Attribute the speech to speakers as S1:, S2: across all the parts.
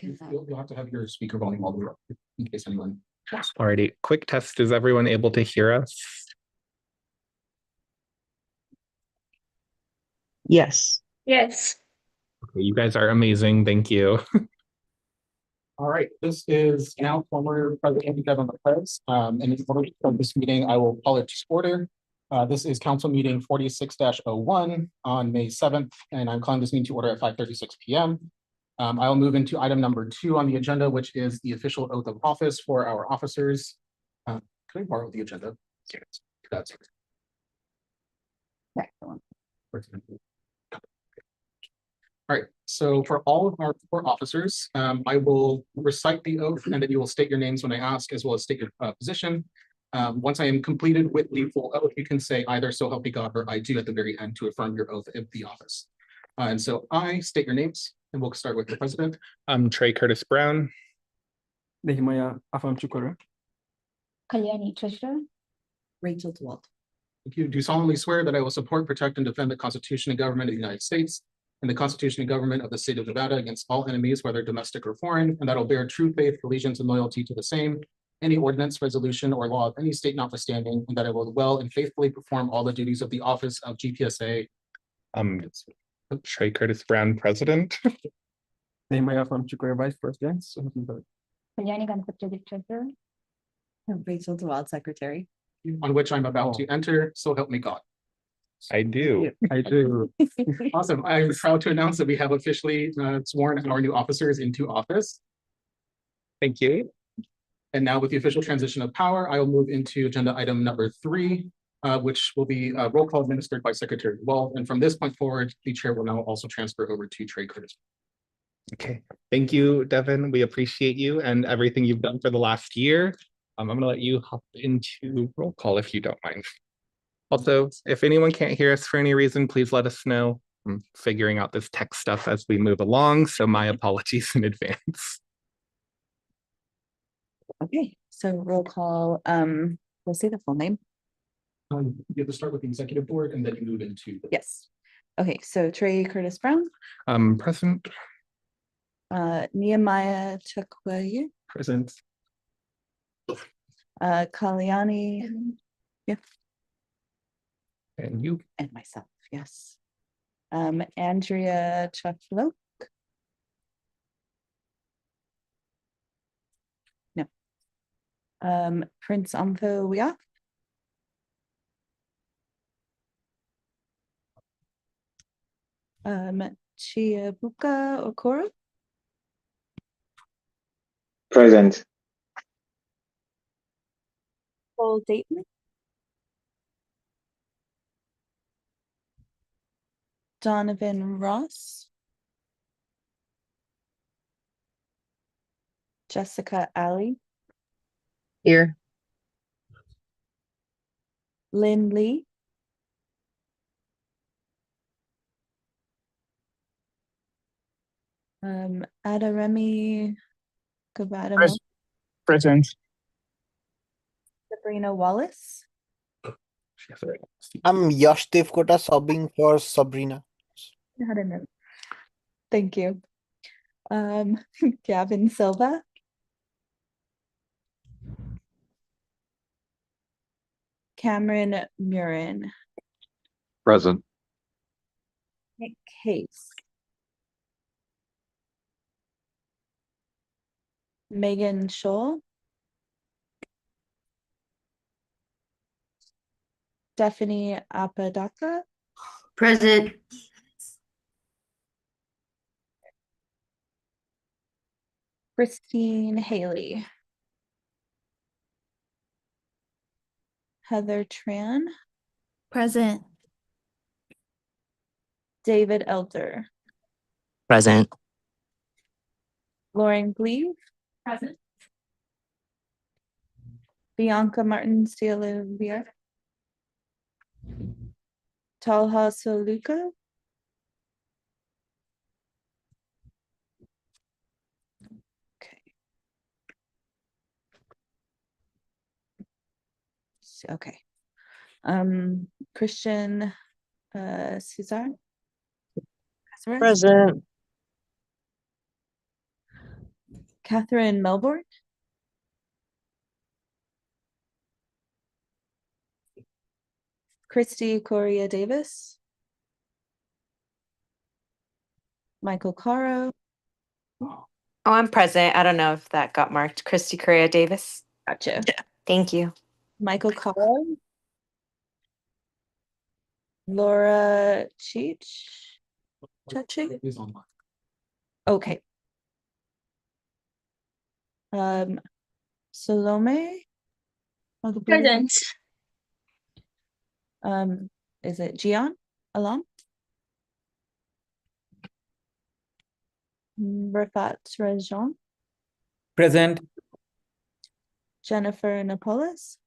S1: You'll have to have your speaker volume all the way up in case anyone.
S2: Alrighty, quick test. Is everyone able to hear us?
S3: Yes.
S4: Yes.
S2: Okay, you guys are amazing. Thank you.
S1: All right, this is now former President Devin Lopez. And in order to start this meeting, I will call it to order. This is Council Meeting 46-01 on May 7th, and I'm calling this meeting to order at 5:36 p.m. I'll move into item number 2 on the agenda, which is the official oath of office for our officers. Can I borrow the agenda? Yes, that's it.
S4: Excellent.
S1: All right, so for all of our 4 officers, I will recite the oath and then you will state your names when I ask, as well as state your position. Once I am completed with the full oath, you can say either "so help me God" or "I do" at the very end to affirm your oath of the office. And so I state your names, and we'll start with the president.
S2: I'm Trey Curtis Brown.
S3: Nehemiah Afam Chukura.
S4: Kalyani Treasurer.
S5: Rachel DeWalt.
S1: If you do solemnly swear that I will support, protect, and defend the Constitution and government of the United States and the Constitution and government of the state of Nevada against all enemies, whether domestic or foreign, and that I will bear true faith, allegiance, and loyalty to the same, any ordinance, resolution, or law of any state notwithstanding, and that I will well and faithfully perform all the duties of the office of GPSA.
S2: Trey Curtis Brown, President.
S3: Nehemiah Afam Chukura, Vice President.
S4: Kalyani Ganapatri Treasurer.
S5: Rachel DeWalt, Secretary.
S1: On which I'm about to enter, so help me God.
S2: I do.
S3: I do.
S1: Awesome. I'm proud to announce that we have officially sworn our new officers into office.
S2: Thank you.
S1: And now with the official transition of power, I will move into agenda item number 3, which will be roll call administered by Secretary DeWalt. And from this point forward, the chair will now also transfer over to Trey Curtis.
S2: Okay. Thank you, Devin. We appreciate you and everything you've done for the last year. I'm going to let you hop into roll call if you don't mind. Also, if anyone can't hear us for any reason, please let us know. I'm figuring out this tech stuff as we move along, so my apologies in advance.
S5: Okay, so roll call. We'll say the full name.
S1: You have to start with the executive board and then you move into.
S5: Yes. Okay, so Trey Curtis Brown.
S2: Present.
S5: Nehemiah Chukwu.
S3: Present.
S5: Kalyani. Yeah.
S2: And you.
S5: And myself, yes. Andrea Chuflo. No. Prince Ampho Wia. Chiabuka Okoro.
S6: Present.
S5: Paul Dayton. Donovan Ross. Jessica Alley.
S7: Here.
S5: Lynn Lee. Adaremi Kabadamo.
S3: Present.
S5: Sabrina Wallace.
S8: I'm Yash Devkota subbing for Sabrina.
S5: I don't know. Thank you. Gavin Silva. Cameron Murin.
S6: Present.
S5: Nick Case. Megan Scholl. Stephanie Apodaca.
S7: Present.
S5: Christine Haley. Heather Tran.
S7: Present.
S5: David Elder.
S7: Present.
S5: Lauren Gleave.
S4: Present.
S5: Bianca Martin Olivier. Talha Soluka. Okay. Okay. Christian Cesar.
S7: Present.
S5: Catherine Melbourne. Christy Correa Davis. Michael Caro.
S9: Oh, I'm present. I don't know if that got marked. Christy Correa Davis.
S5: Gotcha.
S9: Thank you.
S5: Michael Caro. Laura Cheech. Chechi?
S1: Is online.
S5: Okay. Salome.
S7: Present.
S5: Is it Gian Alam? Rafat Rajan.
S3: Present.
S5: Jennifer Napolis.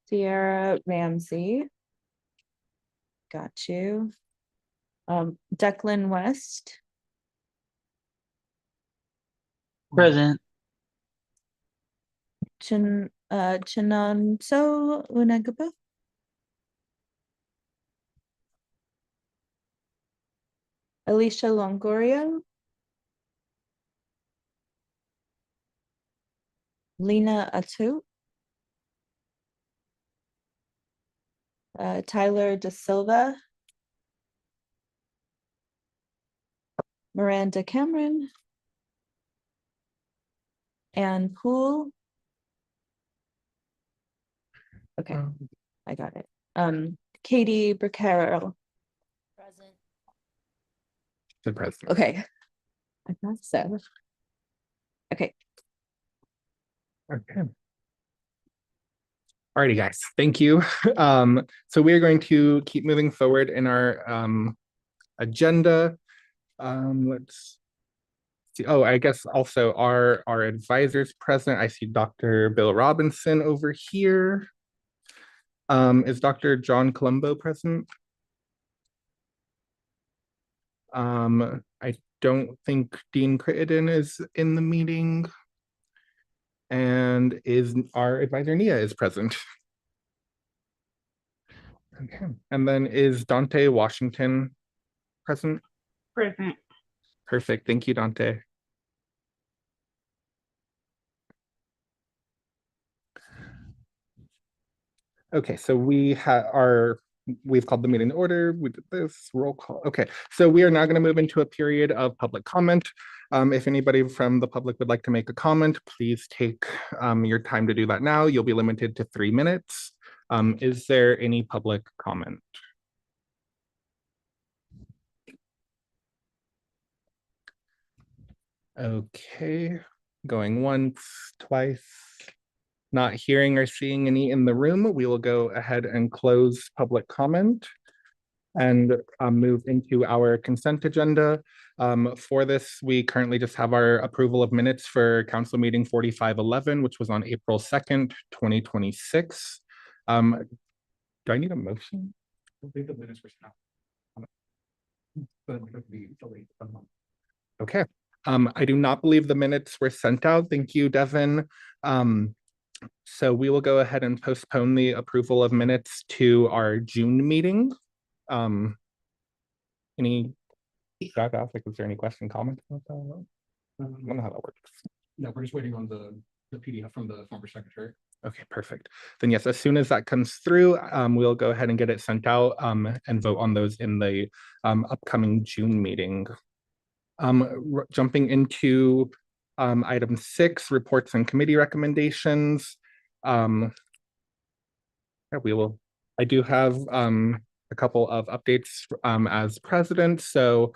S5: Sierra Ramsey. Got you. Declan West.
S3: Present.
S5: Chinonso Unagaba. Alicia Longoria. Lena Atu. Tyler De Silva. Miranda Cameron. Anne Poole. Okay, I got it. Katie Bricarro.
S7: Present.
S2: The president.
S5: Okay. I thought so. Okay.
S2: Okay. Alrighty, guys, thank you. So we are going to keep moving forward in our agenda. Let's see. Oh, I guess also our advisors present. I see Dr. Bill Robinson over here. Is Dr. John Colombo present? I don't think Dean Crittenden is in the meeting. And is our advisor Nia is present. Okay, and then is Dante Washington present?
S7: Present.
S2: Perfect, thank you, Dante. Okay, so we've called the meeting to order. We did this roll call. Okay, so we are now going to move into a period of public comment. If anybody from the public would like to make a comment, please take your time to do that now. You'll be limited to 3 minutes. Is there any public comment? Okay, going once, twice. Not hearing or seeing any in the room, we will go ahead and close public comment and move into our consent agenda. For this, we currently just have our approval of minutes for Council Meeting 4511, which was on April 2nd, 2026. Do I need a motion?
S1: I believe the minutes were sent out.
S2: Okay. I do not believe the minutes were sent out. Thank you, Devin. So we will go ahead and postpone the approval of minutes to our June meeting. Any shout out? Like, is there any question, comment about that? I don't know how that works.
S1: No, we're just waiting on the PDF from the former secretary.
S2: Okay, perfect. Then yes, as soon as that comes through, we'll go ahead and get it sent out and vote on those in the upcoming June meeting. Jumping into item 6, reports and committee recommendations. I do have a couple of updates as president. So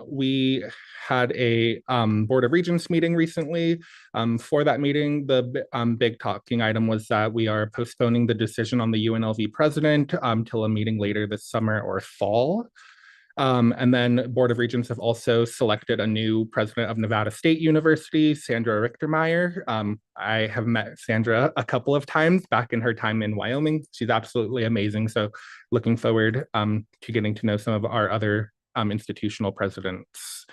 S2: we had a Board of Regents meeting recently. For that meeting, the big talking item was that we are postponing the decision on the UNLV president till a meeting later this summer or fall. And then Board of Regents have also selected a new president of Nevada State University, Sandra Richtermeyer. I have met Sandra a couple of times back in her time in Wyoming. She's absolutely amazing. So looking forward to getting to know some of our other institutional presidents.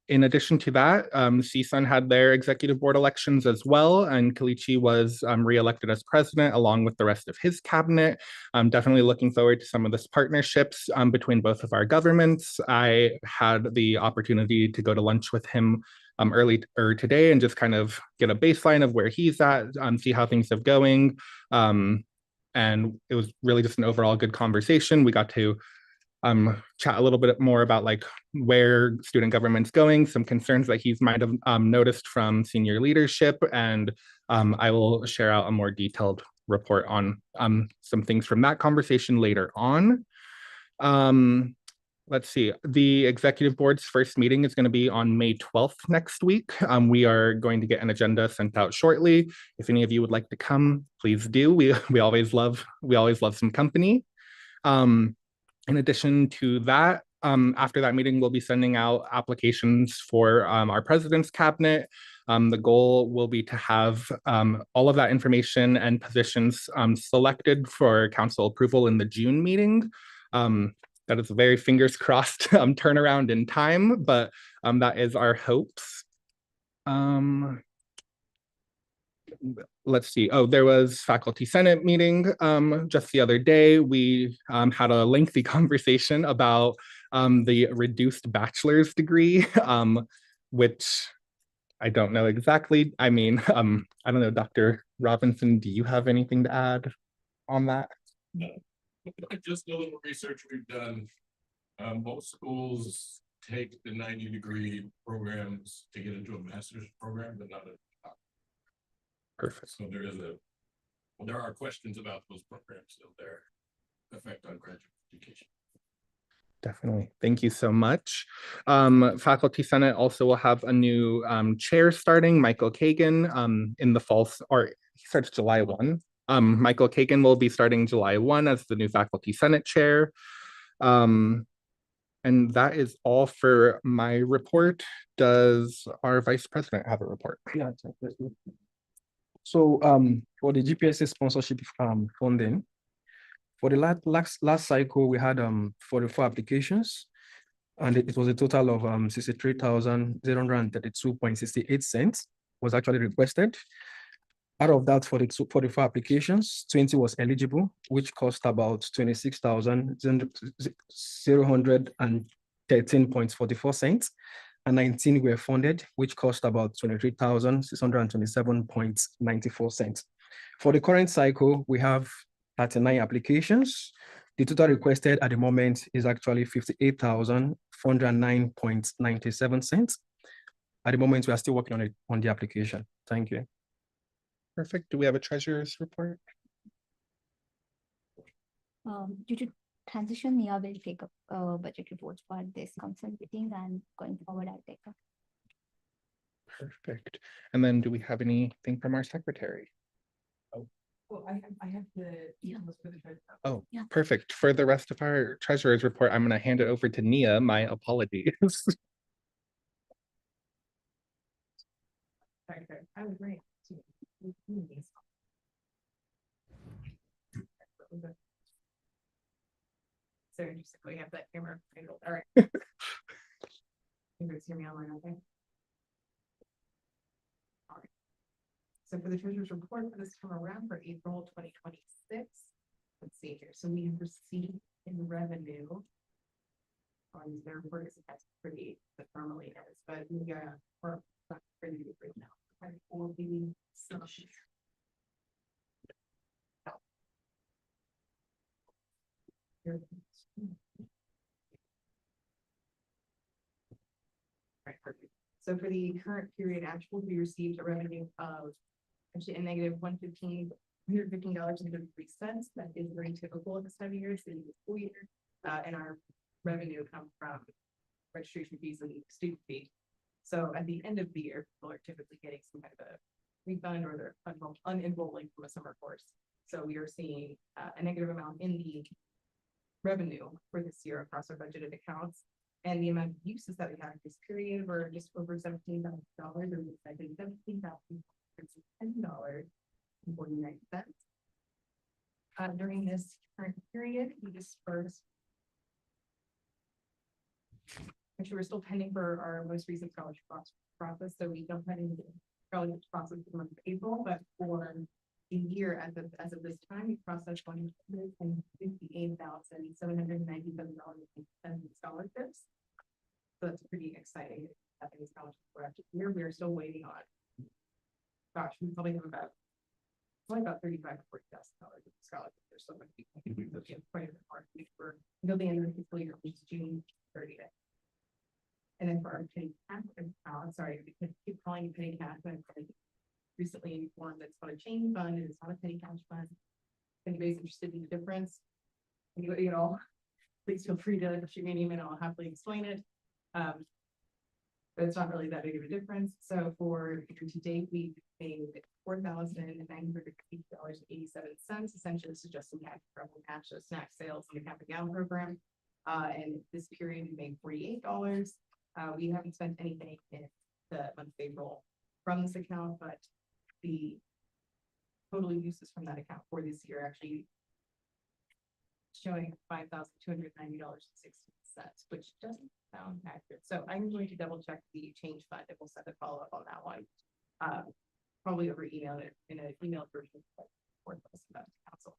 S2: In addition to that, CSUN had their executive board elections as well, and Kalichi was reelected as president along with the rest of his cabinet. I'm definitely looking forward to some of this partnerships between both of our governments. I had the opportunity to go to lunch with him earlier today and just kind of get a baseline of where he's at, see how things are going. And it was really just an overall good conversation. We got to chat a little bit more about like where student government's going, some concerns that he's might have noticed from senior leadership, and I will share out a more detailed report on some things from that conversation later on. Let's see, the executive board's first meeting is going to be on May 12th next week. We are going to get an agenda sent out shortly. If any of you would like to come, please do. We always love some company. In addition to that, after that meeting, we'll be sending out applications for our president's cabinet. The goal will be to have all of that information and positions selected for council approval in the June meeting. That is a very fingers crossed turnaround in time, but that is our hopes. Let's see. Oh, there was faculty senate meeting just the other day. We had a lengthy conversation about the reduced bachelor's degree, which I don't know exactly. I mean, I don't know, Dr. Robinson, do you have anything to add on that?
S10: Just a little research we've done. Most schools take the 90-degree programs to get into a master's program, but not a
S2: Perfect.
S10: So there are questions about those programs and their effect on graduate education.
S2: Definitely. Thank you so much. Faculty Senate also will have a new chair starting, Michael Kagan, in the fall, or he starts July 1. Michael Kagan will be starting July 1 as the new Faculty Senate chair. And that is all for my report. Does our Vice President have a report?
S11: Yeah. So for the GPSA sponsorship funding, for the last cycle, we had 44 applications, and it was a total of 63,032.68 cents was actually requested. Out of that, for the 44 applications, 20 was eligible, which cost about 26,013.44 cents. And 19 were funded, which cost about 23,627.94 cents. For the current cycle, we have 39 applications. The total requested at the moment is actually 58,409.97 cents. At the moment, we are still working on the application. Thank you.
S2: Perfect. Do we have a treasurer's report?
S4: Due to transition, Nia will take up budget reports for this council meeting, and going forward, I'll take up.
S2: Perfect. And then do we have anything from our secretary?
S12: Well, I have the details for the treasurer.
S2: Oh,
S4: Yeah.
S2: perfect. For the rest of our treasurer's report, I'm going to hand it over to Nia. My apologies.
S12: Sorry, I was right. So just we have that camera. All right. You guys hear me online, okay? All right. So for the treasurer's report for this time around for April 2026, let's see here. So we have received in revenue. On their report is pretty the formally is, but we are pretty right now. And will be some. Right, perfect. So for the current period actual, we received a revenue of actually a negative $115.33. That is very typical at this time of year, so the school year. And our revenue comes from registration fees and student fees. So at the end of the year, people are typically getting some kind of a refund, or they're unenrolling from a summer course. So we are seeing a negative amount in the revenue for this year across our budgeted accounts. And the amount of uses that we had in this period were just over $17,000, or we expected $17,010.49. During this current period, we dispersed Actually, we're still pending for our most recent scholarship process, so we don't have any scholarship process for the month of April, but for the year as of this time, we processed $158,797 in scholarships. So that's pretty exciting. Having scholarships for after the year, we are still waiting on. Gosh, we probably have about 35 to 40,000 dollars of scholarships. There's so many people. I think we're looking at quite a bit more for until the end of the fiscal year, which is June 30th. And then for our penny cash, sorry, we keep calling it penny cash, but I'm recently informed that it's called a chain fund and it's not a petty cash fund. If anybody's interested in the difference, you know, please feel free to shoot me an email. I'll happily explain it. But it's not really that big of a difference. So for to date, we paid $4,980.87. Essentially, this is just some cash, so snack sales and the cap and gown program. And this period we made $48. We haven't spent anything in the month of April from this account, but the total uses from that account for this year actually showing $5,290.16, which doesn't sound accurate. So I'm going to double check the change fund and we'll send a follow up on that one. Probably over email in an email version for the council.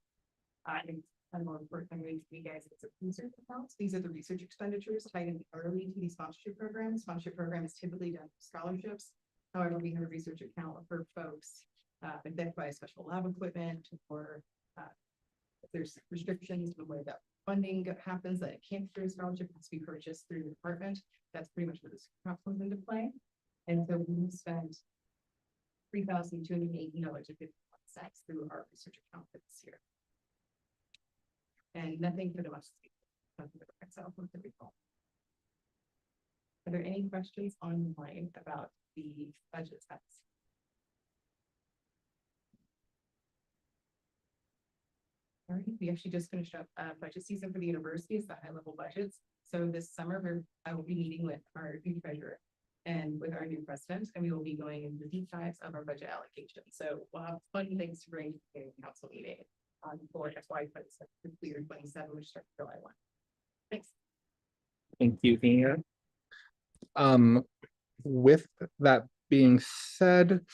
S12: And more important, I'm going to you guys it's a research accounts. These are the research expenditures tied in early to the sponsorship program. Sponsorship program is typically done for scholarships. However, we have a research account for folks that buy special lab equipment or if there's restrictions the way that funding happens that it can't through a scholarship has to be purchased through the department. That's pretty much where this comes into play. And so we spent $3,280.51 through our research account for this year. And nothing for the rest of the itself. Are there any questions online about the budget text? All right, we actually just finished up budget season for the universities, the high level budgets. So this summer, I will be meeting with our new treasurer and with our new president, and we will be going into the deep dives of our budget allocation. So we'll have fun things to bring to the council meeting for FY 27, which starts July 1. Thanks.
S2: Thank you, Nia. With that being said,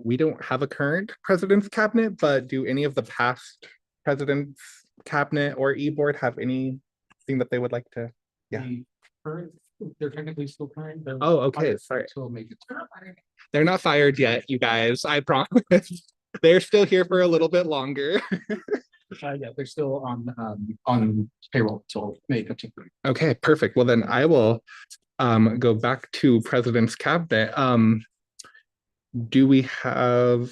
S2: we don't have a current president's cabinet, but do any of the past president's cabinet or e-board have anything that they would like to? Yeah.
S1: They're technically still current.
S2: Oh, okay. Sorry. They're not fired yet, you guys. I promise. They're still here for a little bit longer.
S1: Yeah, they're still on payroll till May 15th.
S2: Okay, perfect. Well, then I will go back to President's Cabinet. Do we have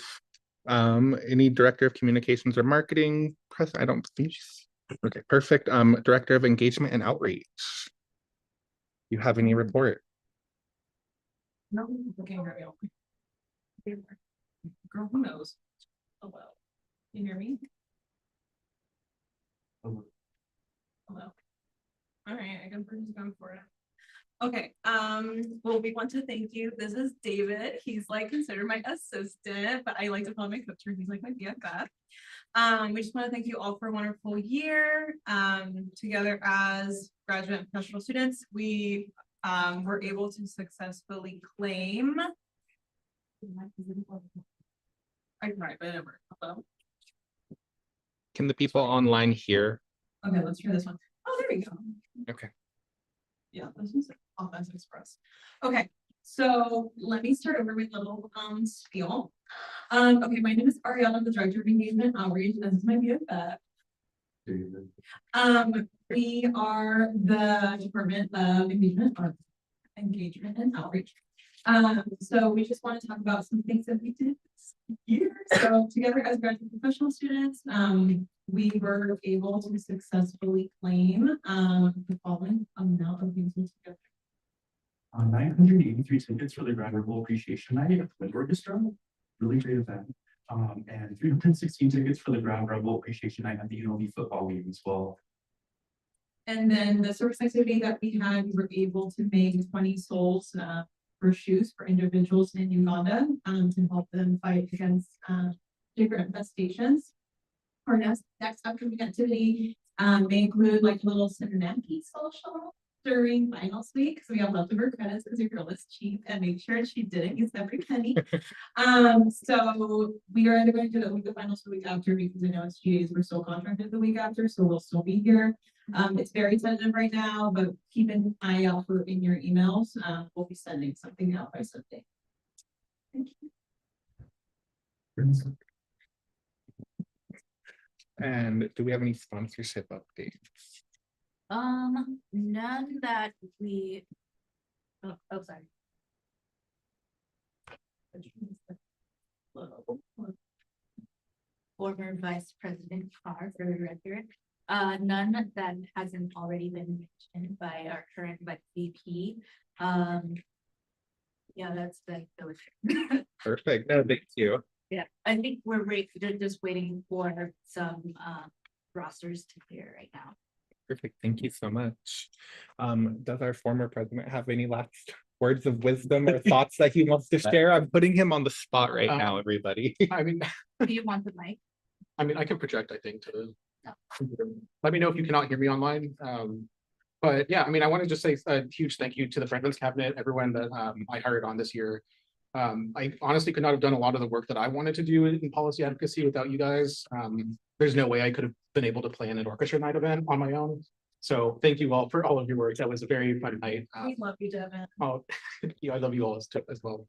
S2: any Director of Communications or Marketing? I don't think. Okay, perfect. Director of Engagement and Outreach. You have any report?
S12: No, okay, girl, who knows? Oh well. You hear me? Hello. All right, I guess we're just going for it. Okay, well, we want to thank you. This is David. He's like considered my assistant, but I like to call him my coach. He's like my BFF. We just want to thank you all for a wonderful year. Together as graduate and professional students, we were able to successfully claim. I tried, but it never. Hello.
S2: Can the people online hear?
S12: Okay, let's try this one. Oh, there we go.
S2: Okay.
S12: Yeah, this is offensive express. Okay, so let me start over with a little spiel. Okay, my name is Ariella, I'm the Director of Engagement and Outreach. This is my BFF. We are the Department of Engagement and Outreach. So we just want to talk about some things that we did this year. So together as graduate professional students, we were able to successfully claim the following amount of things together.
S13: 983 tickets for the Grand Rebel Appreciation Night at the Wind Orchestra, really great event. And 316 tickets for the Grand Rebel Appreciation Night at the UNLV football game as well.
S12: And then the service activity that we had, we were able to make 20 soles for shoes for individuals in Uganda to help them fight against different infestations. Our next upcoming activity may include like a little Cincinnati social during finals week, so we have leftover credits because your girl is cheap and make sure she didn't use every penny. So we are either going to do the week of finals the week after because I know it's GAs, we're still contracted the week after, so we'll still be here. It's very tentative right now, but keep an eye out for in your emails. We'll be sending something out by Sunday. Thank you.
S2: And do we have any sponsorship updates?
S7: None that we. Oh, sorry. Former Vice President Carr for the record. None that hasn't already been mentioned by our current VP. Yeah, that's the.
S2: Perfect. No, thank you.
S7: Yeah, I think they're just waiting for some rosters to clear right now.
S2: Perfect. Thank you so much. Does our former president have any last words of wisdom or thoughts that he wants to share? I'm putting him on the spot right now, everybody.
S1: I mean,
S7: Do you want the mic?
S1: I mean, I can project, I think, to.
S7: No.
S1: Let me know if you cannot hear me online. But yeah, I mean, I want to just say a huge thank you to the President's Cabinet, everyone that I hired on this year. I honestly could not have done a lot of the work that I wanted to do in policy advocacy without you guys. There's no way I could have been able to plan an orchestra night event on my own. So thank you all for all of your work. That was a very fun night.
S12: We love you, Devin.
S1: Oh, I love you all as well.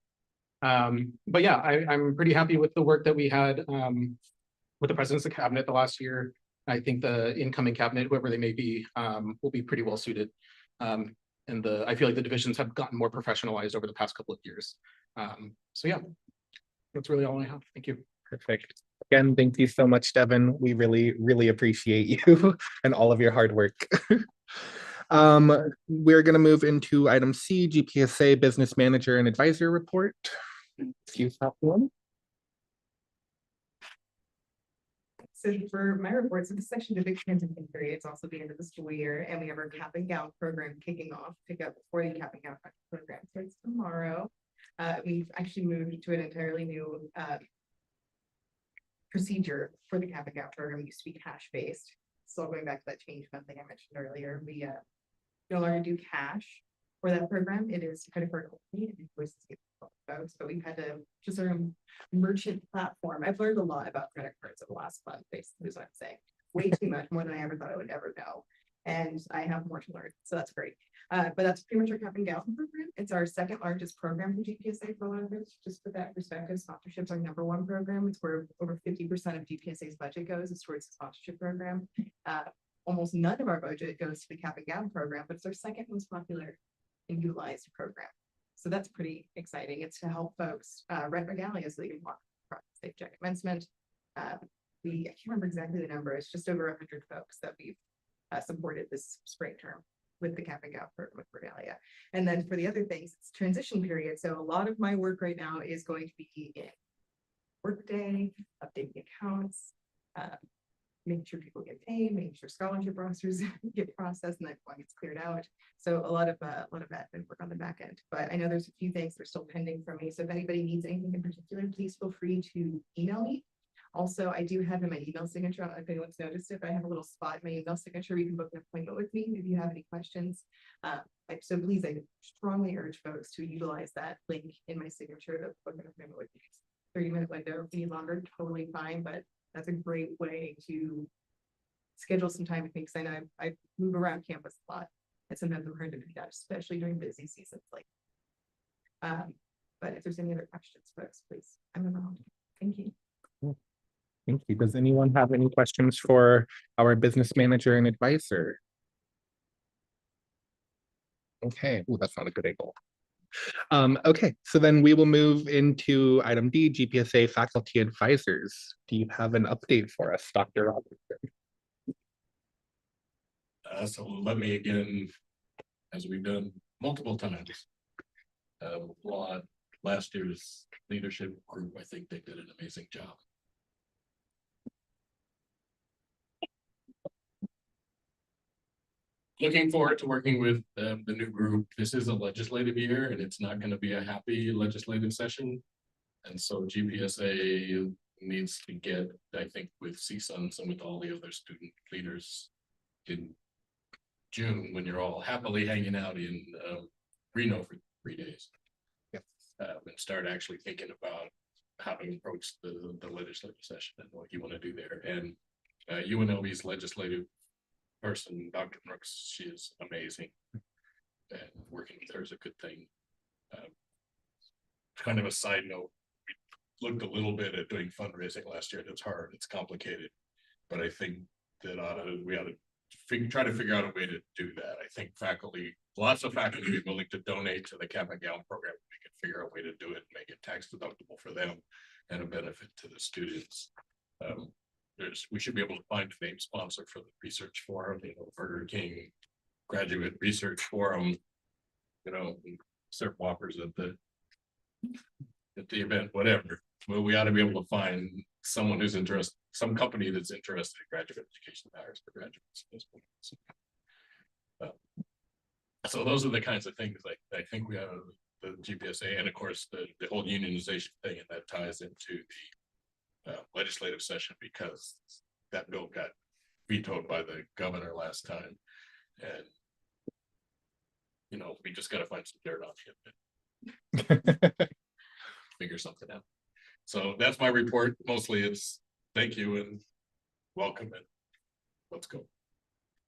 S1: But yeah, I'm pretty happy with the work that we had with the President's Cabinet the last year. I think the incoming cabinet, whoever they may be, will be pretty well suited. And I feel like the divisions have gotten more professionalized over the past couple of years. So yeah, that's really all I have. Thank you.
S2: Perfect. Again, thank you so much, Devin. We really, really appreciate you and all of your hard work. We're going to move into item C, GPSA Business Manager and Advisor Report. Excuse that one.
S12: So for my report, so this section of big transition period, it's also the end of the school year, and we have our cap and gown program kicking off, pick up before the cap and gown program starts tomorrow. We've actually moved to an entirely new procedure for the cap and gown program. It used to be cash-based. So going back to that change fund thing I mentioned earlier, we no longer do cash for that program. It is credit card only and invoices get folks, but we've had to just sort of merchant platform. I've learned a lot about credit cards over the last month, basically is what I'm saying. Way too much, more than I ever thought I would ever know. And I have more to learn, so that's great. But that's pretty much our cap and gown program. It's our second largest program for GPSA for a lot of it. Just put that in perspective, sponsorship's our #1 program. It's where over 50% of GPSA's budget goes is towards the sponsorship program. Almost none of our budget goes to the cap and gown program, but it's our second most popular and utilized program. So that's pretty exciting. It's to help folks rent regalia so they can walk across safe check commencement. I can't remember exactly the number. It's just over 100 folks that we've supported this spring term with the cap and gown program with regalia. And then for the other things, it's transition period. So a lot of my work right now is going to be in Workday, updating accounts, making sure people get paid, making sure scholarship rosters get processed and that one gets cleared out. So a lot of admin work on the back end. But I know there's a few things that are still pending for me. So if anybody needs anything in particular, please feel free to email me. Also, I do have in my email signature, I don't know if anyone's noticed it, but I have a little spot in my email signature where you can book an appointment with me if you have any questions. So please, I strongly urge folks to utilize that link in my signature to book an appointment with me. 30-minute window, if you need longer, totally fine, but that's a great way to schedule some time with me because I know I move around campus a lot. And sometimes I'm hard to do that, especially during busy seasons. But if there's any other questions, folks, please, I'm around. Thank you.
S2: Thank you. Does anyone have any questions for our business manager and advisor? Okay, oh, that's not a good angle. Okay, so then we will move into item D, GPSA faculty advisors. Do you have an update for us, Dr. Robertson?
S10: So let me again, as we've done multiple times, applaud last year's leadership group. I think they did an amazing job. Looking forward to working with the new group. This is a legislative year and it's not going to be a happy legislative session. And so GPSA needs to get, I think, with CSUNs and with all the other student leaders in June, when you're all happily hanging out in Reno for 3 days.
S2: Yep.
S10: And start actually thinking about how to approach the legislative session and what you want to do there. And UNLV's legislative person, Dr. Brooks, she is amazing. And working with her is a good thing. Kind of a side note, we looked a little bit at doing fundraising last year. It's hard, it's complicated, but I think that we ought to try to figure out a way to do that. I think lots of faculty are willing to donate to the cap and gown program. We can figure out a way to do it, and make it tax deductible for them and a benefit to the students. We should be able to find a name sponsor for the research forum, Burger King graduate research forum, serve whoppers at the event, whatever. Well, we ought to be able to find someone who's interested, some company that's interested in graduate education hires for graduates. So those are the kinds of things I think we have the GPSA, and of course the whole unionization thing, and that ties into the legislative session because that bill got vetoed by the governor last time, and we just got to find some dirt on him. Figure something out. So that's my report. Mostly it's thank you and welcome, and let's go.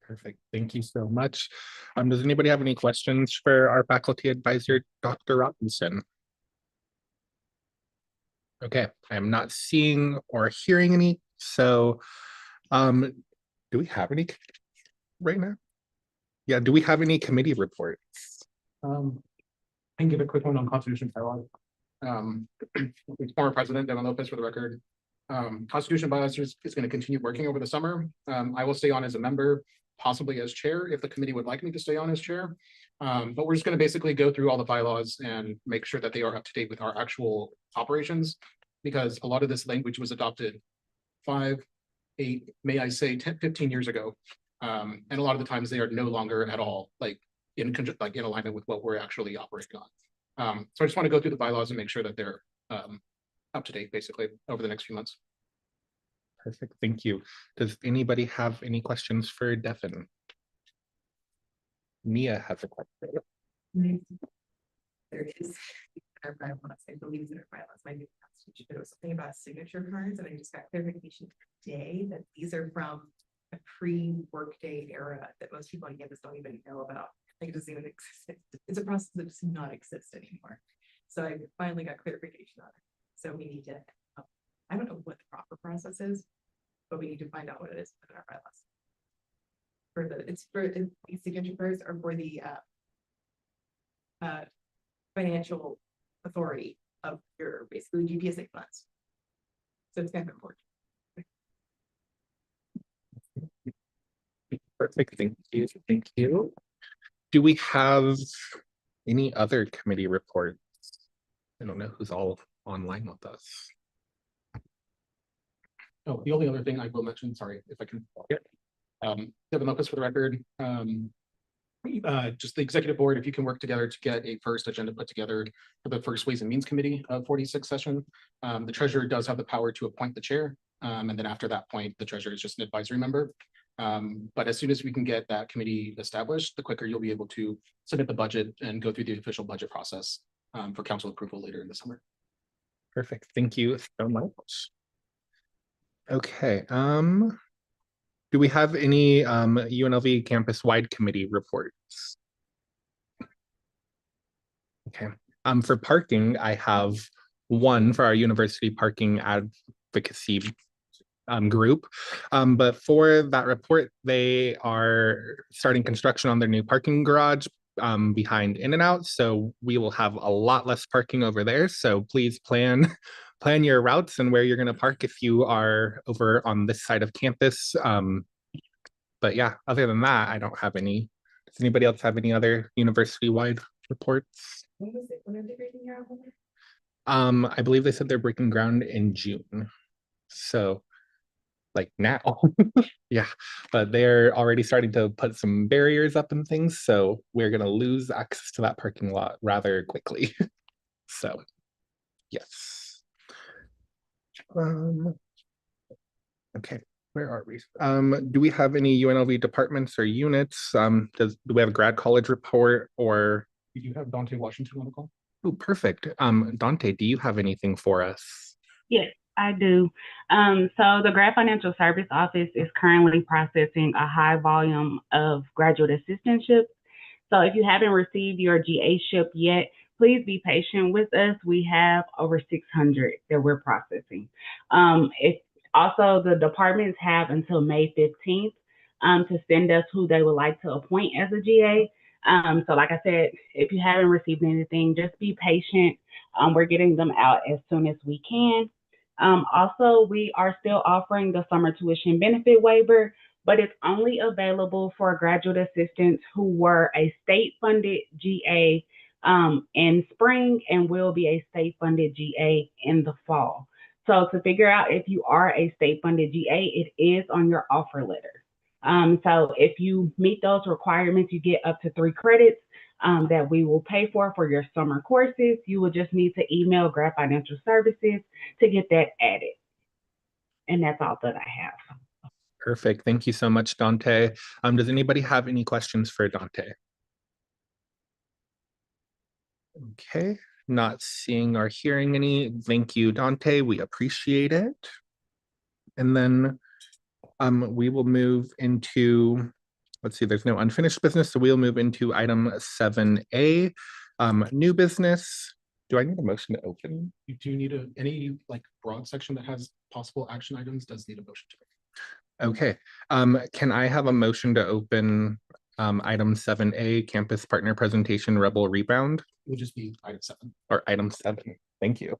S2: Perfect. Thank you so much. Does anybody have any questions for our faculty advisor, Dr. Robinson? Okay, I'm not seeing or hearing any. So do we have any right now? Yeah, do we have any committee reports?
S1: I can give a quick one on Constitution bylaws. Former President Devin Lopez, for the record. Constitution bylaws is going to continue working over the summer. I will stay on as a member, possibly as chair, if the committee would like me to stay on as chair. But we're just going to basically go through all the bylaws and make sure that they are up to date with our actual operations, because a lot of this language was adopted 5, 8, may I say 10, 15 years ago. And a lot of the times they are no longer at all in alignment with what we're actually operating on. So I just want to go through the bylaws and make sure that they're up to date basically over the next few months.
S2: Perfect, thank you. Does anybody have any questions for Devin? Mia has a question.
S12: There is, I believe in our bylaws, my new constitution, there was something about signature cards, and I just got clarification today that these are from a pre-workday era that most people on campus don't even know about. Like, it doesn't even exist. It's a process that does not exist anymore. So I finally got clarification on it. So we need to, I don't know what the proper process is, but we need to find out what it is in our bylaws. It's for the signature cards or for the financial authority of your basically GPSA funds. So it's kind of important.
S2: Perfect, thank you, thank you. Do we have any other committee reports? I don't know who's all online with us.
S1: Oh, the only other thing I will mention, sorry, if I can. Devin Lopez, for the record. Just the executive board, if you can work together to get a first agenda put together for the first Ways and Means Committee of 46th session. The treasurer does have the power to appoint the chair. And then after that point, the treasurer is just an advisory member. But as soon as we can get that committee established, the quicker you'll be able to submit the budget and go through the official budget process for council approval later in the summer.
S2: Perfect, thank you so much. Okay, do we have any UNLV campus-wide committee reports? Okay, for parking, I have one for our university parking advocacy group. But for that report, they are starting construction on their new parking garage behind In-N-Out. So we will have a lot less parking over there. So please plan your routes and where you're going to park if you are over on this side of campus. But yeah, other than that, I don't have any. Does anybody else have any other university-wide reports?
S12: When are they breaking ground?
S2: I believe they said they're breaking ground in June. So like now. Yeah, but they're already starting to put some barriers up and things. So we're going to lose access to that parking lot rather quickly. So yes. Okay. Where are we? Do we have any UNLV departments or units? Do we have a grad college report or?
S1: We do have Dante Washington on the call.
S2: Oh, perfect. Dante, do you have anything for us?
S14: Yes, I do. So the Grad Financial Service Office is currently processing a high volume of graduate assistantships. So if you haven't received your GA ship yet, please be patient with us. We have over 600 that we're processing. If also the departments have until May 15th to send us who they would like to appoint as a GA. So like I said, if you haven't received anything, just be patient. We're getting them out as soon as we can. Also, we are still offering the summer tuition benefit waiver, but it's only available for graduate assistants who were a state-funded GA in spring and will be a state-funded GA in the fall. So to figure out if you are a state-funded GA, it is on your offer letter. So if you meet those requirements, you get up to 3 credits that we will pay for your summer courses. You will just need to email Grad Financial Services to get that added. And that's all that I have.
S2: Perfect. Thank you so much, Dante. Does anybody have any questions for Dante? Okay, not seeing or hearing any. Thank you, Dante. We appreciate it. And then we will move into, let's see, there's no unfinished business, so we'll move into item 7A, new business. Do I need a motion to open?
S1: You do need any like broad section that has possible action items does need a motion to.
S2: Okay, can I have a motion to open item 7A, campus partner presentation, Rebel Rebound?
S1: It would just be item 7.
S2: Or item 7, thank you.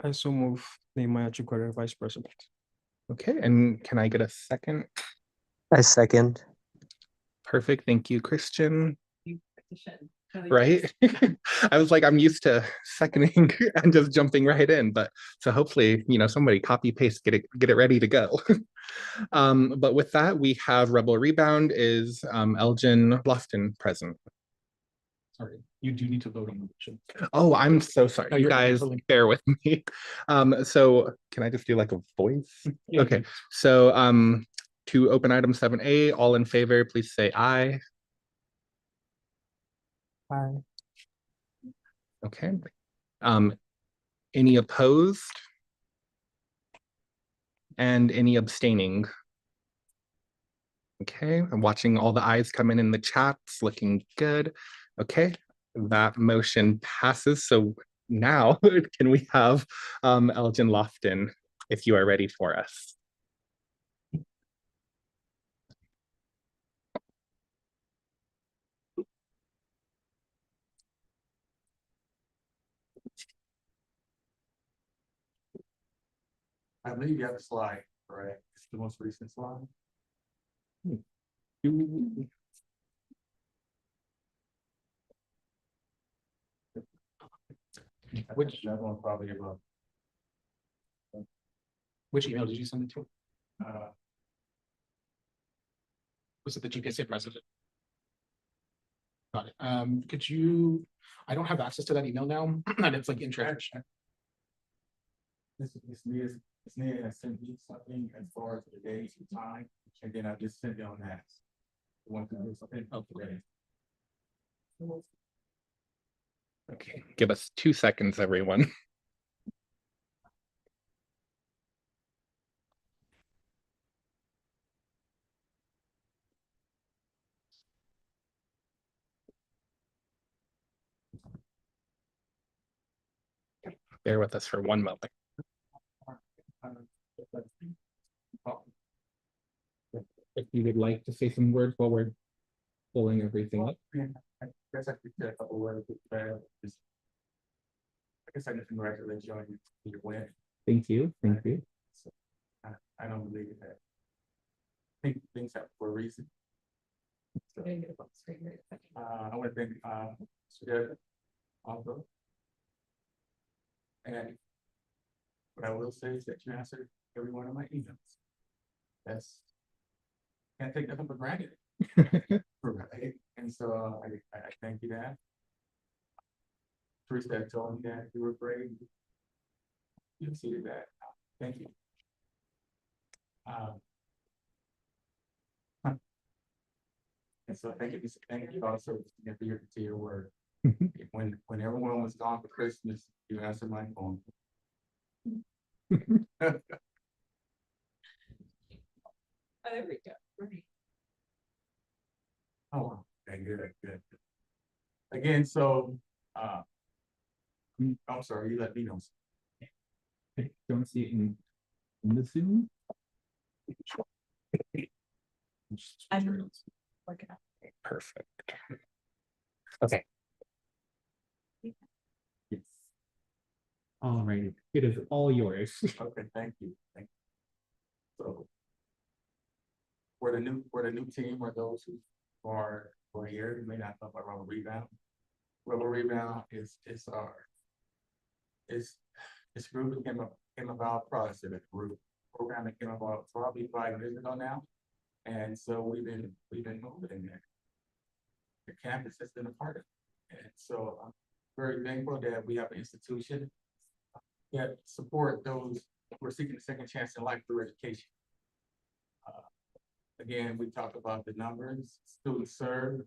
S11: I so move Nehemiah Chukwere, Vice President.
S2: Okay, and can I get a second?
S8: I second.
S2: Perfect, thank you, Christian. Right? I was like, I'm used to seconding and just jumping right in, but so hopefully, you know, somebody copy paste, get it ready to go. But with that, we have Rebel Rebound is Elgin Lofton present.
S1: Sorry, you do need to vote on the motion.
S2: Oh, I'm so sorry.
S1: No,
S2: You
S1: you're
S2: guys
S1: totally-
S2: bear with me. So can I just do like a voice?
S1: Yeah.
S2: Okay, so to open item 7A, all in favor, please say aye.
S11: Aye.
S2: Okay. Any opposed? And any abstaining? Okay, I'm watching all the ayes come in the chats, looking good. Okay, that motion passes. So now can we have Elgin Lofton, if you are ready for us?
S13: I believe you have a slide, right? It's the most recent slide.
S1: Which-
S13: that one probably about
S1: Which email did you send it to?
S13: uh
S1: Was it the GPSA president? Got it. Could you, I don't have access to that email now, and it's like in transition.
S13: It's near I sent you something as far as the days and time, and then I just sent it on that. Want to do something up today.
S2: Okay, give us 2 seconds, everyone. Bear with us for 1 moment. If you would like to say some words while we're pulling everything up.
S13: I guess I could say a couple words. I guess I just congratulate you on your win.
S2: Thank you, thank you.
S13: I don't believe that. I think things happen for a reason. So, I want to thank Mr. also. And what I will say is that you answered every one of my emails. That's can't take nothing for granted. Right? And so I thank you that. Teresa told me that you were brave. You see that. Thank you. And so thank you also for your work. When everyone was gone for Christmas, you answered my phone.
S12: There we go. Right.
S13: Oh, okay, good. Again, so, I'm sorry, you let me know.
S11: Don't see it in the Zoom.
S12: I'm working on it.
S2: Perfect. Okay.
S11: Yes. All right, it is all yours.
S13: Okay, thank you. So. For the new team or those who are here, you may not know about Rubber Rebound. Rubber Rebound is this group came about process of a group program that came about probably 5 years ago now. And so we've been moving there. The campus has been a part of it. And so I'm very thankful that we have an institution that support those who are seeking a second chance in life through education. Again, we talk about the numbers, students served,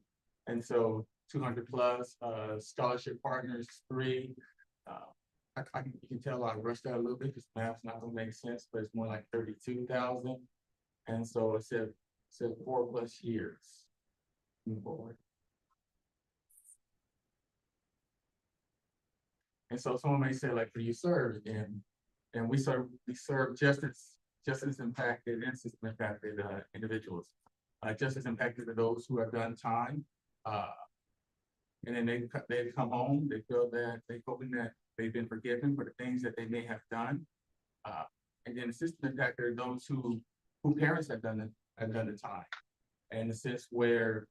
S13: and so 200 plus scholarship partners, 3. You can tell I rushed out a little bit because math's not gonna make sense, but it's more like 32,000. And so it said 4+ years. Move forward. And so someone may say, like, do you serve? And we serve just as impacted and system impacted individuals. Just as impacted to those who have done time. And then they come home, they feel that they've been forgiven for the things that they may have done. And then the system impacted are those who parents have done the time. And the sense where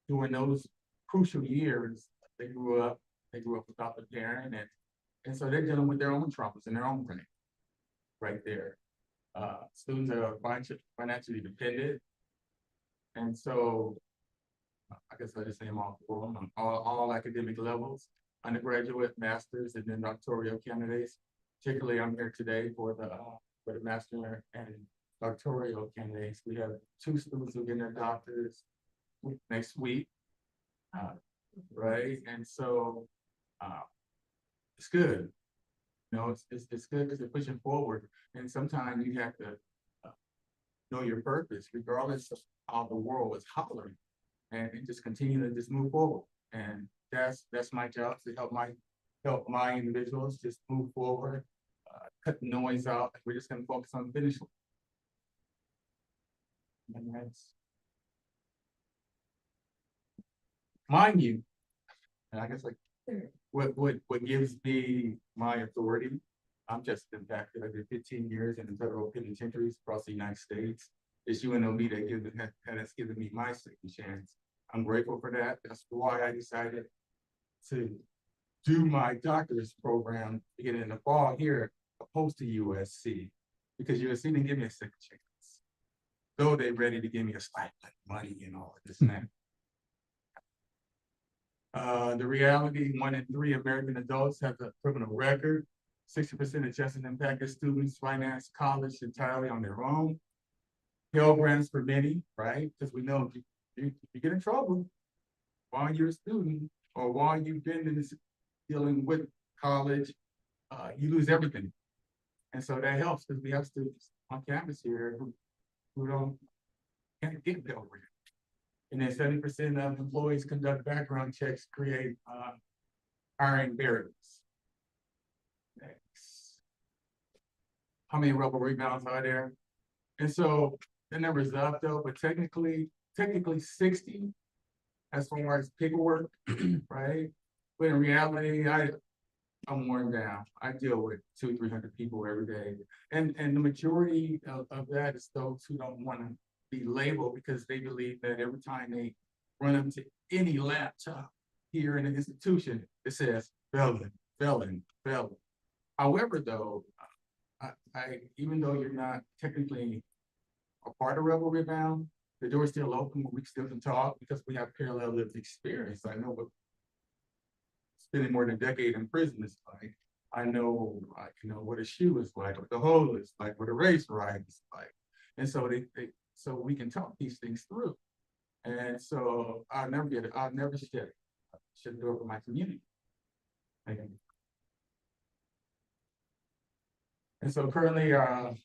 S13: during those crucial years, they grew up without the parent, and so they're dealing with their own traumas and their own pain right there. Students are financially dependent. And so I guess I just say them all for them on all academic levels, undergraduate, master's, and then doctoral candidates. Particularly, I'm here today for the master and doctoral candidates. We have 2 students who get their doctors next week, right? And so it's good. You know, it's good because they're pushing forward. And sometimes you have to know your purpose, regardless of how the world is hollering, and just continue to just move forward. And that's my job, to help my individuals just move forward, cut the noise out. We're just going to focus on the finish line. And that's, mind you, and I guess like what gives me my authority. I'm just impacted. I did 15 years in the federal penitentiaries across the United States. It's UNLV that has given me my second chance. I'm grateful for that. That's why I decided to do my doctorate program beginning in the fall here, opposed to USC, because USC didn't give me a second chance. Though they're ready to give me a slight money and all of this and that. The reality, 1 in 3 American adults have a criminal record. 60% of justice impacted students finance college entirely on their own. Pell Grants for many, right? Because we know you get in trouble while you're a student or while you've been in this, dealing with college, you lose everything. And so that helps because we have students on campus here who can't get Pell Grant. And then 70% of employees conduct background checks, create hiring barriers. Next. How many rubber rebounds are there? And so the number is up though, but technically 60 as far as paperwork, right? But in reality, I'm worn down. I deal with 200-300 people every day. And the majority of that is those who don't want to be labeled because they believe that every time they run up to any laptop here in an institution, it says felon, felon, felon. However, though, even though you're not technically a part of Rebel Rebound, the door is still open. We still can talk because we have parallel lived experience. I know what spending more than a decade in prison is like. I know, what a shoe is like, what the hole is like, what a race ride is like. And so so we can talk these things through. And so I'll never shut the door for my community. Thank you. And so currently, our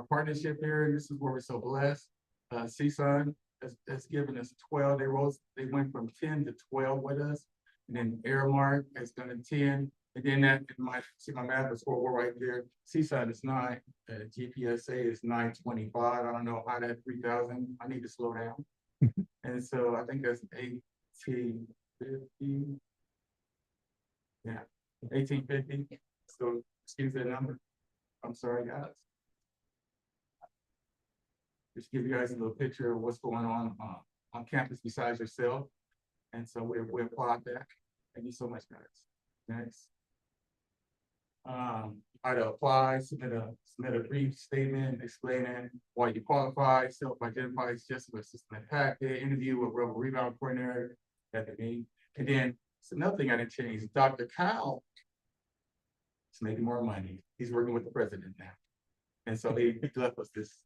S13: partnership here, and this is where we're so blessed. CSUN has given us 12. They went from 10 to 12 with us. And then Airmark has done a 10. And then my math is forward right there. CSUN is 9. GPSA is 925. I don't know how that 3,000. I need to slow down. And so I think that's 1850. Yeah, 1850. So excuse that number. I'm sorry, guys. Just give you guys a little picture of what's going on campus besides yourself. And so we applaud that. Thank you so much, guys. Next. How to apply, submit a brief statement explaining why you qualify, self-identify as just an assistant packet, interview with rebel rebound coordinator at the meeting. And then it's another thing I didn't change. Dr. Kyle is making more money. He's working with the president now. And so he left us this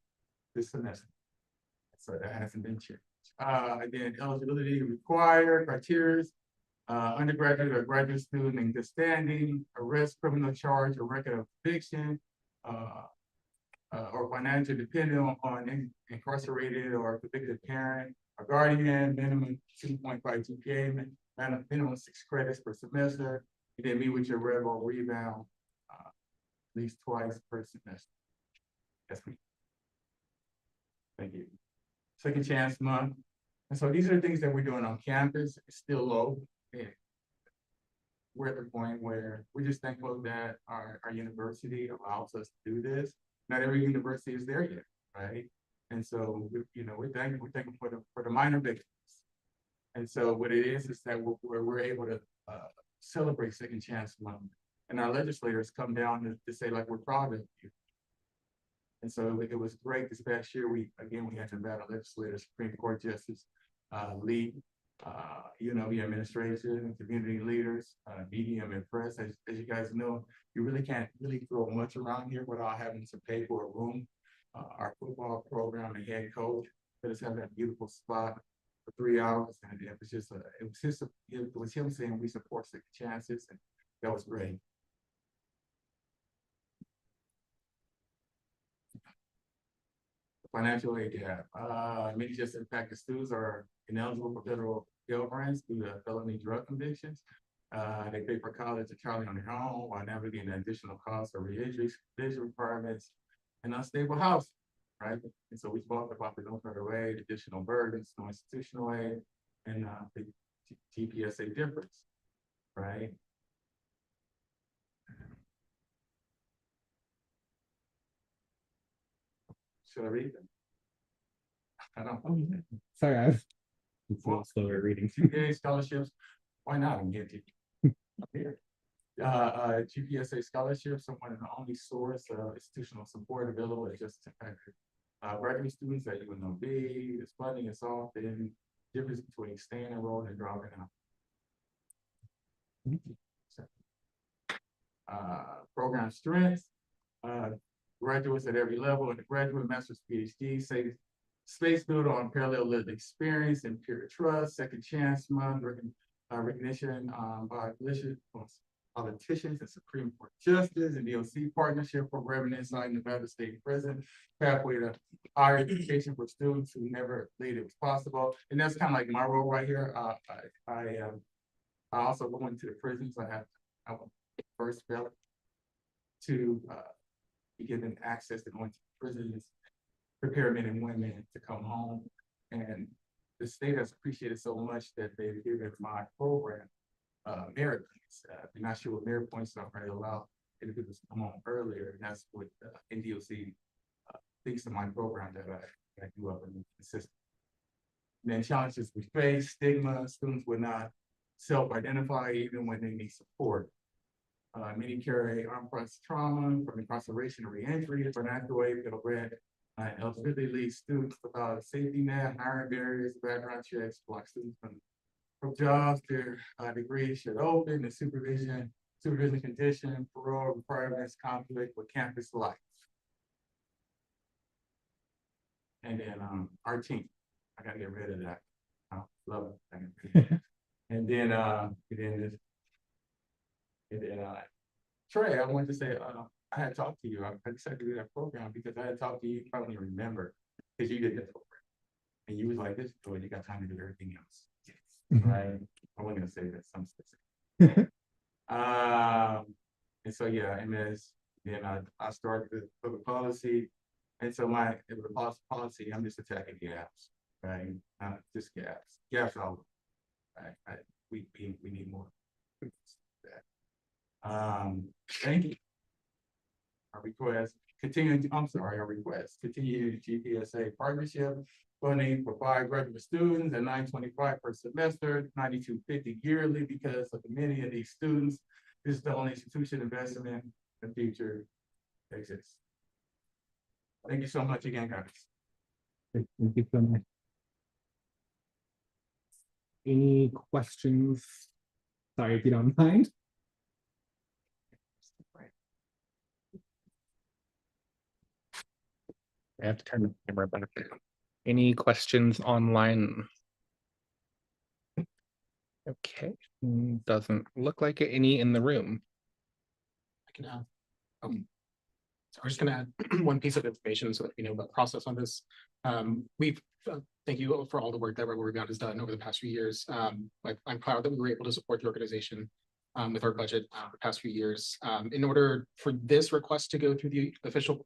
S13: semester. So that hasn't been changed. Then eligibility required, criteria, undergraduate or graduate student in good standing, arrest, criminal charge, or record of conviction, or financial dependent on incarcerated or convicted parent, or guardian, minimum 2.5 GPA, minimum 6 credits per semester. You then meet with your rebel rebound at least twice per semester. That's me. Thank you. Second chance month. And so these are the things that we're doing on campus. It's still low. Yeah. We're at the point where we're just thankful that our university allows us to do this. Not every university is there yet, right? And so we're thankful for the minor victories. And so what it is that we're able to celebrate Second Chance Month, and our legislators come down to say like we're proud of you. And so it was great this past year. We had to battle legislators, Supreme Court Justice Lee, UNLV administration, community leaders, media and press. As you guys know, you really can't throw much around here without having to pay for a room. Our football program and head coach let us have that beautiful spot for 3 hours, and it was him saying we support Second Chances, and that was great. Financial aid gap. Many just impacted students are ineligible for federal Pell Grants due to felony drug convictions. They pay for college entirely on their own while navigating additional costs of reentry, visual requirements, and unstable housing, right? And so we talked about the no federal aid, additional burdens, no institutional aid, and the GPSA difference, right? Should I read them? I don't know.
S2: Sorry, I was a little slower reading.
S13: GPA scholarships, why not? I'm here. Here. GPSA scholarships, someone the only source of institutional support available is just graduate students at UNLV. This funding is often difference between staying enrolled and dropping out. Program strengths, graduates at every level, undergraduate, master's, PhD, space built on parallel lived experience and peer trust, Second Chance Month, recognition by politicians and Supreme Court justice and DOC partnership for Revenue inside Nevada State Prison, pathway to higher education for students who never believed it was possible. And that's kind of like my role right here. I also go into the prisons. I was first fellow to be given access to going to prisons, prepare men and women to come home. And the state has appreciated so much that they've given my program merit points. If you're not sure what merit points are, they allow individuals to come home earlier. And that's what NDOC thinks of my program that I do up in the system. And then challenges we face, stigma, students would not self-identify even when they need support. Many carry armed forces trauma from incarceration or reentry, vernacular way, middle red, eligibility leads students without a safety net, hiring barriers, background checks, block students from jobs. Their degrees should open, the supervision supervision condition, parole requirements, conflict with campus life. And then, our team, I gotta get rid of that. I love it. And then, Trey, I wanted to say, I had talked to you, I decided to do that program because I had talked to you, you probably remember, because you did that program. And you was like, this, boy, you got time to do everything else. Right? I wasn't gonna say that, some specific. And so, yeah, and then I started the public policy. And so with the policy, I'm just attacking gaps, right? Not just gaps all over. Right? We need more. Thank you. Our request, our request, continue GPSA partnership funding for 5 graduate students at $925 per semester, $92.50 yearly, because of many of these students, this is the only institution investment in the future exists. Thank you so much again, guys.
S2: Thank you so much. Any questions? Sorry if you don't mind. I have to turn the camera back. Any questions online? Okay, doesn't look like it. Any in the room?
S1: I can add. So I'm just gonna add one piece of information so that we know about the process on this. Thank you for all the work that We're has done over the past few years. I'm proud that we were able to support the organization with our budget the past few years. In order for this request to go through the official.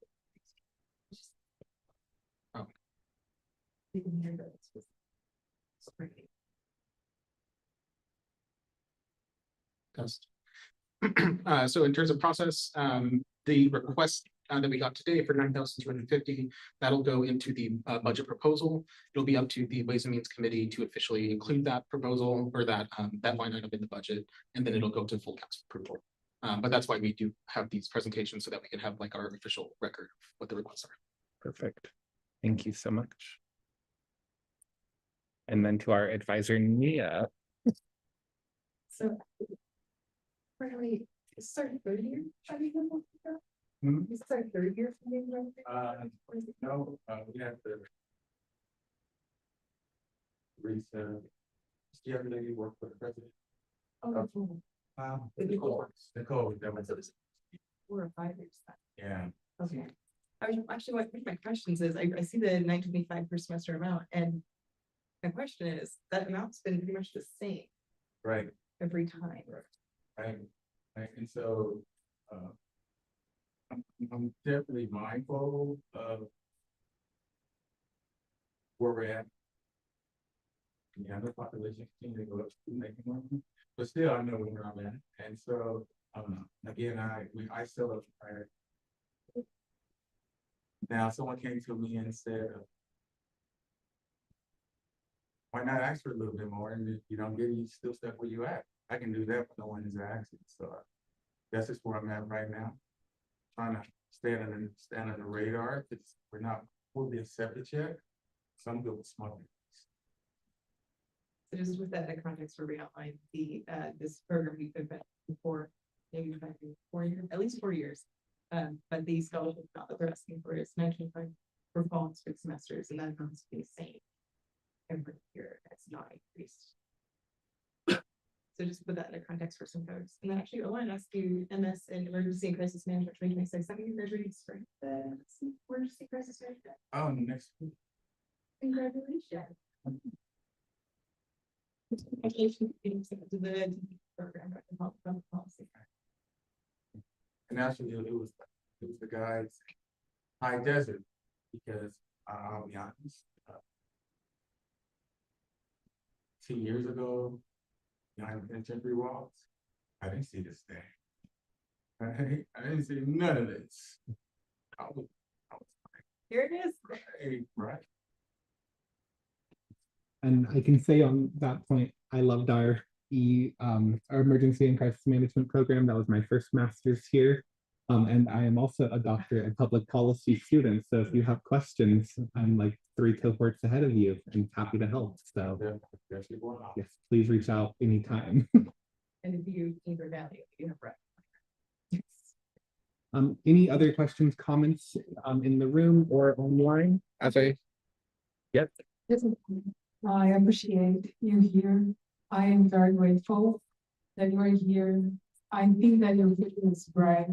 S1: So in terms of process, the request that we got today for $9,250, that'll go into the budget proposal. It'll be up to the Ways and Means Committee to officially include that proposal or that line item in the budget, and then it'll go to full council approval. But that's why we do have these presentations so that we can have like our official record of what the requests are.
S2: Perfect. Thank you so much. And then to our advisor, Nia.
S12: So, really, it's our third year. It's our third year.
S13: No, we have to research. Do you have any work for the president? The code that was
S12: 4 or 5 years.
S13: yeah.
S12: Okay. I was actually, one of my questions is, I see the $925 per semester amount, and my question is, that amount's been pretty much the same
S13: Right.
S12: every time.
S13: Right. And so I'm definitely mindful of where we're at. Yeah, the population continue to go up, making money, but still I know where I'm at. And so again, I still up higher. Now someone came to me and said, why not ask for a little bit more? And if you don't get, you still stuck where you at. I can do that, but no one is asking. So that's just where I'm at right now. Trying to stand on the radar because we're not fully accepted yet. So I'm good with small things.
S12: So just with that in context, where we outlined the this program we've been for maybe 4 years, at least 4 yees. But the scholarship amount that they're asking for is $925 for fall and spring semesters, and that amounts to be the same every year. It's not increased. So just put that in a context for some folks. And then actually, I want to ask you, MS in Emergency and Crisis Management 2026. How many graduates for the Emergency Crisis Management?
S13: Next week.
S12: Congratulations. Congratulations to the program policy.
S13: And actually, it was the guys high desert because I'll be honest. 2 years ago, behind the penitentiary walls, I didn't see this thing. I didn't see none of this. I was
S12: Here it is.
S13: right.
S2: And I can say on that point, I loved our emergency and crisis management program. That was my first master's here. And I am also a doctorate in public policy student. So if you have questions, I'm like 3 cohorts ahead of you and happy to help. So yes, please reach out anytime.
S12: And if you need value, you have
S2: Any other questions, comments in the room or online? Yep.
S12: I appreciate you here. I am very grateful that you are here. I think that your vision is bright.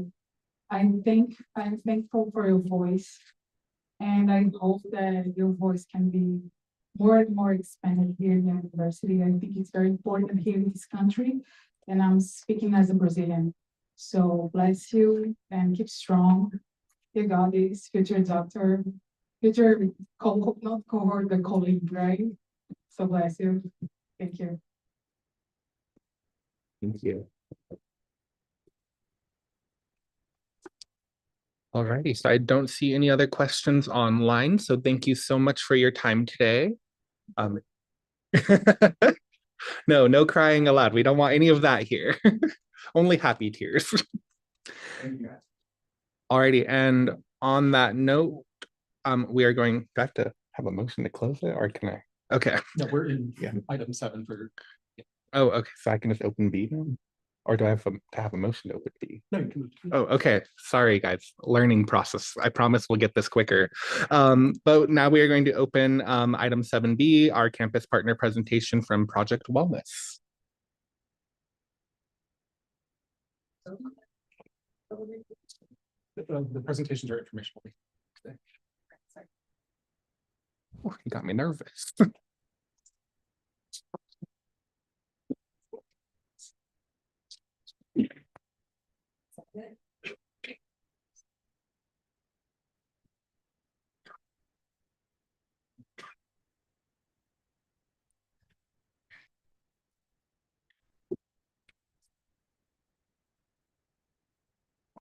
S12: I'm thankful for your voice. And I hope that your voice can be more and more expanded here in the university. I think it's very important here in this country. And I'm speaking as a Brazilian. So bless you and keep strong. You got this, future doctor, future not cohort, but colleague, right? So bless you. Thank you.
S2: Thank you. Alrighty, so I don't see any other questions online, so thank you so much for your time today. No crying aloud. We don't want any of that here. Only happy tears. Alrighty, and on that note, we are going, do I have to have a motion to close it, or can I? Okay.
S1: No, we're in item 7 for.
S2: Oh, okay, so I can just open B then? Or do I have to have a motion to open B?
S1: No, you can.
S2: Oh, okay. Sorry, guys. Learning process. I promise we'll get this quicker. But now we are going to open item 7B, our campus partner presentation from Project Wellness.
S1: The presentations are informational.
S2: Oh, you got me nervous.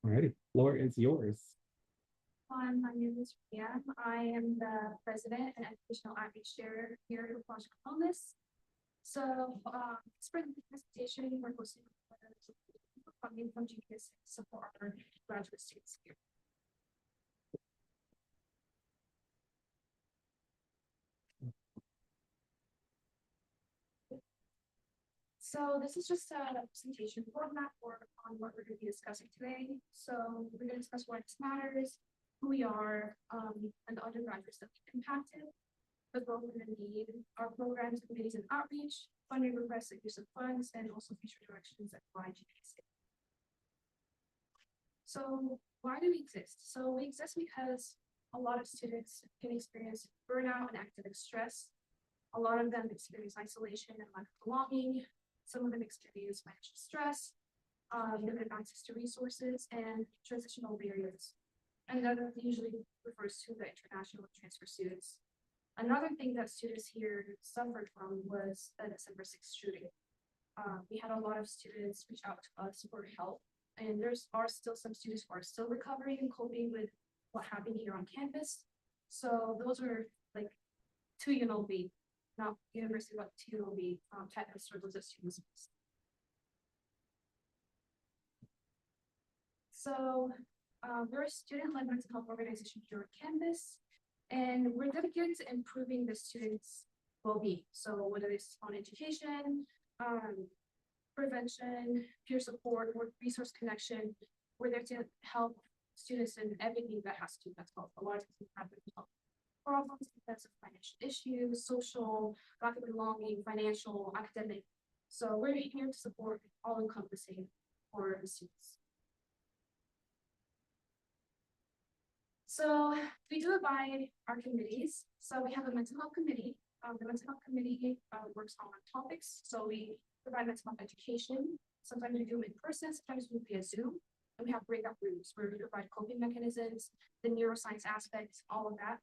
S2: Alrighty, floor is yours.
S7: Hi, my name is Ria. I am the president and educational outreach chair here at Project Wellness. So, this presentation, we're hosting funding from GPSA to support our graduate students here. So this is just a presentation format on what we're going to be discussing today. So we're going to discuss why this matters, who we are, and the undergraduates that we impacted, the growth we're going to need, our programs, committees, and outreach, funding requests, and use of funds, and also future directions that provide GPSA. So why do we exist? So we exist because a lot of students can experience burnout and academic stress. A lot of them experience isolation and lack of belonging. Some of them experience financial stress, limited access to resources, and transitional barriers. And that usually refers to the international transfer students. Another thing that students here suffered from was the December 6th shooting. We had a lot of students reach out to us for help, and there are still some students who are still recovering and coping with what happened here on campus. So those were like 2 UNLV, not University, but 2 UNLV type of struggles that students face. So we're a student-led mental health organization here on campus, and we're dedicated to improving the students' well-being. So whether it's on education, prevention, peer support, or resource connection, we're there to help students in everything that has to do with health. A lot of people have mental health problems because of financial issues, social, lack of belonging, financial, academic. So we're here to support all-encompassing for the students. So we do it by our committees. So we have a mental health committee. The mental health committee works on topics. So we provide mental health education. Sometimes we do them in person, sometimes we do via Zoom. And we have breakout rooms where we provide coping mechanisms, the neuroscience aspects, all of that.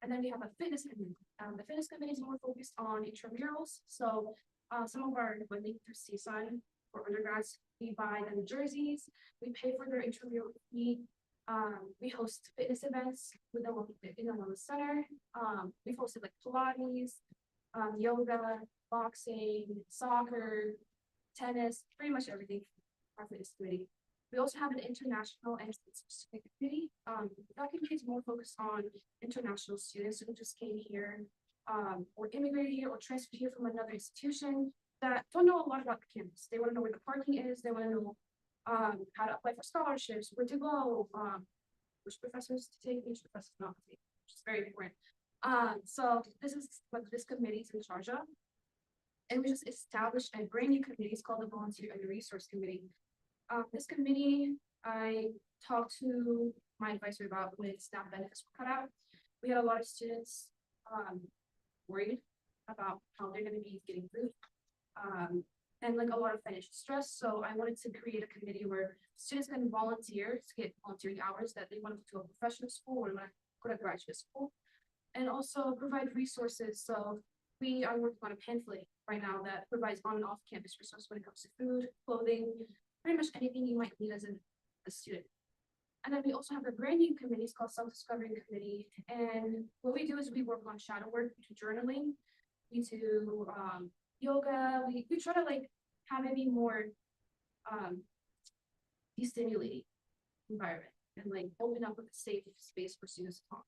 S7: And then we have a fitness committee. The fitness committee is more focused on intramurals. So some of our funding through CSUN for undergrads, we buy them jerseys, we pay for their intramural fee. We host fitness events in the wellness center. We've hosted like Pilates, yoga, boxing, soccer, tennis, pretty much everything for our fitness committee. We also have an international and specific committee. That committee is more focused on international students who just came here, or immigrated here, or transferred here from another institution that don't know a lot about the campus. They want to know where the parking is. They want to know how to apply for scholarships, where to go, which professors to take, which professors not to take, which is very important. So this is what this committee is in charge of. And we just established a brand new committee. It's called the Volunteer and Resource Committee. This committee, I talked to my advisor about when staff benefits were cut out. We had a lot of students worried about how they're going to be getting food, and like a lot of financial stress. So I wanted to create a committee where students can volunteer to get volunteering hours that they want to go to a professional school or go to graduate school, and also provide resources. So we are working on a pamphlet right now that provides on and off campus resources when it comes to food, clothing, pretty much anything you might need as a student. And then we also have a brand new committee. It's called Self-Discovery Committee. And what we do is we work on shadow work, we do journaling, we do yoga. We try to like have maybe more destimulating environment and like open up with a safe space for students to talk.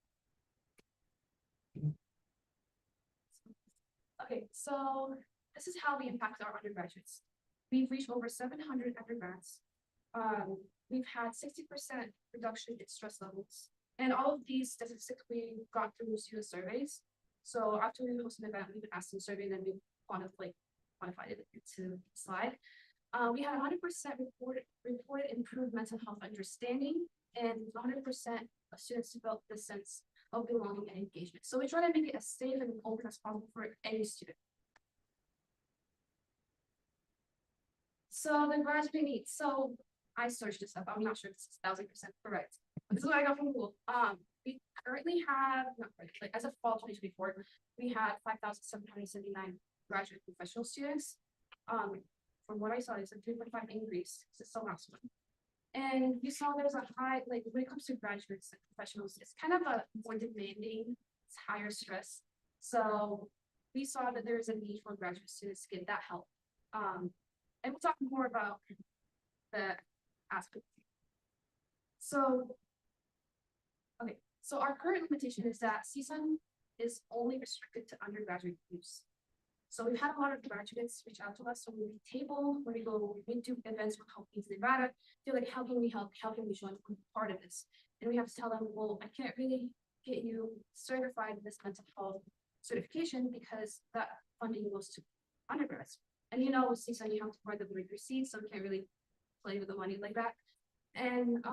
S7: Okay, so this is how we impact our undergraduates. We've reached over 700 undergrads. We've had 60% reduction in stress levels. And all of these statistics we got through student surveys. So after we hosted an event, we would ask them survey and then we quantified it into the slide. We had 100% reported improved mental health understanding, and 100% of students felt the sense of belonging and engagement. So we try to make it as safe and open as possible for any student. So the graduate needs. So I searched this up. I'm not sure if this is 1000% correct. But this is what I got from Google. We currently have, like as of fall 2024, we had 5,779 graduate professional students. From what I saw, it's a 3.5 increase. It's still not so much. And we saw there's a high, like when it comes to graduates and professionals, it's kind of a more demanding, it's higher stress. So we saw that there is a need for graduate students to get that help. And we'll talk more about the aspect. So, okay, so our current limitation is that CSUN is only restricted to undergraduate use. So we've had a lot of graduates reach out to us. So when we table, when we do events with Health Needs Nevada, feel like how can we help? How can we join part of this? And we have to tell them, well, I can't really get you certified in this mental health certification because that funding goes to undergrads. And you know, with CSUN, you have to provide them with receipts, so we can't really play with the money like that. And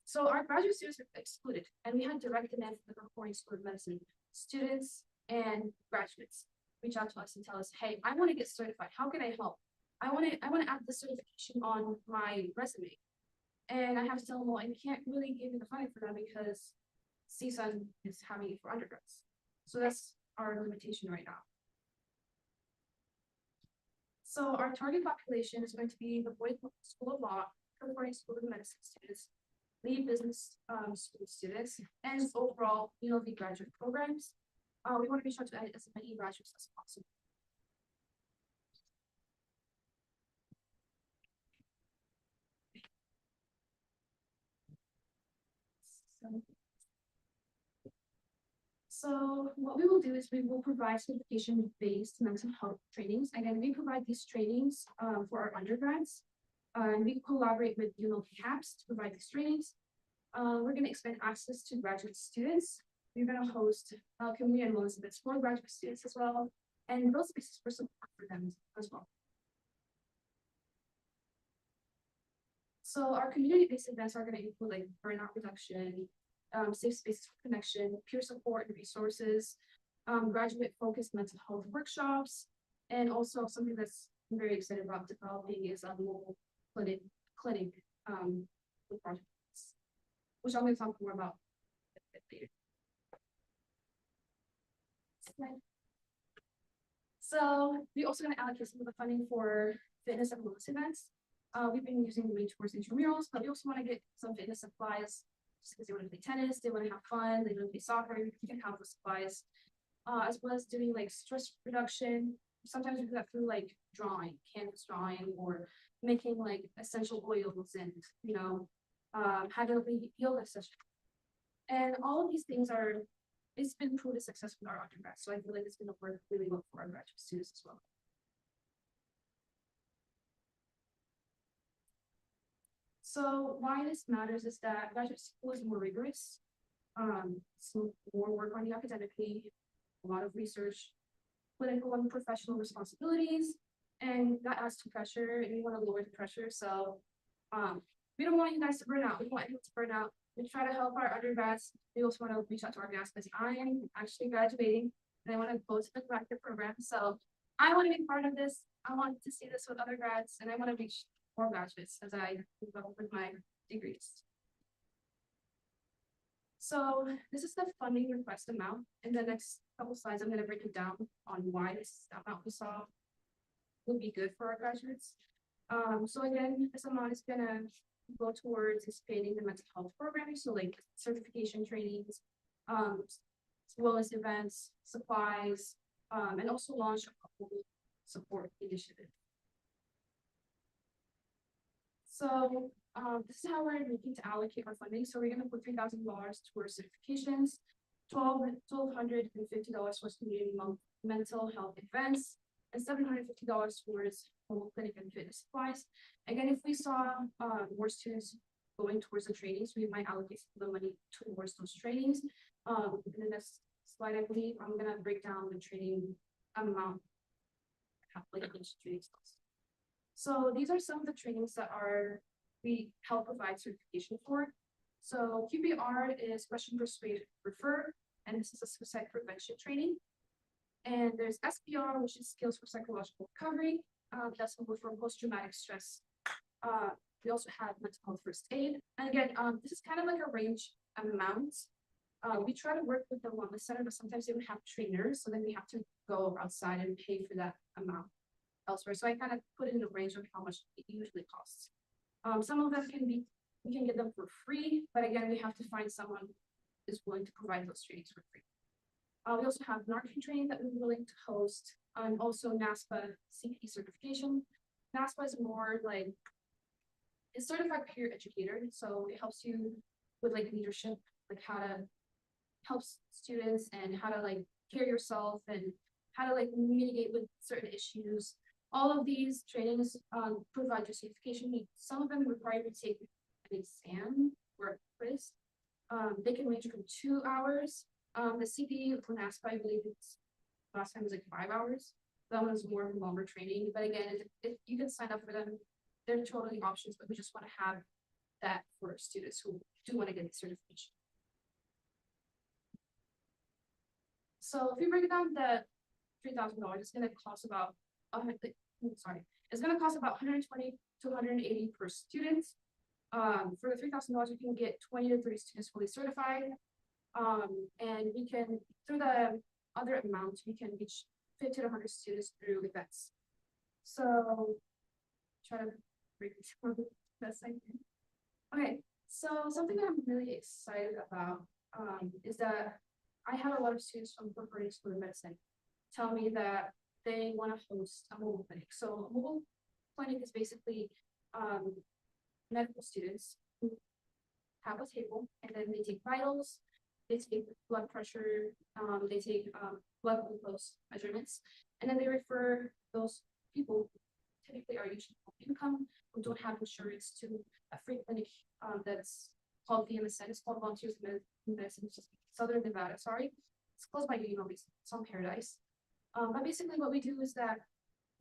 S7: so our graduate students are excluded, and we had direct demand from the Concordia School of Medicine students and graduates reach out to us and tell us, hey, I want to get certified. How can I help? I want to add the certification on my resume. And I have to tell them, well, I can't really give you the funding for that because CSUN is having it for undergrads. So that's our limitation right now. So our target population is going to be the Boyd School of Law, California School of Medicine students, Lee Business School students, and overall UNLV graduate programs. We want to reach out to as many graduates as possible. So what we will do is we will provide certification-based mental health trainings. Again, we provide these trainings for our undergrads. And we collaborate with UNLV CAPS to provide these trainings. We're going to expand access to graduate students. We're going to host community and wellness events for graduate students as well, and those spaces for support for them as well. So our community-based events are going to include like burnout reduction, safe spaces for connection, peer support and resources, graduate-focused mental health workshops, and also something that's I'm very excited about developing is a mobile clinic with projects, which I'm going to talk more about later. So we also going to allocate some of the funding for fitness and wellness events. We've been using the main towards intramurals, but we also want to get some fitness supplies just because they want to play tennis, they want to have fun, they want to play soccer, we can have the supplies, as well as doing like stress reduction. Sometimes we do that through like drawing, canvas drawing, or making like essential oils and, you know, having a yoga session. And all of these things it's been proven successful in our undergrad. So I feel like it's going to work really well for our graduate students as well. So why this matters is that graduate school is more rigorous. So more work on the academically, a lot of research, political and professional responsibilities, and that adds to pressure, and we want to lower the pressure. So we don't want you guys to burn out. We want you to burn out. We try to help our undergrads. We also want to reach out to our grads because I am actually graduating and I want to go to the graduate program. So I want to be part of this. I want to see this with other grads, and I want to reach more graduates as I move up with my degrees. So this is the funding request amount. In the next couple slides, I'm going to break it down on why this amount we saw would be good for our graduates. So again, this amount is going to go towards expanding the mental health programming, so like certification trainings, wellness events, supplies, and also launch a couple support initiatives. So this is how we're looking to allocate our funding. So we're going to put $3,000 towards certifications, $1,250 towards community mental health events, and $750 towards home clinic and fitness supplies. Again, if we saw more students going towards the trainings, we might allocate some of the money towards those trainings. In the next slide, I believe I'm going to break down the training amount, like each training cost. So these are some of the trainings that we help provide certification for. So QPR is question, persuade, refer, and this is a suicide prevention training. And there's SPR, which is skills for psychological recovery. That's over for post-traumatic stress. We also have mental health first aid. And again, this is kind of like a range amount. We try to work with the wellness center, but sometimes they would have trainers, so then we have to go outside and pay for that amount elsewhere. So I kind of put in a range of how much it usually costs. Some of them we can get them for free, but again, we have to find someone who's willing to provide those trainings for free. We also have NARCAN training that we're willing to host, and also NASPA CP certification. NASPA is more like it's certified peer educator, so it helps you with like leadership, like how to help students and how to like care yourself and how to like mitigate with certain issues. All of these trainings provide your certification. Some of them require you to take an exam or a quiz. They can range from 2 hours. The CP for NASPA, I believe it's last time was like 5 hours. That one's more of a longer training. But again, if you can sign up for them, they're totally options, but we just want to have that for students who do want to get the certification. So if you break down the $3,000, it's going to cost about it's going to cost about $120 to $180 per student. For the $3,000, you can get 20 to 30 students fully certified. And we can, through the other amount, we can reach 50 to 100 students through events. So try to break this down the best I can. Okay, so something that I'm really excited about is that I have a lot of students from Brooklyn School of Medicine tell me that they want to host a mobile clinic. So a mobile clinic is basically medical students who have a table and then they take vitals, they take blood pressure, they take blood glucose measurements, and then they refer those people who typically are usually low income, who don't have insurance, to a free clinic that's called VMSN. It's called Volunteers in Medicine, which is Southern Nevada, sorry. It's close by UNLV, it's on Paradise. But basically what we do is that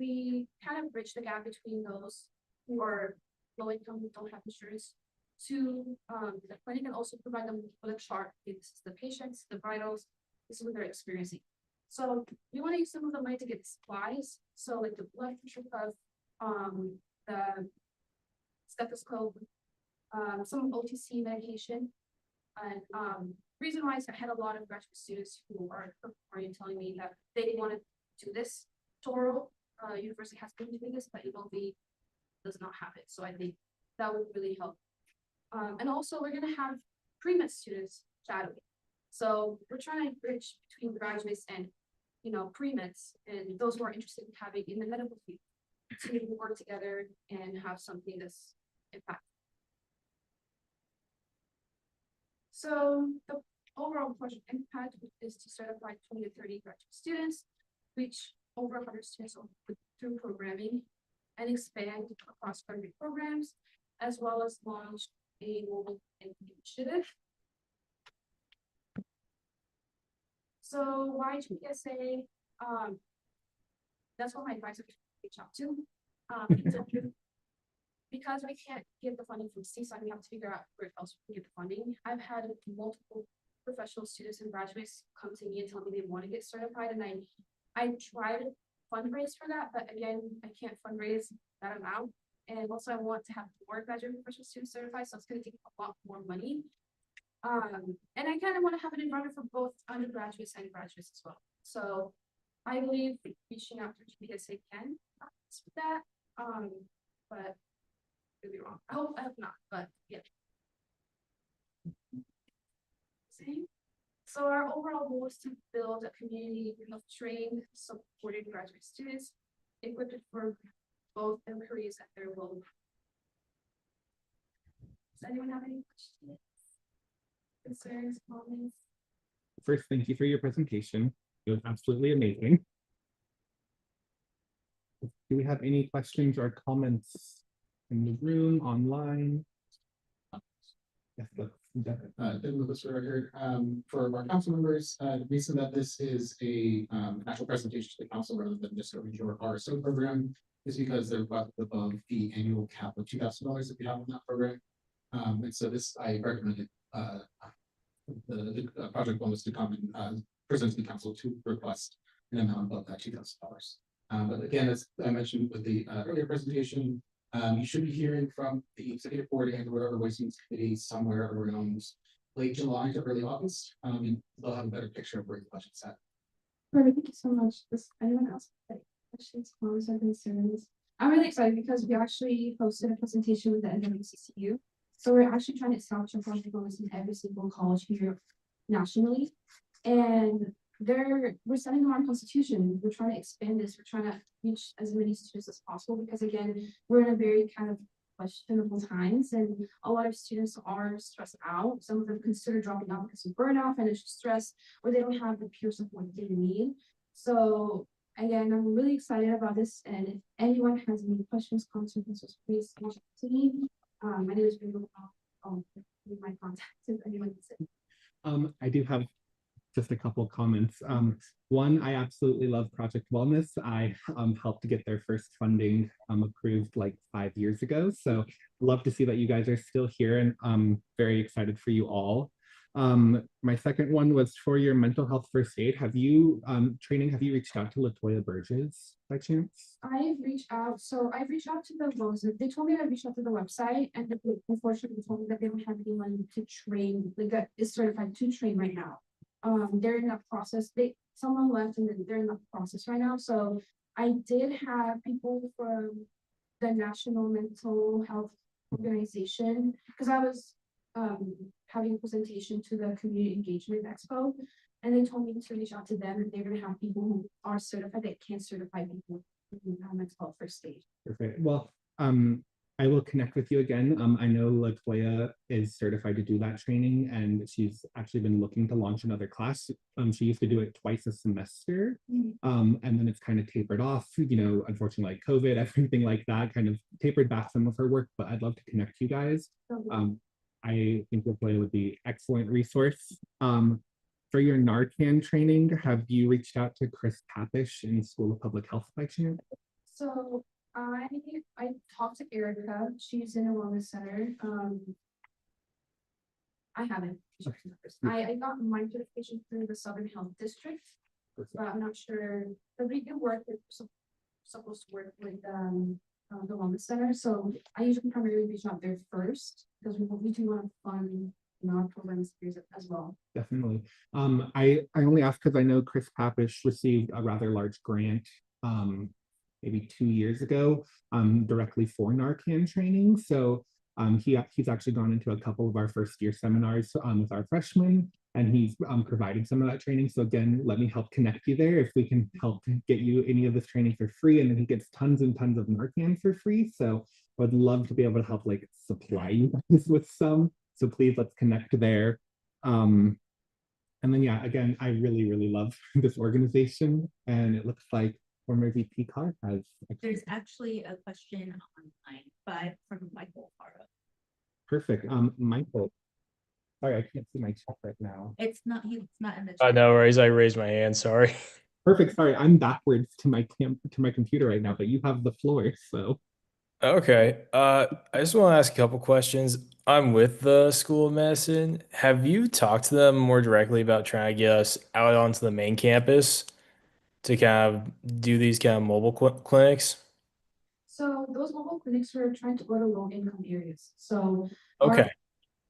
S7: we kind of bridge the gap between those who are low income, who don't have insurance, to the clinic, and also provide them with a chart. Okay, this is the patients, the vitals, this is what they're experiencing. So we want to use some of the money to get supplies. So like the blood pressure cuff, the stethoscope, some OTC medication. And reason why is I had a lot of graduate students who are telling me that they want to do this. Toro University has been doing this, but UNLV does not have it. So I think that would really help. And also we're going to have pre-med students shadowing. So we're trying to bridge between graduates and, pre-meds and those who are interested in having in the medical field to work together and have something that's impactful. So the overall project impact is to certify 20 to 30 graduate students, reach over 100 students through programming, and expand across 30 programs. as well as launch a mobile initiative. So why GPSA? That's what my advisor reached out to. Because we can't get the funding from CSUN, we have to figure out where else we can get the funding. I've had multiple professional students and graduates come to me and tell me they want to get certified, and I try to fundraise for that, but again, I can't fundraise that amount. And also I want to have more graduate professional students certified, so it's going to take a lot more money. And I kind of want to have it in order for both undergraduates and graduates as well. So I believe reaching out to GPSA can help us with that. But could be wrong. I hope not, but yeah. Same. So our overall goal is to build a community of trained, supported graduate students equipped for both their careers and their role. Does anyone have any questions, concerns, comments?
S2: First, thank you for your presentation. It was absolutely amazing. Do we have any questions or comments in the room, online? Yes,
S1: David Lewis here. For our council members, the reason that this is a actual presentation to the council rather than just a review of our RSO program is because they're above the annual cap of $2,000 that we have in that program. And so this, I recommended the project bonus to come and present to the council to request an amount above that $2,000. But again, as I mentioned with the earlier presentation, you should be hearing from the executive board and whatever voicing committee somewhere around late July to early August. And they'll have a better picture of where the budget's at.
S7: Perfect, thank you so much. Does anyone else have any questions, comments, or concerns? I'm really excited because we actually hosted a presentation with the NWCCU. So we're actually trying to establish a project bonus in every single college here nationally. And we're studying our constitution. We're trying to expand this. We're trying to reach as many students as possible because again, we're in a very kind of questionable times and a lot of students are stressed out. Some of them consider dropping out because of burnout, financial stress, or they don't have the peer support they need. So again, I'm really excited about this. And if anyone has any questions, concerns, please reach out to me. My name is Bingo. I'll leave my contact if anyone needs it.
S2: I do have just a couple comments. One, I absolutely love Project Wellness. I helped to get their first funding approved like 5 years ago. So love to see that you guys are still here, and I'm very excited for you all. My second one was for your mental health first aid. Have you reached out to Latoya Burgess by chance?
S7: I've reached out to the ones they told me to reach out to the website, and they unfortunately told me that they don't have anyone to train, like that is certified to train right now. They're in that process. Someone left and they're in that process right now. So I did have people from the National Mental Health Organization because I was having a presentation to the Community Engagement Expo, and they told me to reach out to them and they're going to have people who are certified that can certify people in mental health first aid.
S2: Perfect. Well, I will connect with you again. I know Latoya is certified to do that training, and she's actually been looking to launch another class. She used to do it twice a semester, and then it's kind of tapered off. You know, unfortunately, like COVID, everything like that kind of tapered back some of her work. But I'd love to connect you guys. I think Latoya would be an excellent resource. For your Narcan training, have you reached out to Chris Papish in School of Public Health by chance?
S7: So I talked to Erica. She's in a wellness center. I haven't. I got my certification through the Southern Health District, but I'm not sure. But we do work with supposed to work with the wellness center. So I usually primarily reach out there first because we do want to fund our programs as well.
S2: Definitely. I only ask because I know Chris Papish received a rather large grant maybe 2 years ago directly for Narcan training. So he's actually gone into a couple of our first year seminars with our freshmen, and he's providing some of that training. So again, let me help connect you there if we can help get you any of this training for free. And then he gets tons and tons of Narcan for free. So I would love to be able to help like supply you guys with some. So please, let's connect there. And then, yeah, again, I really, really love this organization. And it looks like former VP Carr has.
S15: There's actually a question online, but from Michael Farah.
S2: Perfect. Michael. Sorry, I can't see my chat right now.
S4: It's not, he's not in the.
S3: No worries. I raised my hand. Sorry.
S2: Perfect. Sorry, I'm backwards to my computer right now, but you have the floor, so.
S3: Okay. I just want to ask a couple questions. I'm with the School of Medicine. Have you talked to them more directly about trying to get us out onto the main campus to kind of do these kind of mobile clinics?
S7: So those mobile clinics are trying to go to low income areas. So
S3: Okay.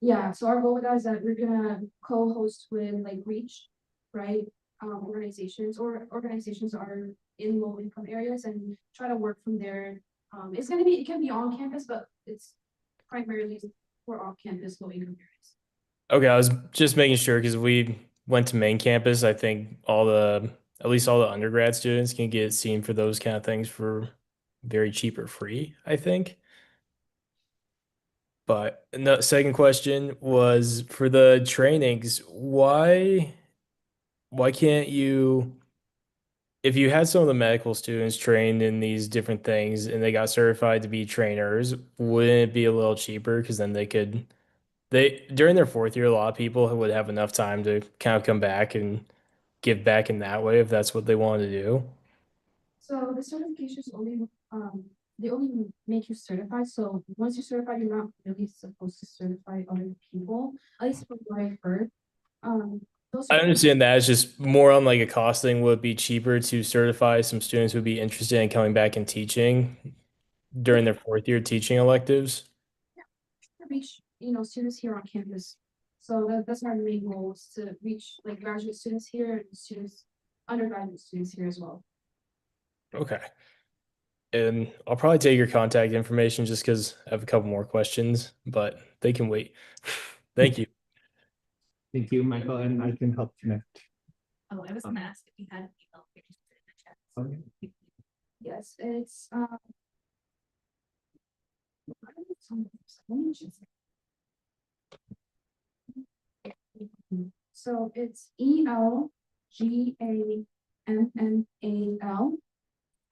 S7: yeah, so our goal with that is that we're gonna co-host with like Reach, right? Organizations are in low income areas and try to work from there. It can be on campus, but it's primarily for off campus low income areas.
S3: Okay, I was just making sure because we went to main campus. I think at least all the undergrad students can get seen for those kind of things for very cheap or free, I think. But the second question was for the trainings, why can't you, if you had some of the medical students trained in these different things and they got certified to be trainers, wouldn't it be a little cheaper? Because then they during their fourth year, a lot of people would have enough time to kind of come back and give back in that way if that's what they wanted to do.
S7: So the certifications they only make you certified. So once you're certified, you're not really supposed to certify other people, at least from what I've heard.
S3: I understand that. It's just more on like a cost thing. Would it be cheaper to certify some students who would be interested in coming back and teaching during their fourth year teaching electives?
S7: Reach, students here on campus. So that's our main goal, is to reach like graduate students here and undergraduate students here as well.
S3: Okay. And I'll probably take your contact information just because I have a couple more questions, but they can wait. Thank you.
S2: Thank you, Michael, and I can help connect.
S4: Oh, I was gonna ask if you had an email. We just put it in the chat.
S2: Okay.
S7: Yes, it's so it's ELGAMMAL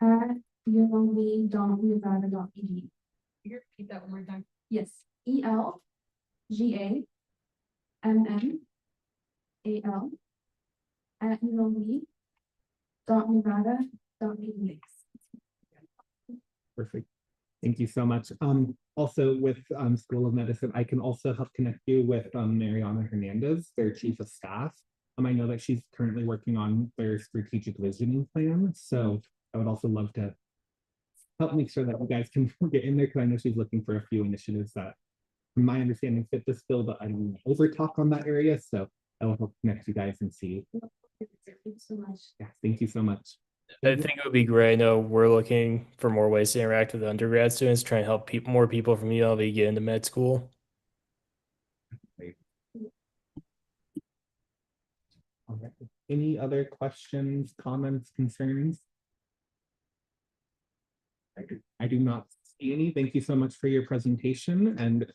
S7: at UNLV.Nevada.edu.
S12: You repeat that one more time.
S7: Yes, ELGAMMAL at UNLV.Nevada.edu.
S2: Perfect. Thank you so much. Also with School of Medicine, I can also help connect you with Mariana Hernandez, their chief of staff. I know that she's currently working on their strategic visioning plan. So I would also love to help make sure that you guys can get in there, because I know she's looking for a few initiatives that, from my understanding, fit this bill, but I don't want to over talk on that area. So I will help connect you guys and see.
S7: Thank you so much.
S2: Yeah, thank you so much.
S3: I think it would be great. I know we're looking for more ways to interact with the undergrad students, trying to help more people from UNLV get into med school.
S2: All right. Any other questions, comments, concerns? I do not see any. Thank you so much for your presentation, and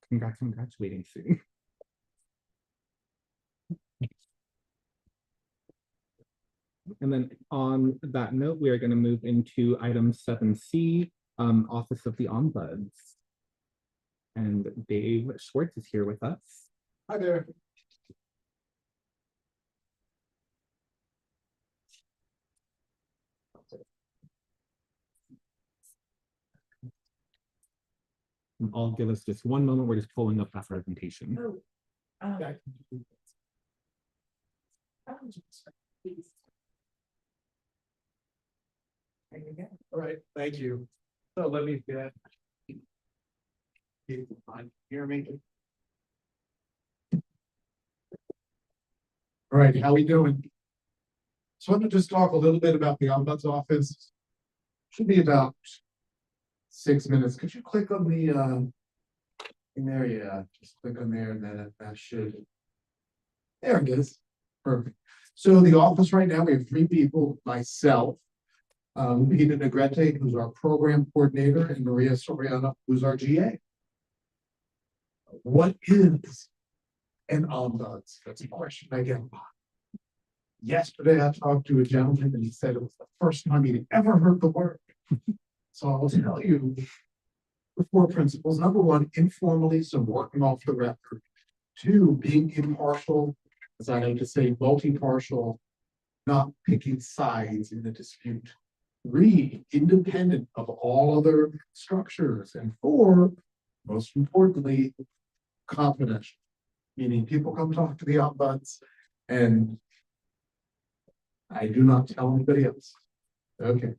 S2: congrats on graduating soon. And then on that note, we are going to move into item 7C, Office of the Ombuds. And Dave Schwartz is here with us.
S13: Hi there.
S2: I'll give us just one moment. We're just pulling up that presentation.
S13: All right, thank you. So let me get. Hear me? All right, how we doing? So I'm gonna just talk a little bit about the Ombuds office. Should be about 6 minutes. Could you click on the in there? Yeah, just click on there and then that should. There it is. Perfect. So the office right now, we have 3 people, myself, Peter Negrete, who's our program coordinator, and Maria Soriano, who's our GA. What is an ombuds? That's a question I get a lot. Yesterday, I talked to a gentleman and he said it was the first time he'd ever heard the word. So I will tell you,
S15: The four principles. Number one, informally, so working off the record. Two, being impartial, as I like to say, multi-partial, not picking sides in the dispute. Three, independent of all other structures. And four, most importantly, confidential. Meaning people come talk to the ombuds and I do not tell anybody else. Okay.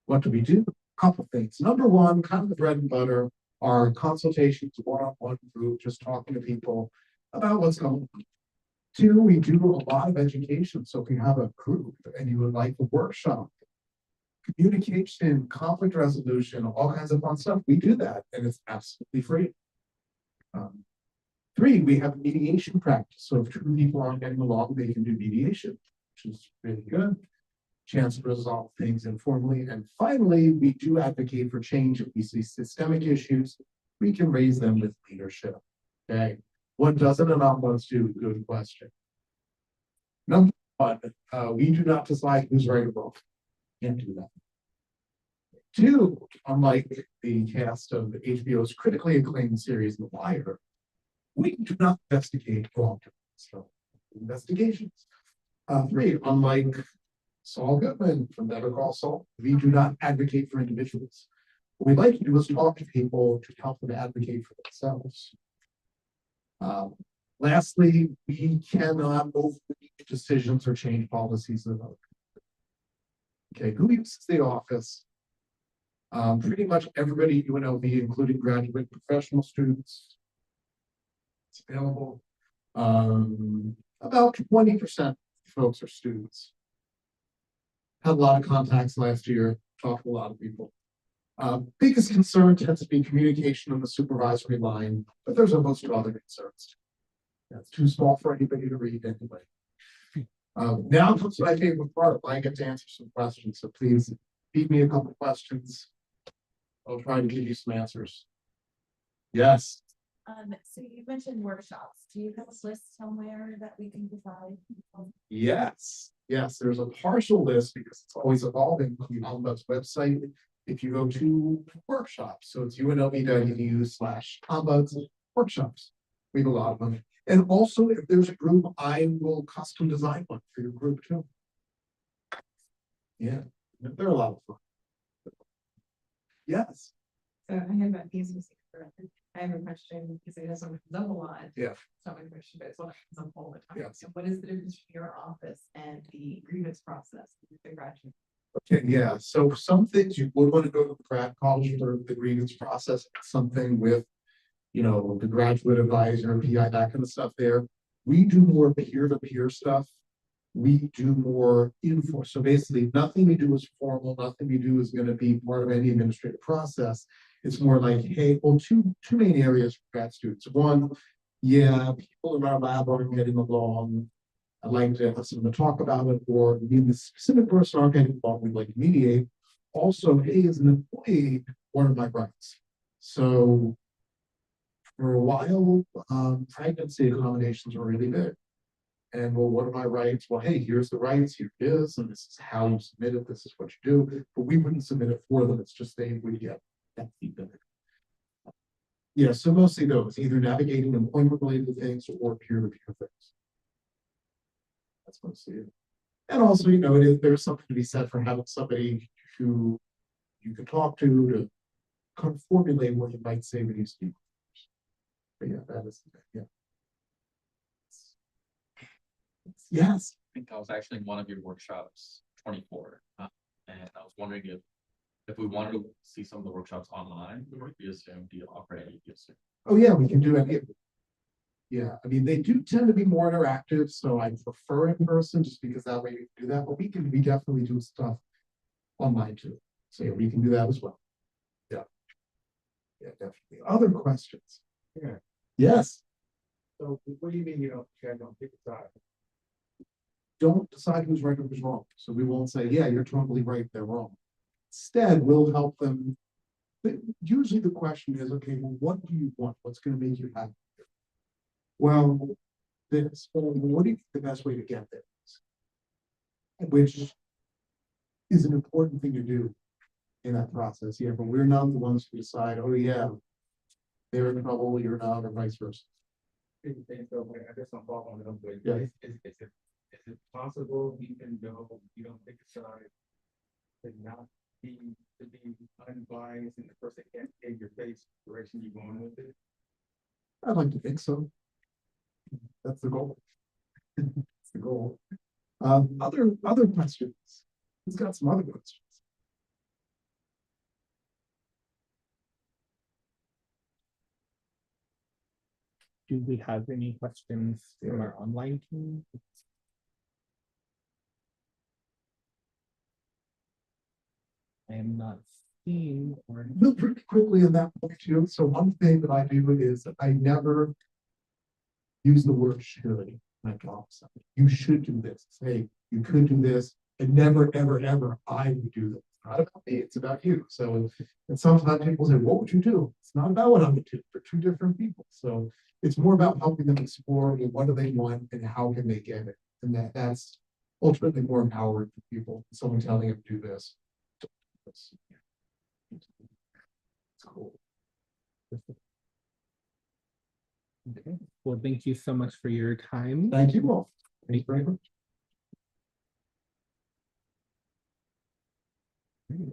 S15: What do we do? Couple things. Number one, kind of the bread and butter, are consultations, one-on-one group, just talking to people about what's going on. Two, we do a lot of education. So if you have a group and you would like a workshop, communication, conflict resolution, all kinds of fun stuff, we do that and it's absolutely free. Three, we have mediation practice. So if two people aren't getting along, they can do mediation, which is really good. Chance to resolve things informally. And finally, we do advocate for change. If we see systemic issues, we can raise them with leadership. Okay. What doesn't an ombuds do? Good question. Number one, we do not decide who's right or wrong. Can't do that. Two, unlike the cast of HBO's critically acclaimed series The Wire, we do not investigate wrongdoing. So investigations. Three, unlike Saul Goodman from Better Call Saul, we do not advocate for individuals. What we like to do is talk to people to help them advocate for themselves. Lastly, we cannot overrule decisions or change policies of other people. Okay, who uses the office? Pretty much everybody at UNLV, including graduate professional students. It's available. About 20% of folks are students. Had a lot of contacts last year, talked to a lot of people. Biggest concern tends to be communication on the supervisory line, but there's a host of other concerns. That's too small for anybody to read anyway. Now comes my favorite part. I get to answer some questions, so please feed me a couple questions. I'll try to give you some answers. Yes.
S12: So you mentioned workshops. Do you have a list somewhere that we can decide?
S15: Yes. Yes, there's a partial list because it's always evolving on the Ombuds website. If you go to workshops, so it's unlv.edu/ombuds workshops. We have a lot of them. And also, if there's a group, I will custom design one for your group too. Yeah, they're a lot of fun. Yes.
S12: So I have a I have a question because it doesn't come up a lot.
S15: Yeah.
S12: So my question is what comes up all the time.
S15: Yes.
S12: So what is the difference between your office and the grievance process with the graduate?
S15: Okay, yeah, so some things you would want to go to the grad college for the grievance process, something with, you know, the graduate advisor, PI, that kind of stuff there. We do more peer-to-peer stuff. We do more info. So basically nothing we do is formal, nothing we do is going to be part of any administrative process. It's more like, hey, well, two main areas for grad students. One, yeah, people in our lab aren't getting along. I'd like to have someone to talk about it, or me and the specific person aren't getting along, we'd like to mediate. Also, hey, as an employee, what are my rights? So for a while, pregnancy accommodations were really big. And well, what are my rights? Well, hey, here's the rights, here it is, and this is how you submit it, this is what you do. But we wouldn't submit it for them, it's just they would get that feedback. Yeah, so mostly those, either navigating employment related things or peer-to-peer things. That's mostly it. And also, you know, there's something to be said for having somebody who you can talk to kind of formulate what you might say when you speak. But yeah, that is, yeah. Yes.
S16: I think I was actually in one of your workshops, 24, and I was wondering if we wanted to see some of the workshops online, would be assumed, do you offer any?
S15: Oh yeah, we can do any of it. Yeah, I mean, they do tend to be more interactive, so I prefer in person just because that way we can do that, but we definitely do stuff online too. So yeah, we can do that as well. Yeah. Yeah, definitely. Other questions?
S13: Yeah.
S15: Yes.
S13: So what do you mean you don't pick a side?
S15: Don't decide who's right or who's wrong. So we won't say, yeah, you're totally right, they're wrong. Instead, we'll help them. But usually the question is, okay, well, what do you want? What's going to make you happy? Well, this, what do you think the best way to get there is? Which is an important thing to do. in that process here, but we're not the ones who decide, oh, yeah, they're in trouble, you're not, or vice versa.
S13: I guess I'm following up with,
S15: Yeah.
S13: Is it possible, even though you don't take a side, to not be, to be unbiased and the person can't take your face the direction you're going with it?
S15: I'd like to think so. That's the goal. That's the goal. Other questions? Who's got some other questions?
S2: Do we have any questions from our online team? I am not seeing or.
S15: Real pretty quickly on that point too. So one thing that I do is I never use the word should when I talk to somebody. You should do this. Say you could do this, and never, ever, ever I would do this. It's not about me, it's about you. So, and sometimes people say, what would you do? It's not about what I would do for two different people. So it's more about helping them explore, well, what do they want and how can they get it? And that's ultimately more empowering for people. Someone telling them to do this. It's cool.
S2: Okay, well, thank you so much for your time.
S15: Thank you all. Thank you very much.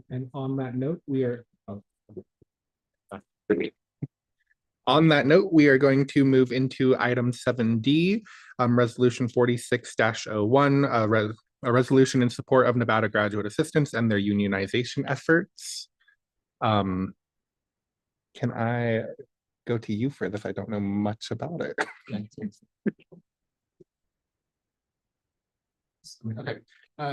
S2: And on that note, we are. On that note, we are going to move into item 7D, resolution 46-01, a resolution in support of Nevada graduate assistants and their unionization efforts. Can I go to you for this? I don't know much about it.
S1: Okay,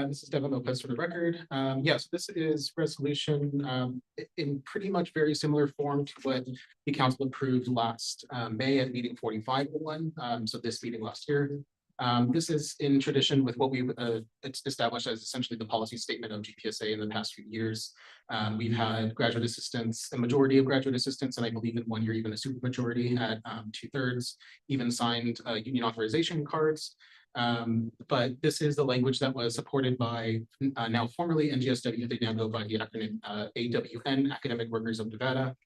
S1: this is Devin Lopez for the record. Yes, this is resolution in pretty much very similar form to what the council approved last May at meeting 4501. So this meeting last year. This is in tradition with what we've established as essentially the policy statement of GPSA in the past few years. We've had graduate assistants, a majority of graduate assistants, and I believe in 1 year, even a supermajority at 2/3, even signed union authorization cards. But this is the language that was supported by now formerly NGSW, they now go by the acronym AWN, Academic Workers of Nevada,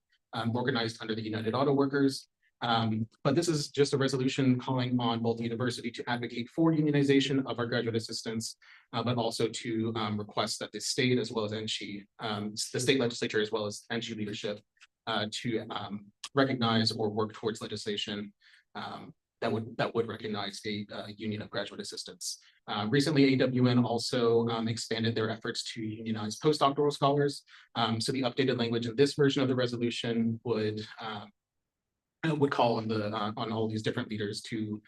S1: organized under the United Auto Workers. But this is just a resolution calling on both the university to advocate for unionization of our graduate assistants, but also to request that the state as well as NSHE, the state legislature as well as NSHE leadership to recognize or work towards legislation that would recognize a union of graduate assistants. Recently, AWN also expanded their efforts to unionize postdoctoral scholars. So the updated language in this version of the resolution would call on all these different leaders to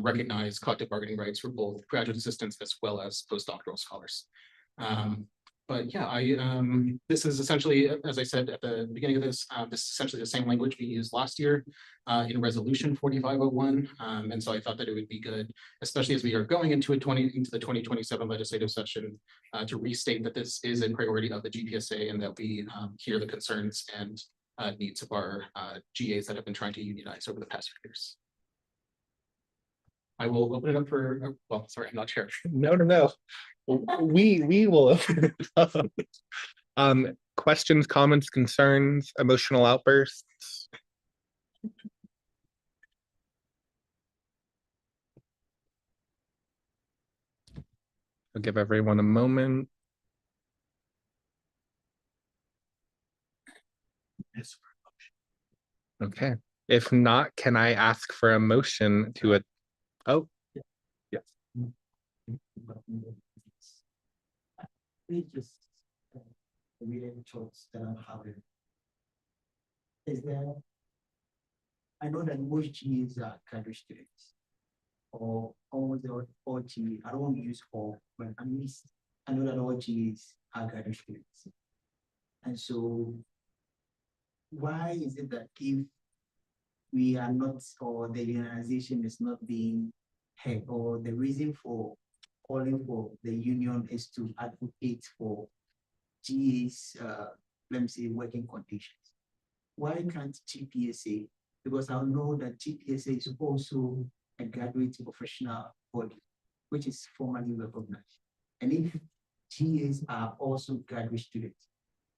S1: recognize collective bargaining rights for both graduate assistants as well as postdoctoral scholars. But yeah, this is essentially, as I said at the beginning of this is essentially the same language we used last year in resolution 4501. And so I thought that it would be good, especially as we are going into the 2027 legislative session, to restate that this is a priority of the GPSA and that we hear the concerns and needs of our GAs that have been trying to unionize over the past few years. I will open it up for, well, sorry, I'm not sure.
S2: No. We will open it up. Questions, comments, concerns, emotional outbursts. I'll give everyone a moment. Okay, if not, can I ask for a motion to it? Oh, yes.
S17: We just reading talks that I'm having. Is there? I know that most GEs are graduate students, or almost all GE. I don't want to use all, but at least I know that all GEs are graduate students. And so, why is it that if we are not, or the unionization is not being heard, or the reason for calling for the union is to advocate for GE's, let me say, working conditions? Why can't GPSA? Because I know that GPSA is also a graduate professional body, which is formally recognized. And if GAs are also graduate students,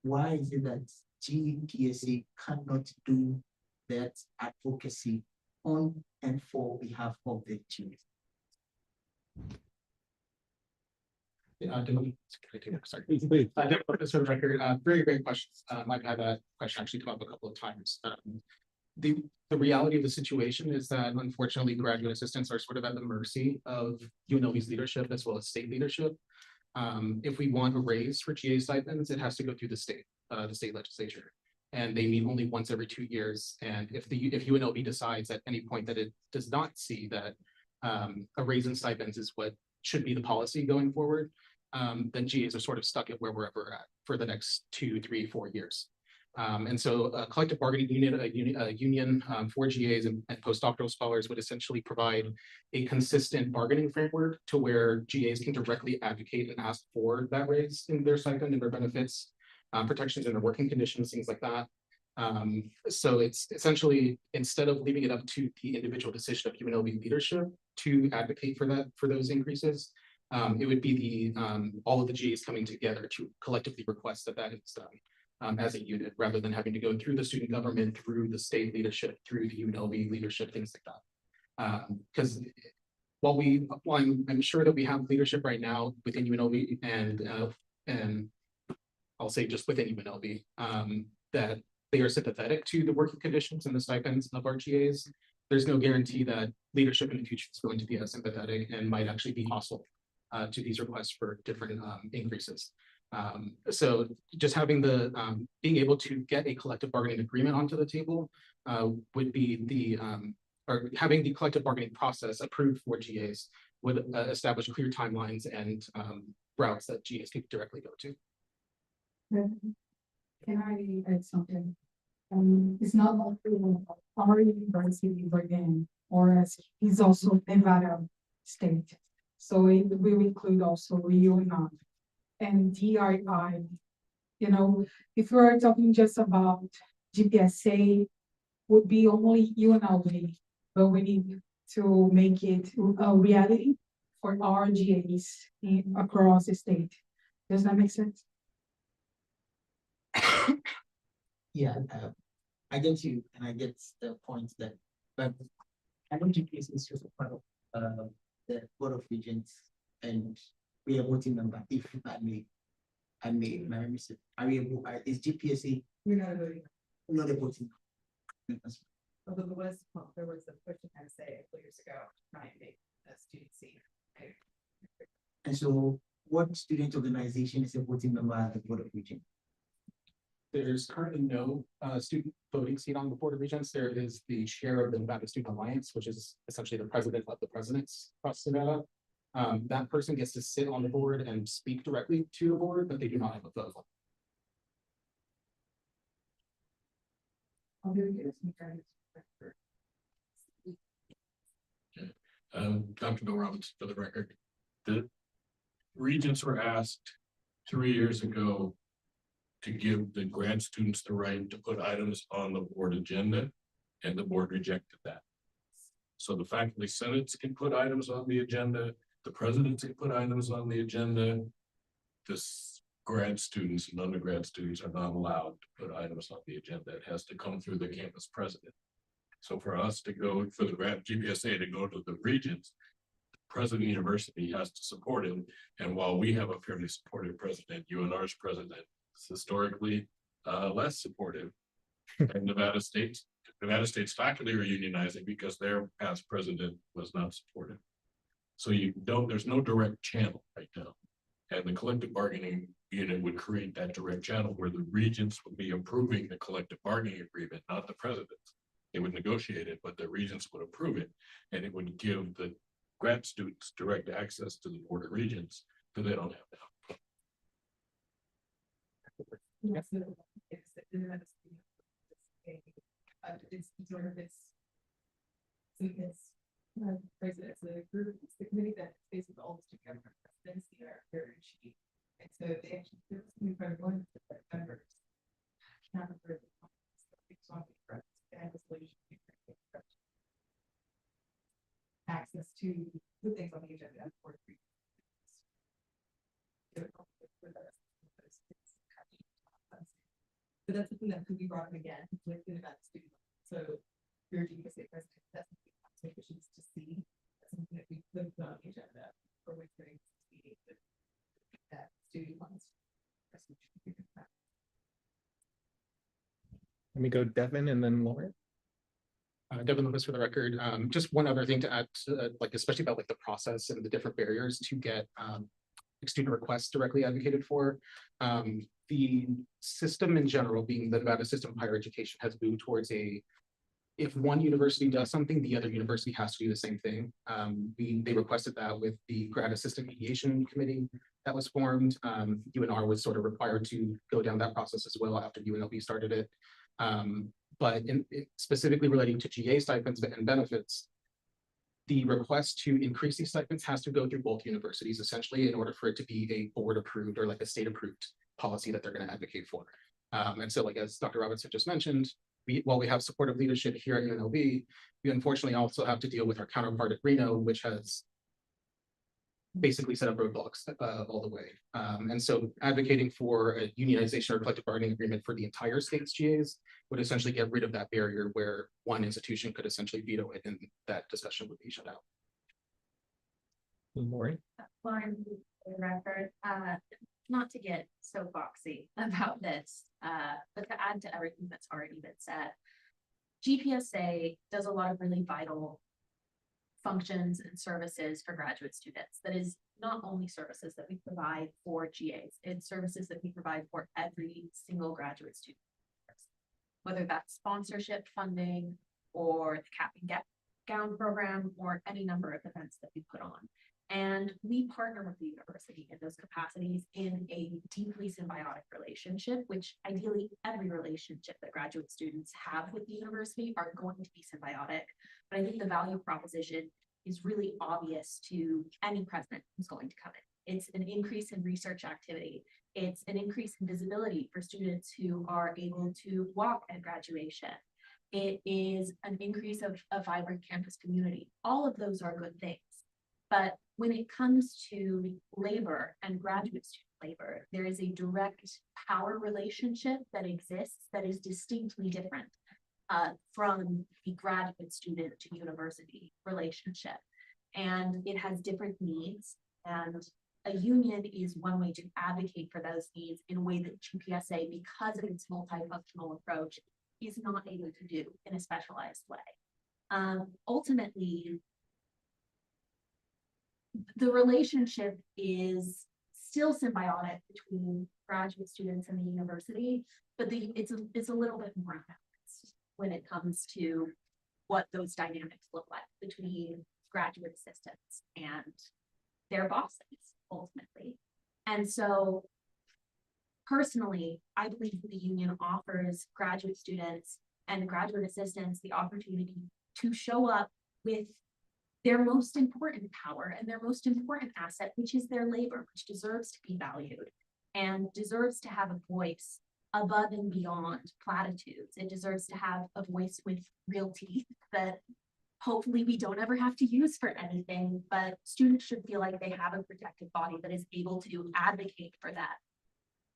S17: why is it that GPSA cannot do that advocacy on and for behalf of the GAs?
S1: Sorry. Just for the record, very great questions. I've had that question actually come up a couple of times. The reality of the situation is that unfortunately graduate assistants are sort of at the mercy of UNLV's leadership as well as state leadership. If we want a raise for GA stipends, it has to go through the state legislature. And they meet only once every 2 years. And if UNLV decides at any point that it does not see that a raise in stipends is what should be the policy going forward, then GAs are sort of stuck at wherever we're at for the next 2, 3, 4 years. And so a collective bargaining union, a union for GAs and postdoctoral scholars would essentially provide a consistent bargaining framework to where GAs can directly advocate and ask for that raise in their stipend and their benefits, protections in their working conditions, things like that. So it's essentially, instead of leaving it up to the individual decision of UNLV leadership to advocate for those increases, it would be all of the GAs coming together to collectively request that is done as a unit, rather than having to go through the student government, through the state leadership, through the UNLV leadership, things like that. Because while I'm sure that we have leadership right now within UNLV and I'll say just within UNLV, that they are sympathetic to the working conditions and the stipends of our GAs, there's no guarantee that leadership in the future is going to be as sympathetic and might actually be hostile to these requests for different increases. So just having being able to get a collective bargaining agreement onto the table would be or having the collective bargaining process approved for GAs would establish clear timelines and routes that GAs can directly go to.
S18: Can I add something? It's not only our university again, or as he's also Nevada State. So it will include also UNLV and DRI. You know, if we're talking just about GPSA, would be only UNLV, but we need to make it a reality for our GAs across the state. Does that make sense?
S17: Yeah, I get you, and I get the point that, but I know GPSA is just a part of the Board of Regents, and we are voting member. If I may, my mistake. Is GPSA?
S12: We're not voting.
S17: Not a voting.
S12: Although there was a push to kind of say a couple years ago, try and make a student seat.
S17: And so, what student organization is a voting member at the Board of Regents?
S1: There's currently no student voting seat on the Board of Regents. There is the chair of the Nevada Student Alliance, which is essentially the president of the presidents across Nevada. That person gets to sit on the board and speak directly to the board, but they do not have a vote.
S10: Dr. Bill Robbins, for the record, the regents were asked 3 years ago to give the grad students the right to put items on the board agenda, and the board rejected that. So the faculty senates can put items on the agenda, the presidents can put items on the agenda. This grad students and undergrad students are not allowed to put items on the agenda. It has to come through the campus president. So for us to go, for the GPSA to go to the regents, the president of the university has to support it. And while we have a fairly supportive president, UNR's president is historically less supportive. And Nevada State's faculty are unionizing because their past president was not supportive. So there's no direct channel right now. And the collective bargaining unit would create that direct channel where the regents would be approving the collective bargaining agreement, not the presidents. They would negotiate it, but the regents would approve it. And it would give the grad students direct access to the board of regents, because they don't have that.
S12: Yes, it's sort of this. President, the group, it's the committee that faces all the student government presidents, they are very chief. And so they actually do in front of one of the members. Not a very access to the things on the agenda for But that's something that could be brought up again with the event student. So your GPSA president, that's something conversations to see. That's something that we could put on the agenda for which meeting that student wants.
S2: Let me go Devin and then Lauren.
S1: Devin Lewis for the record. Just one other thing to add, like especially about like the process and the different barriers to get student requests directly advocated for. The system in general, being the Nevada system of higher education, has moved towards if one university does something, the other university has to do the same thing. They requested that with the grad assistant mediation committee that was formed. UNR was sort of required to go down that process as well after UNLV started it. But specifically relating to GA stipends and benefits, the request to increase these stipends has to go through both universities essentially in order for it to be a board approved or like a state approved policy that they're going to advocate for. And so like as Dr. Robinson just mentioned, while we have supportive leadership here at UNLV, we unfortunately also have to deal with our counterpart at Reno, which has basically set up roadblocks all the way. And so advocating for a unionization or collective bargaining agreement for the entire state's GAs would essentially get rid of that barrier where one institution could essentially veto it and that discussion would be shut out.
S2: Lauren?
S19: Lauren, for the record, not to get soapboxy about this, but to add to everything that's already been said, GPSA does a lot of really vital functions and services for graduate students. That is not only services that we provide for GAs, it's services that we provide for every single graduate student, whether that's sponsorship funding or the cap and gown program or any number of events that we put on. And we partner with the university in those capacities in a deeply symbiotic relationship, which ideally every relationship that graduate students have with the university are going to be symbiotic. But I think the value proposition is really obvious to any president who's going to come in. It's an increase in research activity. It's an increase in visibility for students who are able to walk at graduation. It is an increase of a vibrant campus community. All of those are good things. But when it comes to labor and graduate student labor, there is a direct power relationship that exists that is distinctly different from the graduate student to university relationship. And it has different needs. And a union is one way to advocate for those needs in a way that GPSA, because of its multifunctional approach, is not able to do in a specialized way. Ultimately, the relationship is still symbiotic between graduate students and the university, but it's a little bit more balanced when it comes to what those dynamics look like between graduate assistants and their bosses ultimately. And so personally, I believe the union offers graduate students and graduate assistants the opportunity to show up with their most important power and their most important asset, which is their labor, which deserves to be valued and deserves to have a voice above and beyond platitudes. It deserves to have a voice with real teeth that hopefully we don't ever have to use for anything, but students should feel like they have a protected body that is able to advocate for that.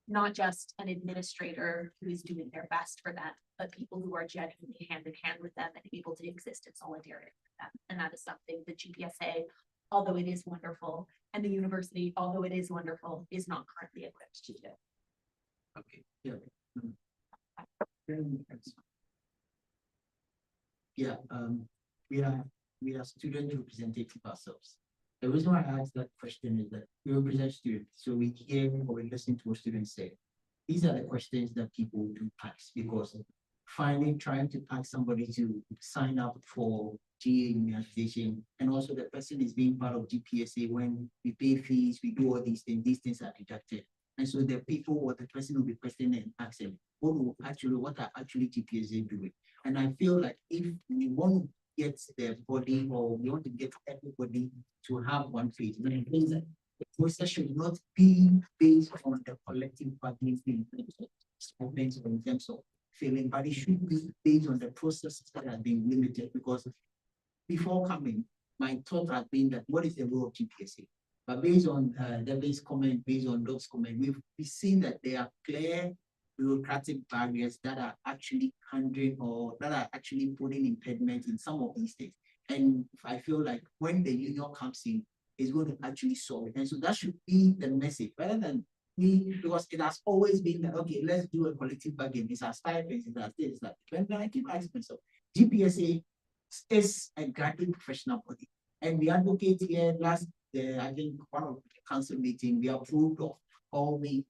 S19: Not just an administrator who is doing their best for them, but people who are genuinely hand in hand with them and able to exist in solidarity with them. And that is something that GPSA, although it is wonderful, and the university, although it is wonderful, is not currently equipped to do.
S17: Okay, yeah. Yeah, we are student representative ourselves. The reason why I asked that question is that we represent students, so we hear or we listen to what students say. These are the questions that people do ask, because trying to ask somebody to sign up for GA unionization, and also the person is being part of GPSA, when we pay fees, we do all these things are deducted. And so the people or the person will be questioning and asking, what are actually GPSA doing? And I feel like if we want to get the body, or we want to get everybody to have one page, then the process should not be based on the collective bargaining in terms of feeling, but it should be based on the processes that have been limited. Because before coming, my thought had been that what is the role of GPSA? But based on Devin's comment, based on Doc's comment, we've seen that there are clear bureaucratic barriers that are actually hindering or that are actually putting impediments in some of these things. And I feel like when the union comes in, it's going to actually solve it. And so that should be the message rather than because it has always been that, okay, let's do a collective bargain. It's our stipends, it's our this, that. When I keep asking myself, GPSA is a graduate professional body. And we advocate here I think one of the council meeting, we approved of all we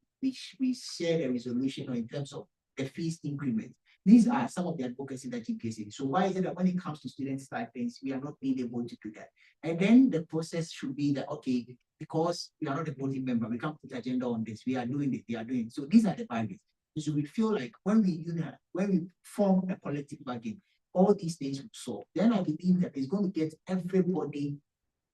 S17: shared a resolution in terms of the fees increment. These are some of the advocacy that GPSA. So why is it that when it comes to student stipends, we are not being able to do that? And then the process should be that, okay, because we are not a voting member, we can't put agenda on this. We are doing it, we are doing it. So these are the barriers. So we feel like when we form a collective bargain, all these things will solve. Then I believe that it's going to get everybody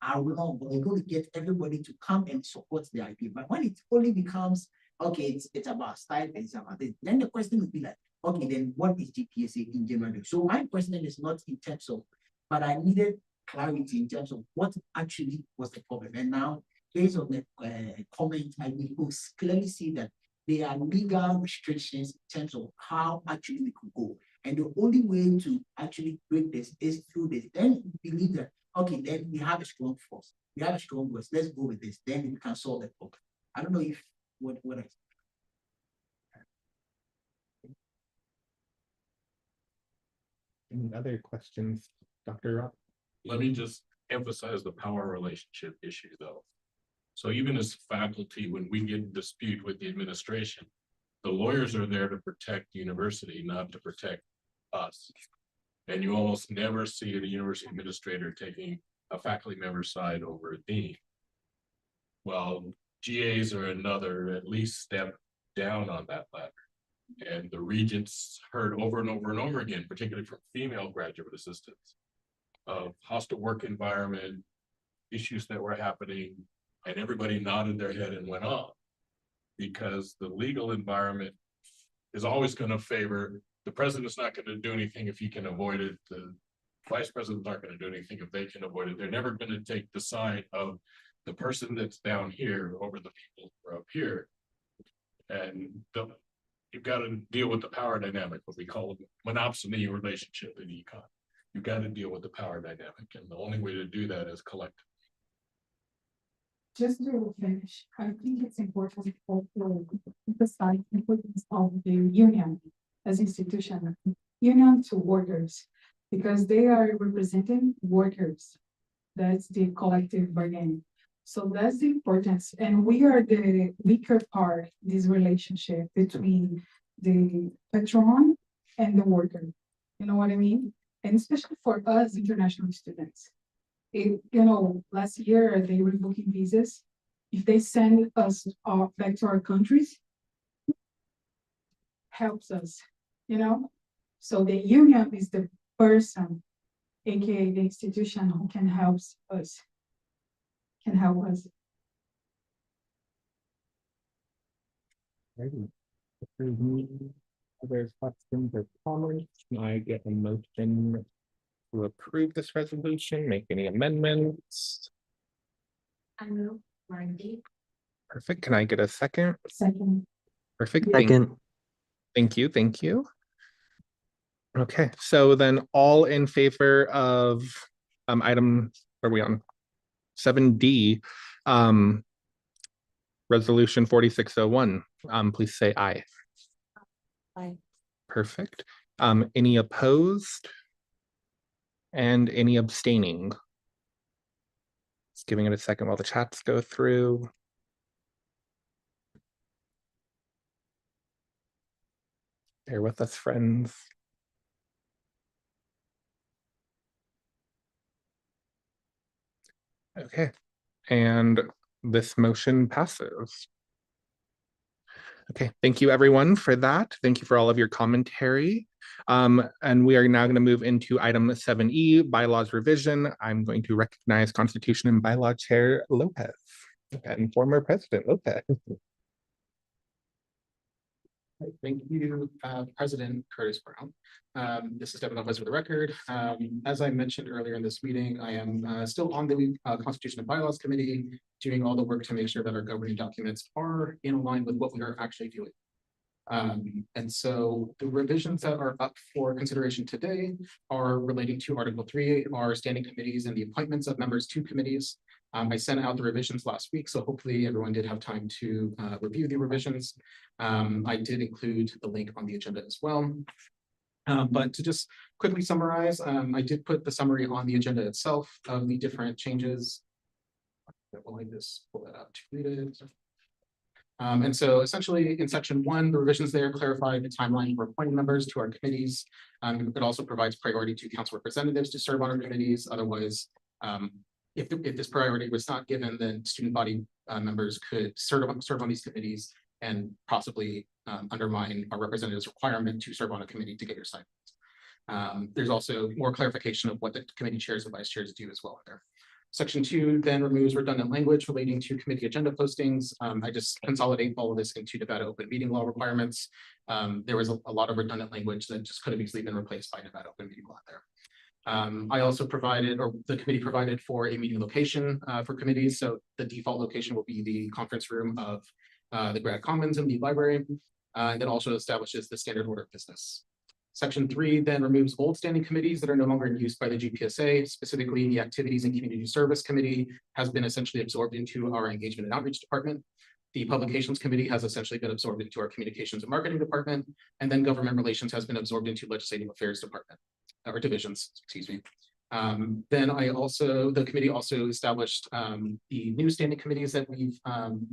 S17: around, but we're going to get everybody to come and support the idea. But when it only becomes, okay, it's about style, it's about this, then the question would be like, okay, then what is GPSA in general? So my question is not in terms of, but I needed clarity in terms of what actually was the problem. And now, based on the comment, I will clearly see that there are legal restrictions in terms of how actually we could go. And the only way to actually break this is through this. Then we believe that, okay, then we have a strong force. We have a strong voice. Let's go with this. Then we can solve the problem. I don't know if what I.
S2: Any other questions, Dr. Rob?
S10: Let me just emphasize the power relationship issue though. So even as faculty, when we get in dispute with the administration, the lawyers are there to protect the university, not to protect us. And you almost never see a university administrator taking a faculty member's side over a dean. Well, GAs are another at least step down on that ladder. And the regents heard over and over and over again, particularly from female graduate assistants, of hostile work environment, issues that were happening, and everybody nodded their head and went on. Because the legal environment is always going to favor, the president's not going to do anything if he can avoid it. The vice presidents aren't going to do anything if they can avoid it. They're never going to take the side of the person that's down here over the people who are up here. And you've got to deal with the power dynamic, what we call a monopsony relationship in econ. You've got to deal with the power dynamic, and the only way to do that is collective.
S18: Just to finish, I think it's important to emphasize the importance of the union as institution, union to workers, because they are representing workers. That's the collective bargaining. So that's the importance. And we are the weaker part, this relationship between the patron and the worker. You know what I mean? And especially for us international students. Last year they were booking visas. If they send us back to our countries, helps us, So the union is the person, aka the institution, who can help us.
S2: Other questions or comments? Can I get a motion to approve this resolution? Make any amendments?
S19: I move, Marty.
S2: Perfect. Can I get a second?
S18: Second.
S2: Perfect.
S8: Second.
S2: Thank you. Thank you. Okay, so then all in favor of item, are we on 7D, resolution 4601, please say aye.
S5: Aye.
S2: Perfect. Any opposed? And any abstaining? Just giving it a second while the chats go through. Bear with us, friends. Okay, and this motion passes. Okay, thank you everyone for that. Thank you for all of your commentary. And we are now going to move into item 7E, bylaws revision. I'm going to recognize Constitution and Bylaw Chair Lopez and former President Lopez.
S1: Thank you, President Curtis Brown. This is Devin Lopez for the record. As I mentioned earlier in this meeting, I am still on the Constitution and Bylaws Committee, doing all the work to make sure that our governing documents are in line with what we are actually doing. And so the revisions that are up for consideration today are relating to Article 3, our standing committees and the appointments of members to committees. I sent out the revisions last week, so hopefully everyone did have time to review the revisions. I did include the link on the agenda as well. But to just quickly summarize, I did put the summary on the agenda itself of the different changes. Will I just pull that out to read it? And so essentially in section 1, the revisions there clarify the timeline for appointing members to our committees. It also provides priority to council representatives to serve on our committees. Otherwise, if this priority was not given, then student body members could serve on these committees and possibly undermine our representatives' requirement to serve on a committee to get your stipends. There's also more clarification of what the committee chairs and vice chairs do as well there. Section 2 then removes redundant language relating to committee agenda postings. I just consolidate all of this into Nevada open meeting law requirements. There was a lot of redundant language that just could have easily been replaced by Nevada open meeting law there. I also provided, or the committee provided, for a meeting location for committees. So the default location will be the conference room of the Grad Commons in the library, and then also establishes the standard order of business. Section 3 then removes old standing committees that are no longer in use by the GPSA. Specifically, the Activities and Community Service Committee has been essentially absorbed into our Engagement and Outreach Department. The Publications Committee has essentially been absorbed into our Communications and Marketing Department, and then Government Relations has been absorbed into Legislative Affairs Department, or divisions, excuse me. Then the committee also established the new standing committees that we've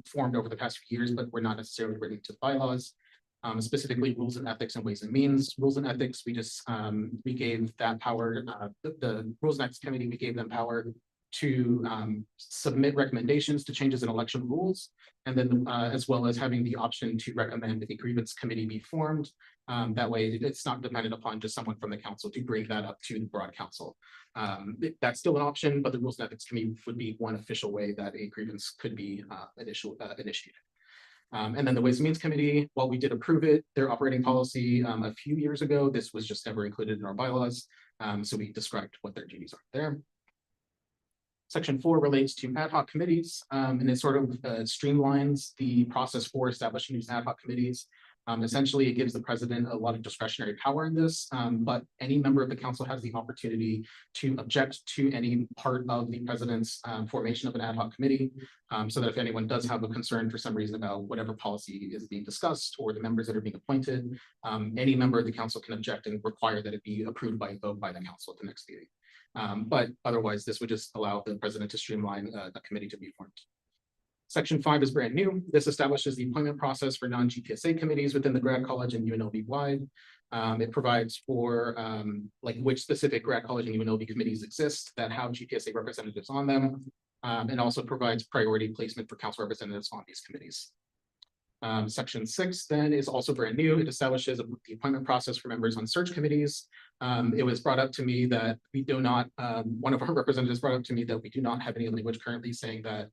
S1: formed over the past few years, but were not necessarily written to bylaws. Specifically rules and ethics and ways and means. Rules and ethics, we gave that power, the rules and ethics committee, we gave them power to submit recommendations to changes in election rules, and then as well as having the option to recommend a grievance committee be formed. That way it's not dependent upon just someone from the council to bring that up to the broad council. That's still an option, but the rules and ethics committee would be one official way that a grievance could be initiated. And then the Ways and Means Committee, while we did approve it, their operating policy a few years ago, this was just never included in our bylaws. So we described what their duties are there. Section 4 relates to ad hoc committees, and it sort of streamlines the process for establishing these ad hoc committees. Essentially, it gives the president a lot of discretionary power in this, but any member of the council has the opportunity to object to any part of the president's formation of an ad hoc committee, so that if anyone does have a concern for some reason about whatever policy is being discussed or the members that are being appointed, any member of the council can object and require that it be approved by a vote by the council at the next meeting. But otherwise, this would just allow the president to streamline a committee to be formed. Section 5 is brand new. This establishes the appointment process for non-GPSA committees within the grad college and UNLV wide. It provides for like which specific grad college and UNLV committees exist that have GPSA representatives on them, and also provides priority placement for council representatives on these committees. Section 6 then is also brand new. It establishes the appointment process for members on search committees. It was brought up to me that we do not, one of our representatives brought up to me that we do not have any language currently saying that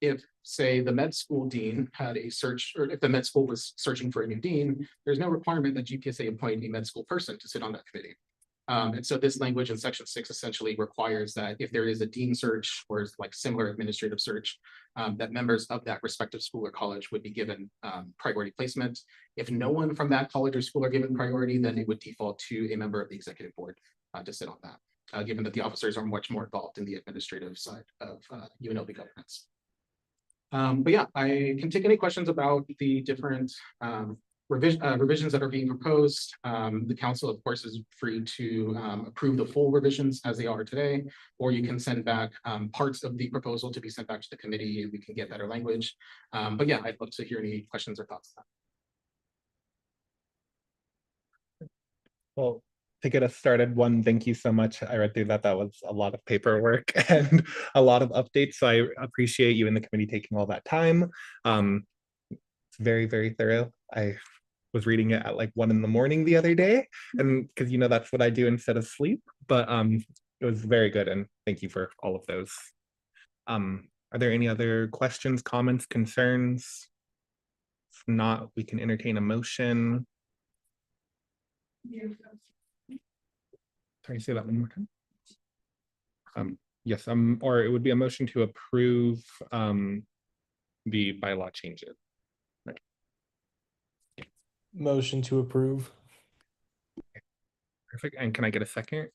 S1: if, say, the med school dean had a search, or if the med school was searching for a new dean, there's no requirement that GPSA appoint a med school person to sit on that committee. And so this language in section 6 essentially requires that if there is a dean search or like similar administrative search, that members of that respective school or college would be given priority placement. If no one from that college or school are given priority, then it would default to a member of the executive board to sit on that, given that the officers are much more involved in the administrative side of UNLV governance. But yeah, I can take any questions about the different revisions that are being proposed. The council, of course, is free to approve the full revisions as they are today, or you can send back parts of the proposal to be sent back to the committee and we can get better language. But yeah, I'd love to hear any questions or thoughts on that.
S2: Well, to get us started, thank you so much. I read through that. That was a lot of paperwork and a lot of updates. So I appreciate you and the committee taking all that time. It's very, very thorough. I was reading it at like 1 in the morning the other day, and because that's what I do instead of sleep. But it was very good, and thank you for all of those. Are there any other questions, comments, concerns? If not, we can entertain a motion. Sorry, say that one more time. Yes, or it would be a motion to approve the bylaw changes.
S3: Motion to approve.
S2: Perfect. And can I get a second?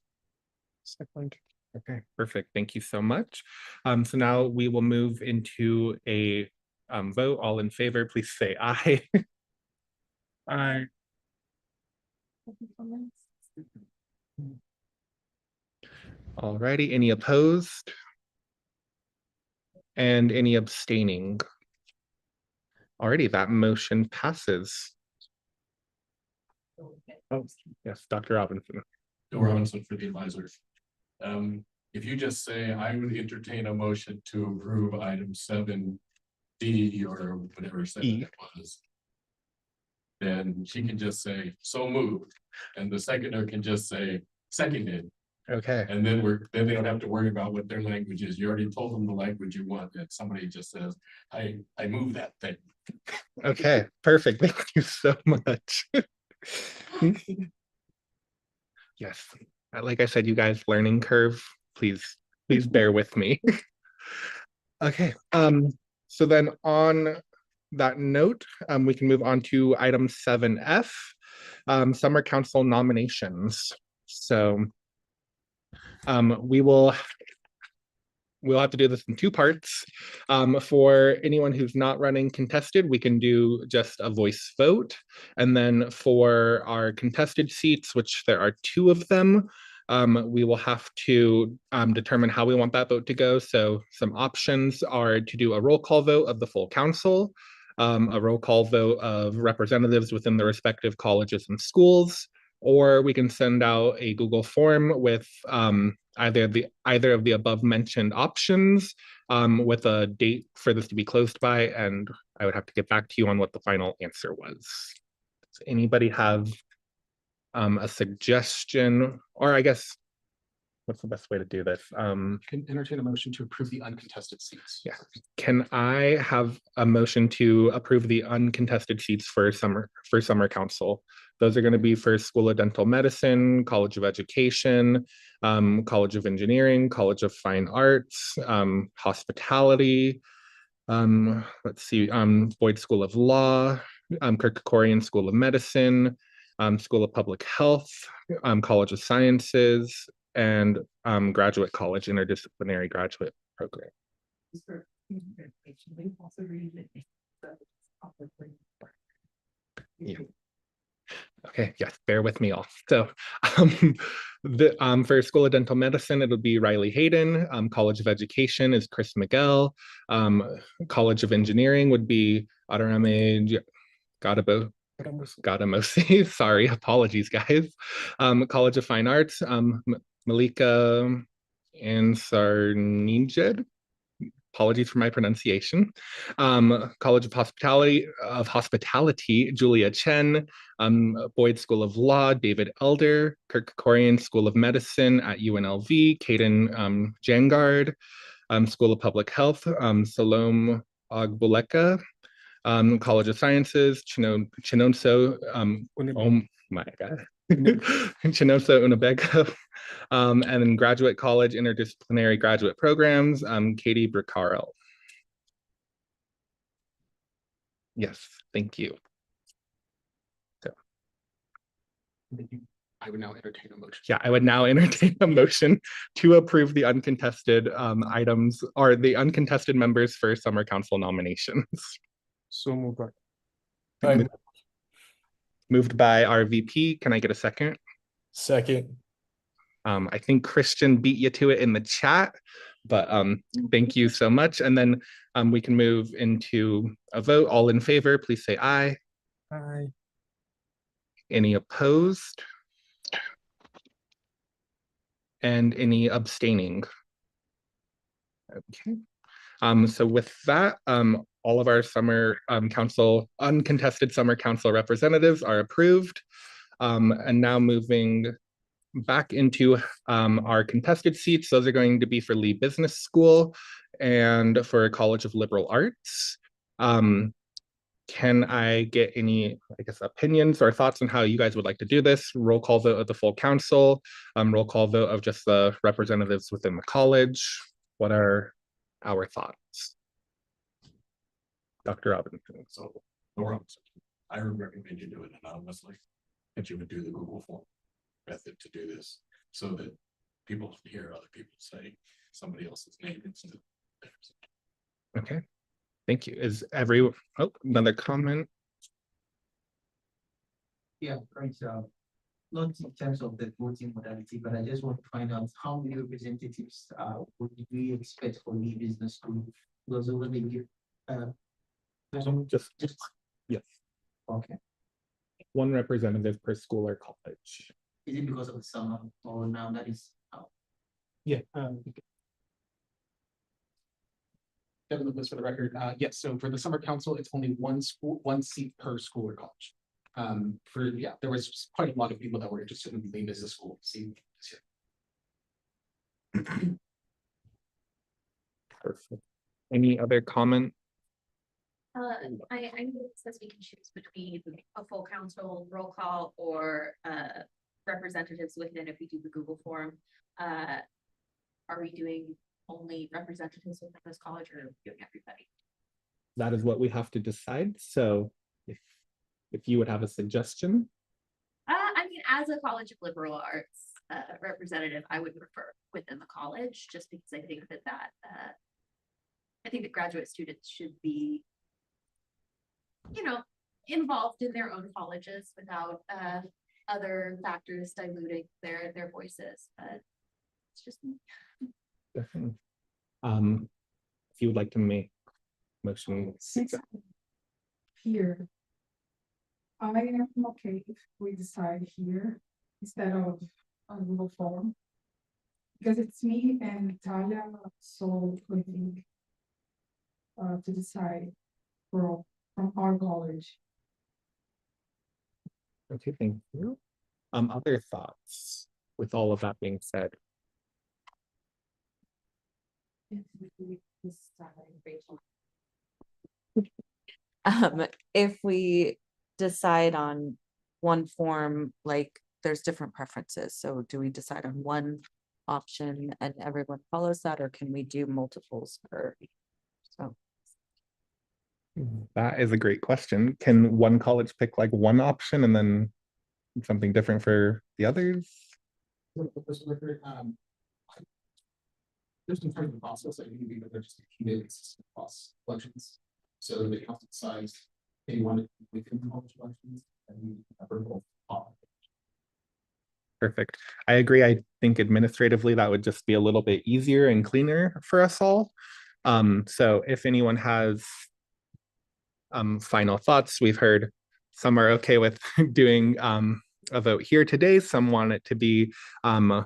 S2: Second. Okay, perfect. Thank you so much. So now we will move into a vote. All in favor, please say aye. Aye. Alrighty, any opposed? And any abstaining? Alrighty, that motion passes. Oh, yes, Dr. Robinson.
S10: Bill Robinson for the advisors. If you just say, I would entertain a motion to approve item 7D or whatever 7 it was. Then she can just say, so moved, and the seconder can just say, seconded.
S2: Okay.
S10: And then they don't have to worry about what their language is. You already told them the language you want, and somebody just says, I move that thing.
S2: Okay, perfect. Thank you so much. Yes, like I said, you guys, learning curve, please bear with me. Okay, so then on that note, we can move on to item 7F, summer council nominations. So we'll have to do this in two parts. For anyone who's not running contested, we can do just a voice vote. And then for our contested seats, which there are 2 of them, we will have to determine how we want that vote to go. So some options are to do a roll call vote of the full council, a roll call vote of representatives within the respective colleges and schools, or we can send out a Google form with either of the above mentioned options with a date for this to be closed by, and I would have to get back to you on what the final answer was. Does anybody have a suggestion, or I guess, what's the best way to do this?
S1: Can entertain a motion to approve the uncontested seats.
S2: Yeah. Can I have a motion to approve the uncontested seats for summer council? Those are going to be for School of Dental Medicine, College of Education, College of Engineering, College of Fine Arts, Hospitality, let's see, Boyd School of Law, Kirk-Kerkorian School of Medicine, School of Public Health, College of Sciences, and Graduate College Interdisciplinary Graduate Program. Yeah. Okay, yes, bear with me all. So for School of Dental Medicine, it'll be Riley Hayden. College of Education is Chris Miguel. College of Engineering would be Adarame Gadamosi. Sorry, apologies, guys. College of Fine Arts, Malika Ansarnijed. Apologies for my pronunciation. College of Hospitality, Julia Chen. Boyd School of Law, David Elder. Kirk-Kerkorian School of Medicine at UNLV, Caden Jangard. School of Public Health, Salome Agbuleka. College of Sciences, Chinonso, oh my God. Chinoso Unabego, and then Graduate College Interdisciplinary Graduate Programs, Katie Bricarel. Yes, thank you. So,
S1: I would now entertain a motion.
S2: yeah, I would now entertain a motion to approve the uncontested items or the uncontested members for summer council nominations.
S11: So moved.
S2: Moved by our VP. Can I get a second?
S3: Second.
S2: I think Christian beat you to it in the chat, but thank you so much. And then we can move into a vote. All in favor, please say aye.
S11: Aye.
S2: Any opposed? And any abstaining? Okay. So with that, all of our summer council, uncontested summer council representatives are approved. And now moving back into our contested seats, those are going to be for Lee Business School and for College of Liberal Arts. Can I get any, I guess, opinions or thoughts on how you guys would like to do this? Roll call vote of the full council, roll call vote of just the representatives within the college. What are our thoughts? Dr. Robinson.
S10: So, I would recommend you do it anonymously. That you would do the Google form method to do this, so that people hear other people say somebody else's name instead of theirs.
S2: Okay, thank you. Is every, oh, another comment?
S17: Yeah, right, not in terms of the voting modality, but I just want to find out how many representatives would we expect for the business school? Because over the year,
S2: Just, yes,
S17: okay,
S2: one representative per school or college.
S17: is it because of the summer or now that is out?
S1: Yeah. Devin, this for the record, yes, so for the summer council, it's only one school, one seat per school or college. There was quite a lot of people that were interested in the business school seat this year.
S2: Perfect. Any other comment?
S19: I know it says we can choose between a full council roll call or representatives within if we do the Google form. Are we doing only representatives within this college or doing everybody?
S2: That is what we have to decide. So if you would have a suggestion.
S19: I mean, as a College of Liberal Arts representative, I would prefer within the college, just because I think that I think that graduate students should be, you know, involved in their own colleges without other factors diluting their voices. But it's just me.
S2: Definitely. If you would like to make motion.
S18: Since I'm here, I am okay if we decide here instead of on Google form. Because it's me and Talia, so I think to decide from our college.
S2: Okay, thank you. Other thoughts with all of that being said?
S9: If we decide on one form, like there's different preferences. So do we decide on one option and everyone follows that, or can we do multiples per? So
S2: That is a great question. Can one college pick like one option and then something different for the others?
S1: There's some part of the process that you that they're just committed across elections. So they have to decide they want it within the college elections and we never go off.
S2: Perfect. I agree. I think administratively that would just be a little bit easier and cleaner for us all. So if anyone has final thoughts, we've heard some are okay with doing a vote here today. Some want it to be done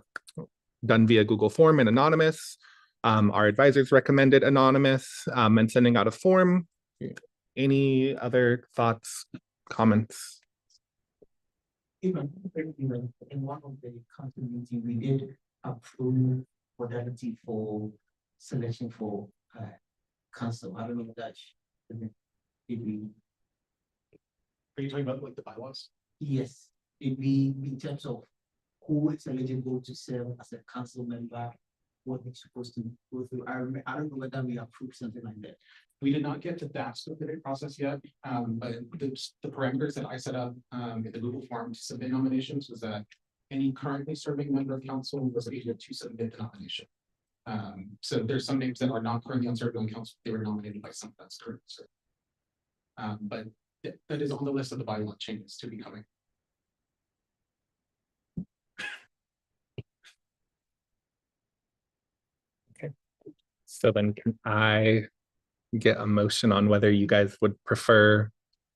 S2: via Google form and anonymous. Our advisors recommended anonymous and sending out a form. Any other thoughts, comments?
S17: Even in one of the council meeting, we did approve modality for selection for council. I don't know if that's maybe.
S1: Are you talking about like the bylaws?
S17: Yes, it'd be in terms of who is eligible to serve as a council member, what they're supposed to go through. I don't know whether we approved something like that.
S1: We did not get to that specific process yet, but the parameters that I set up in the Google form to submit nominations was that any currently serving member of council was able to submit the nomination. So there's some names that are not currently on serving on council, they were nominated by someone that's currently serving. But that is on the list of the bylaw changes to be coming.
S2: Okay, so then can I get a motion on whether you guys would prefer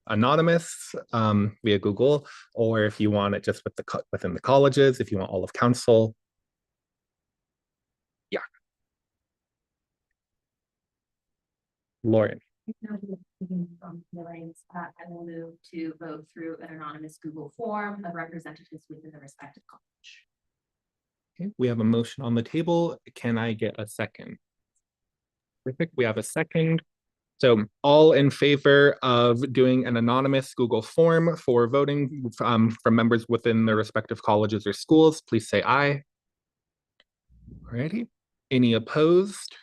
S2: anonymous via Google, or if you want it just with within the colleges, if you want all of council? Yeah. Lauren.
S19: I will move to vote through an anonymous Google form of representatives within the respective college.
S2: Okay, we have a motion on the table. Can I get a second? Perfect, we have a second. So all in favor of doing an anonymous Google form for voting from members within their respective colleges or schools, please say aye. Alrighty, any opposed?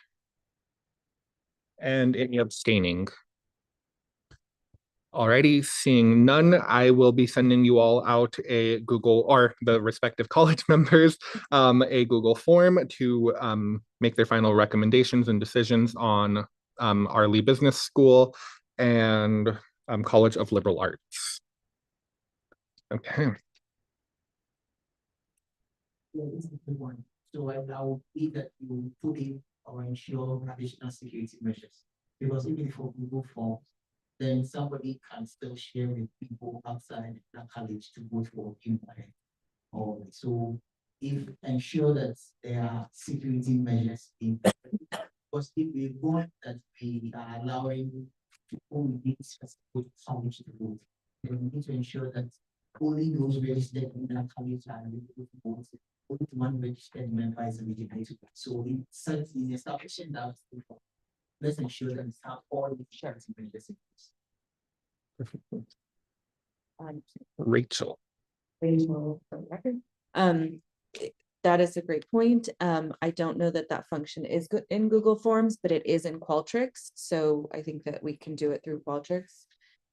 S2: And any abstaining? Alrighty, seeing none, I will be sending you all out a Google, or the respective college members, a Google form to make their final recommendations and decisions on our Lee Business School and College of Liberal Arts. Okay.
S17: Yeah, this is the one. So I will need that you put in or ensure additional security measures. Because even if we Google Forms, then somebody can still share with people outside the college to vote for him or so if ensure that there are security measures in because if we want that we are allowing people with specific college to vote, then we need to ensure that only those registered in that college are able to vote. Only one registered member is eligible to vote. So in such in establishing that, let's ensure that we have all the security measures in place.
S2: Rachel.
S9: Rachel, for the record. That is a great point. I don't know that that function is good in Google Forms, but it is in Qualtrics. So I think that we can do it through Qualtrics.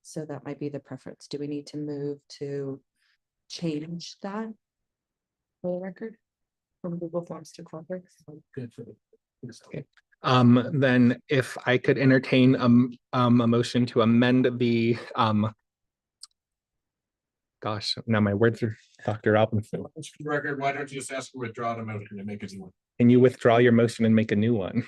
S9: So that might be the preference. Do we need to move to change that for the record from Google Forms to Qualtrics?
S1: Good for the.
S2: Okay. Then if I could entertain a motion to amend the gosh, now my words are Dr. Robinson.
S10: For the record, why don't you just ask to withdraw the motion and make a new one?
S2: Can you withdraw your motion and make a new one?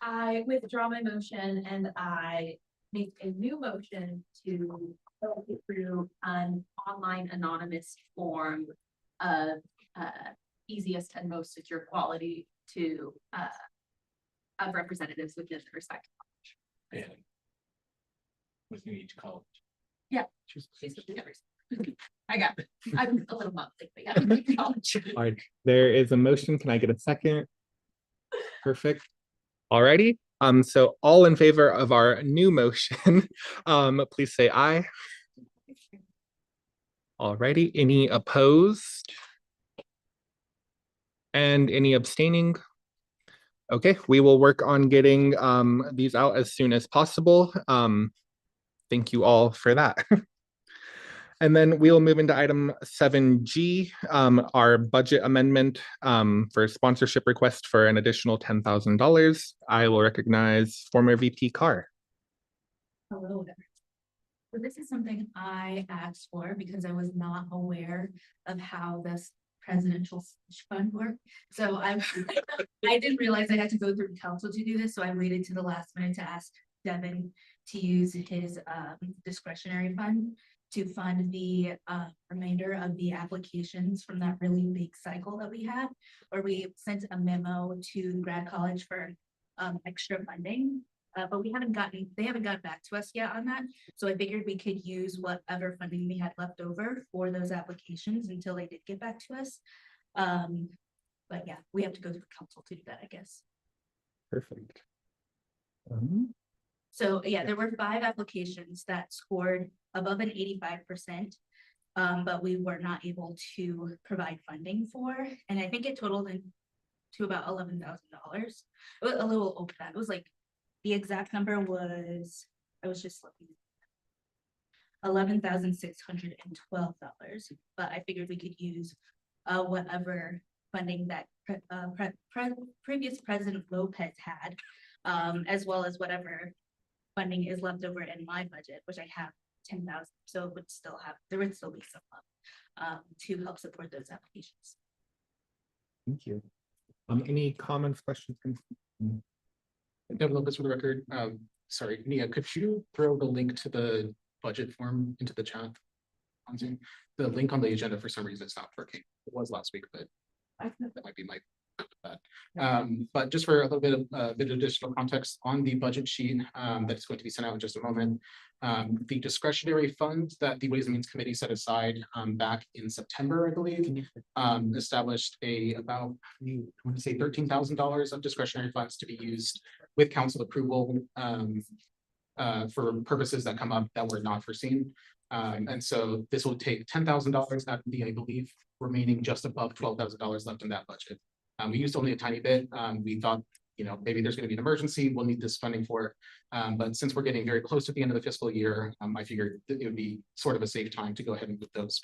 S19: I withdraw my motion and I make a new motion to go through an online anonymous form of easiest and most secure quality to of representatives within the respective college.
S10: And within each college.
S19: Yeah. I got it. I'm a little mumbling, but yeah. College.
S2: All right, there is a motion. Can I get a second? Perfect. Alrighty. So all in favor of our new motion, please say aye. Alrighty, any opposed? And any abstaining? Okay, we will work on getting these out as soon as possible. Thank you all for that. And then we'll move into item 7G, our budget amendment for sponsorship request for an additional $10,000. I will recognize former VP Carr.
S19: Hello there. So this is something I asked for because I was not aware of how this presidential speech fund worked. So I didn't realize I had to go through council to do this. So I waited to the last minute to ask Devin to use his discretionary fund to fund the remainder of the applications from that really big cycle that we had, where we sent a memo to grad college for extra funding. But they haven't gotten back to us yet on that. So I figured we could use whatever funding we had left over for those applications until they did get back to us. But yeah, we have to go through council to do that, I guess.
S2: Perfect.
S19: So yeah, there were 5 applications that scored above an 85%, but we were not able to provide funding for. And I think it totaled to about $11,000. It was a little over that. It was like, the exact number was, I was just looking, $11,612. But I figured we could use whatever funding that previous President Lopez had, as well as whatever funding is left over in my budget, which I have 10,000. So it would still have, there would still be some to help support those applications.
S2: Thank you. Any comments, questions?
S1: Devin Lopez for the record. Sorry, Nia, could you throw the link to the budget form into the chat on Zoom? The link on the agenda for some reason is not working. It was last week, but that might be my bad. But just for a little bit of additional context on the budget sheet that's going to be sent out in just a moment. The discretionary funds that the Ways and Means Committee set aside back in September, I believe, established about I want to say $13,000 of discretionary funds to be used with council approval for purposes that come up that were not foreseen. And so this will take $10,000 out of the, I believe, remaining just above $12,000 left in that budget. We used only a tiny bit. We thought maybe there's going to be an emergency, we'll need this funding for it. But since we're getting very close to the end of the fiscal year, I figured that it would be sort of a safe time to go ahead and move those.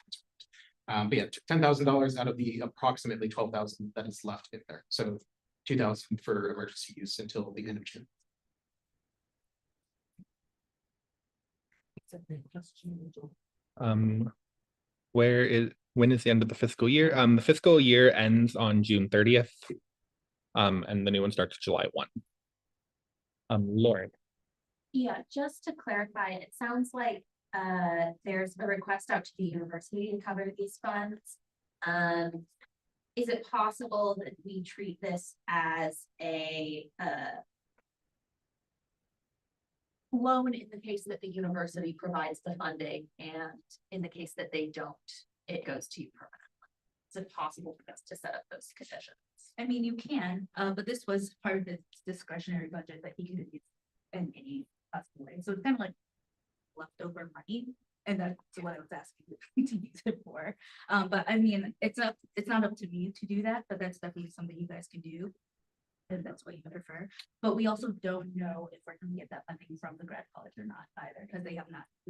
S1: But yeah, $10,000 out of the approximately 12,000 that is left in there. So 2,000 for emergency use until the end of June.
S2: When is the end of the fiscal year? The fiscal year ends on June 30th. And the new one starts July 1. Lauren.
S19: Yeah, just to clarify, it sounds like there's a request out to the university to cover these funds. Is it possible that we treat this as a loan in the case that the university provides the funding, and in the case that they don't, it goes to you permanently? Is it possible for us to set up those conditions?
S4: I mean, you can, but this was part of the discretionary budget that he could use in any possible way. So it's kind of like leftover money. And that's what I was asking you to use it for. But I mean, it's not up to me to do that, but that's definitely something you guys can do. And that's what you prefer. But we also don't know if we're gonna get that funding from the grad college or not either, because we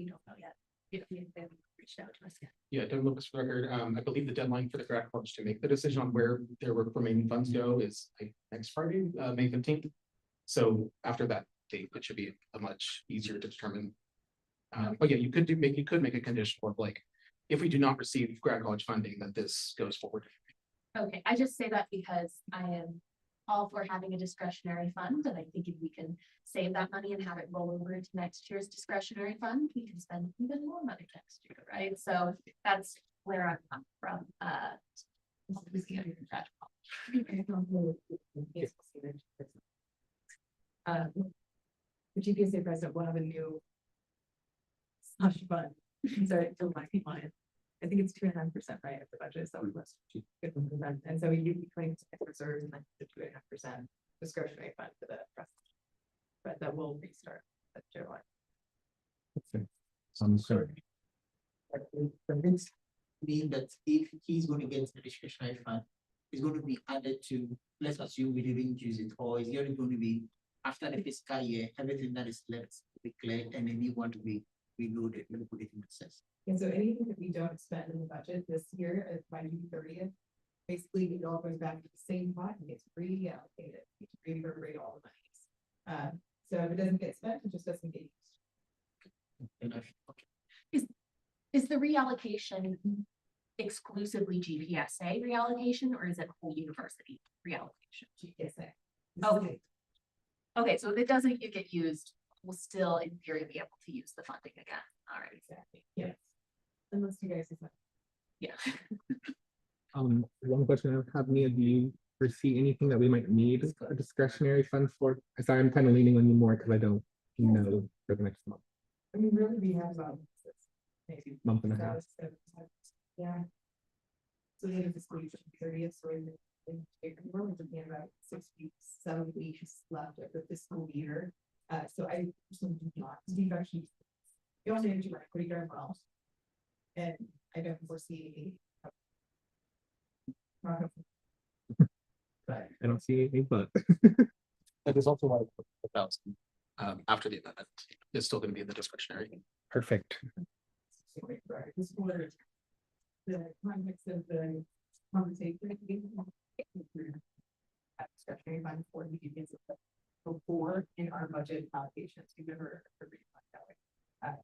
S4: don't know yet. If they haven't reached out to us yet.
S1: Yeah, Doug Lucas record. I believe the deadline for the grad college to make the decision on where their remaining funds go is like next Friday, May 15th. So after that date, it should be a much easier to determine. But yeah, you could make a condition of like, if we do not receive grad college funding, then this goes forward.
S19: Okay, I just say that because I am all for having a discretionary fund, and I think if we can save that money and have it roll over into next year's discretionary fund, we can spend even more money next year, right? So that's where I'm coming from.
S12: The GPSA president will have a new slush fund. Sorry, to my client. I think it's 2.5%, right, of the budget, so we must keep 50%. And so you be claiming reserves and then the 2.5% discretionary fund for the president. But that will restart at July.
S17: Convince me that if he's going to get the discretionary fund, it's going to be added to, let's assume we didn't use it, or is it only going to be after the fiscal year, everything that is left to be cleared and then you want to be reloaded, we'll put it in process.
S12: And so anything that we don't spend in the budget this year by June 30th, basically it all goes back to the same pot and gets reallocated. We can reverberate all the monies. So if it doesn't get spent, it just doesn't get used.
S19: Is the reallocation exclusively GPSA reallocation, or is it whole university reallocation?
S12: GPSA.
S19: Okay. Okay, so if it doesn't get used, we'll still in theory be able to use the funding again. All right.
S12: Exactly. Yes. Unless you guys decide.
S19: Yeah.
S2: One question I have, Mia, do you foresee anything that we might need a discretionary fund for? Because I'm kind of leaning on you more because I don't know for the next month.
S12: I mean, really, we have maybe
S2: Month and a half.
S12: Yeah. So the end of the school year, 30th, so we're looking at about 6 weeks, 7 weeks left of the fiscal year. So I personally do not, Steve actually, you also need to write pretty darn well. And I don't foresee
S2: But I don't see anything but.
S1: But there's also like 1,000 after the amendment. It's still going to be in the discretionary.
S2: Perfect.
S12: The context of the conversation. Discretionary fund for the unions before in our budget allocations, we've never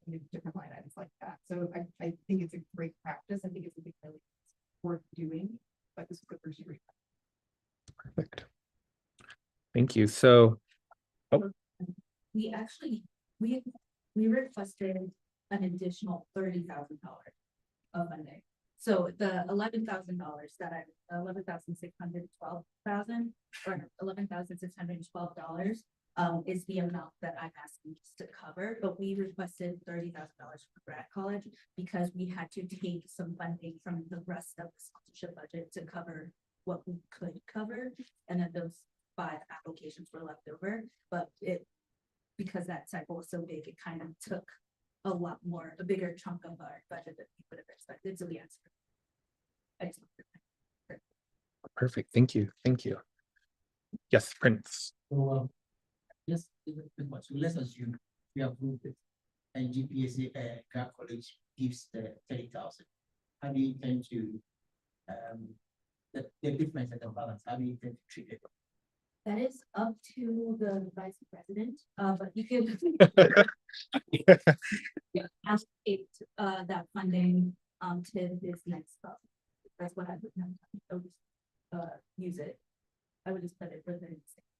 S12: in different line items like that. So I think it's a great practice. I think it's a big really worth doing, but this is the first year.
S2: Perfect. Thank you. So
S4: We actually, we requested an additional $30,000 of funding. So the $11,000 that $11,612 is the amount that I'm asking to cover, but we requested $30,000 for grad college because we had to take some funding from the rest of the sponsorship budget to cover what we could cover, and then those 5 applications were left over. But because that cycle was so big, it kind of took a bigger chunk of our budget than we would have expected. So we answered.
S2: perfect. Thank you. Thank you. Yes, Prince.
S17: So, just so let's assume we approve it and GPSA Grad College gives the 30,000. How do you intend to the difference at the balance? How do you intend to treat it?
S4: That is up to the vice president, but you could allocate that funding to this next stuff. That's what I would know. Use it. I would just put it for the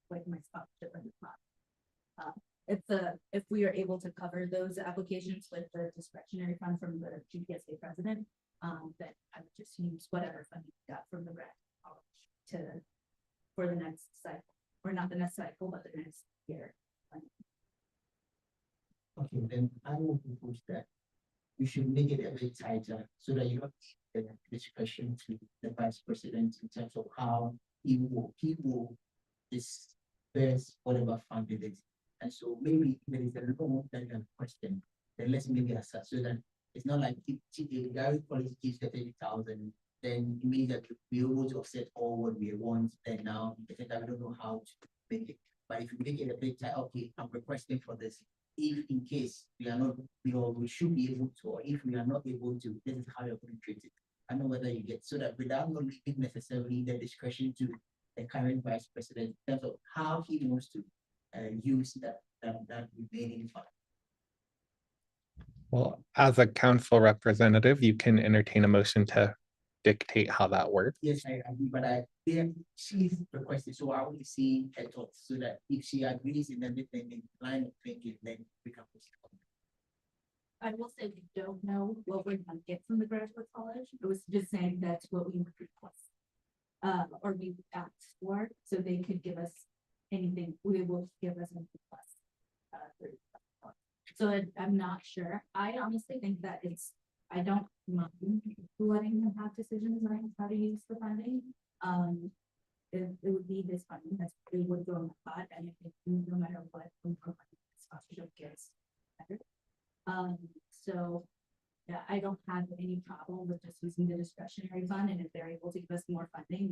S4: like my scholarship and if we are able to cover those applications with the discretionary fund from the GPSA president, then I would just use whatever funding we got from the grad college for the next cycle, or not the next cycle, but the next year.
S17: Okay, then I will propose that we should make it a bit tighter so that you have the discretion to the vice president in terms of how he will disperse whatever fund it is. And so maybe there is a loan that you can question, then let's make it assess so that it's not like if the Gary College gives the 30,000, then it means that we'll be able to offset all what we want. Then now I think I don't know how to make it. But if you make it a bit tight, okay, I'm requesting for this. If in case we are not, we should be able to, or if we are not able to, this is how you're going to treat it. I know whether you get so that without not leaving necessarily the discretion to the current vice president in terms of how he wants to use that remaining fund.
S2: Well, as a council representative, you can entertain a motion to dictate how that works.
S17: Yes, I agree, but she's requested, so I want to see her thoughts so that if she agrees in everything in line of thinking, then we can proceed.
S4: I will say we don't know what we're gonna get from the graduate college. It was just saying that's what we would request. Or we asked for, so they could give us anything, we will give us anything plus. So I'm not sure. I honestly think that I don't mind letting them have decisions on how to use the funding. It would be this funding that's we would go in the pot, and if no matter what sponsorship gets better. So yeah, I don't have any problem with just using the discretionary fund, and if they're able to give us more funding,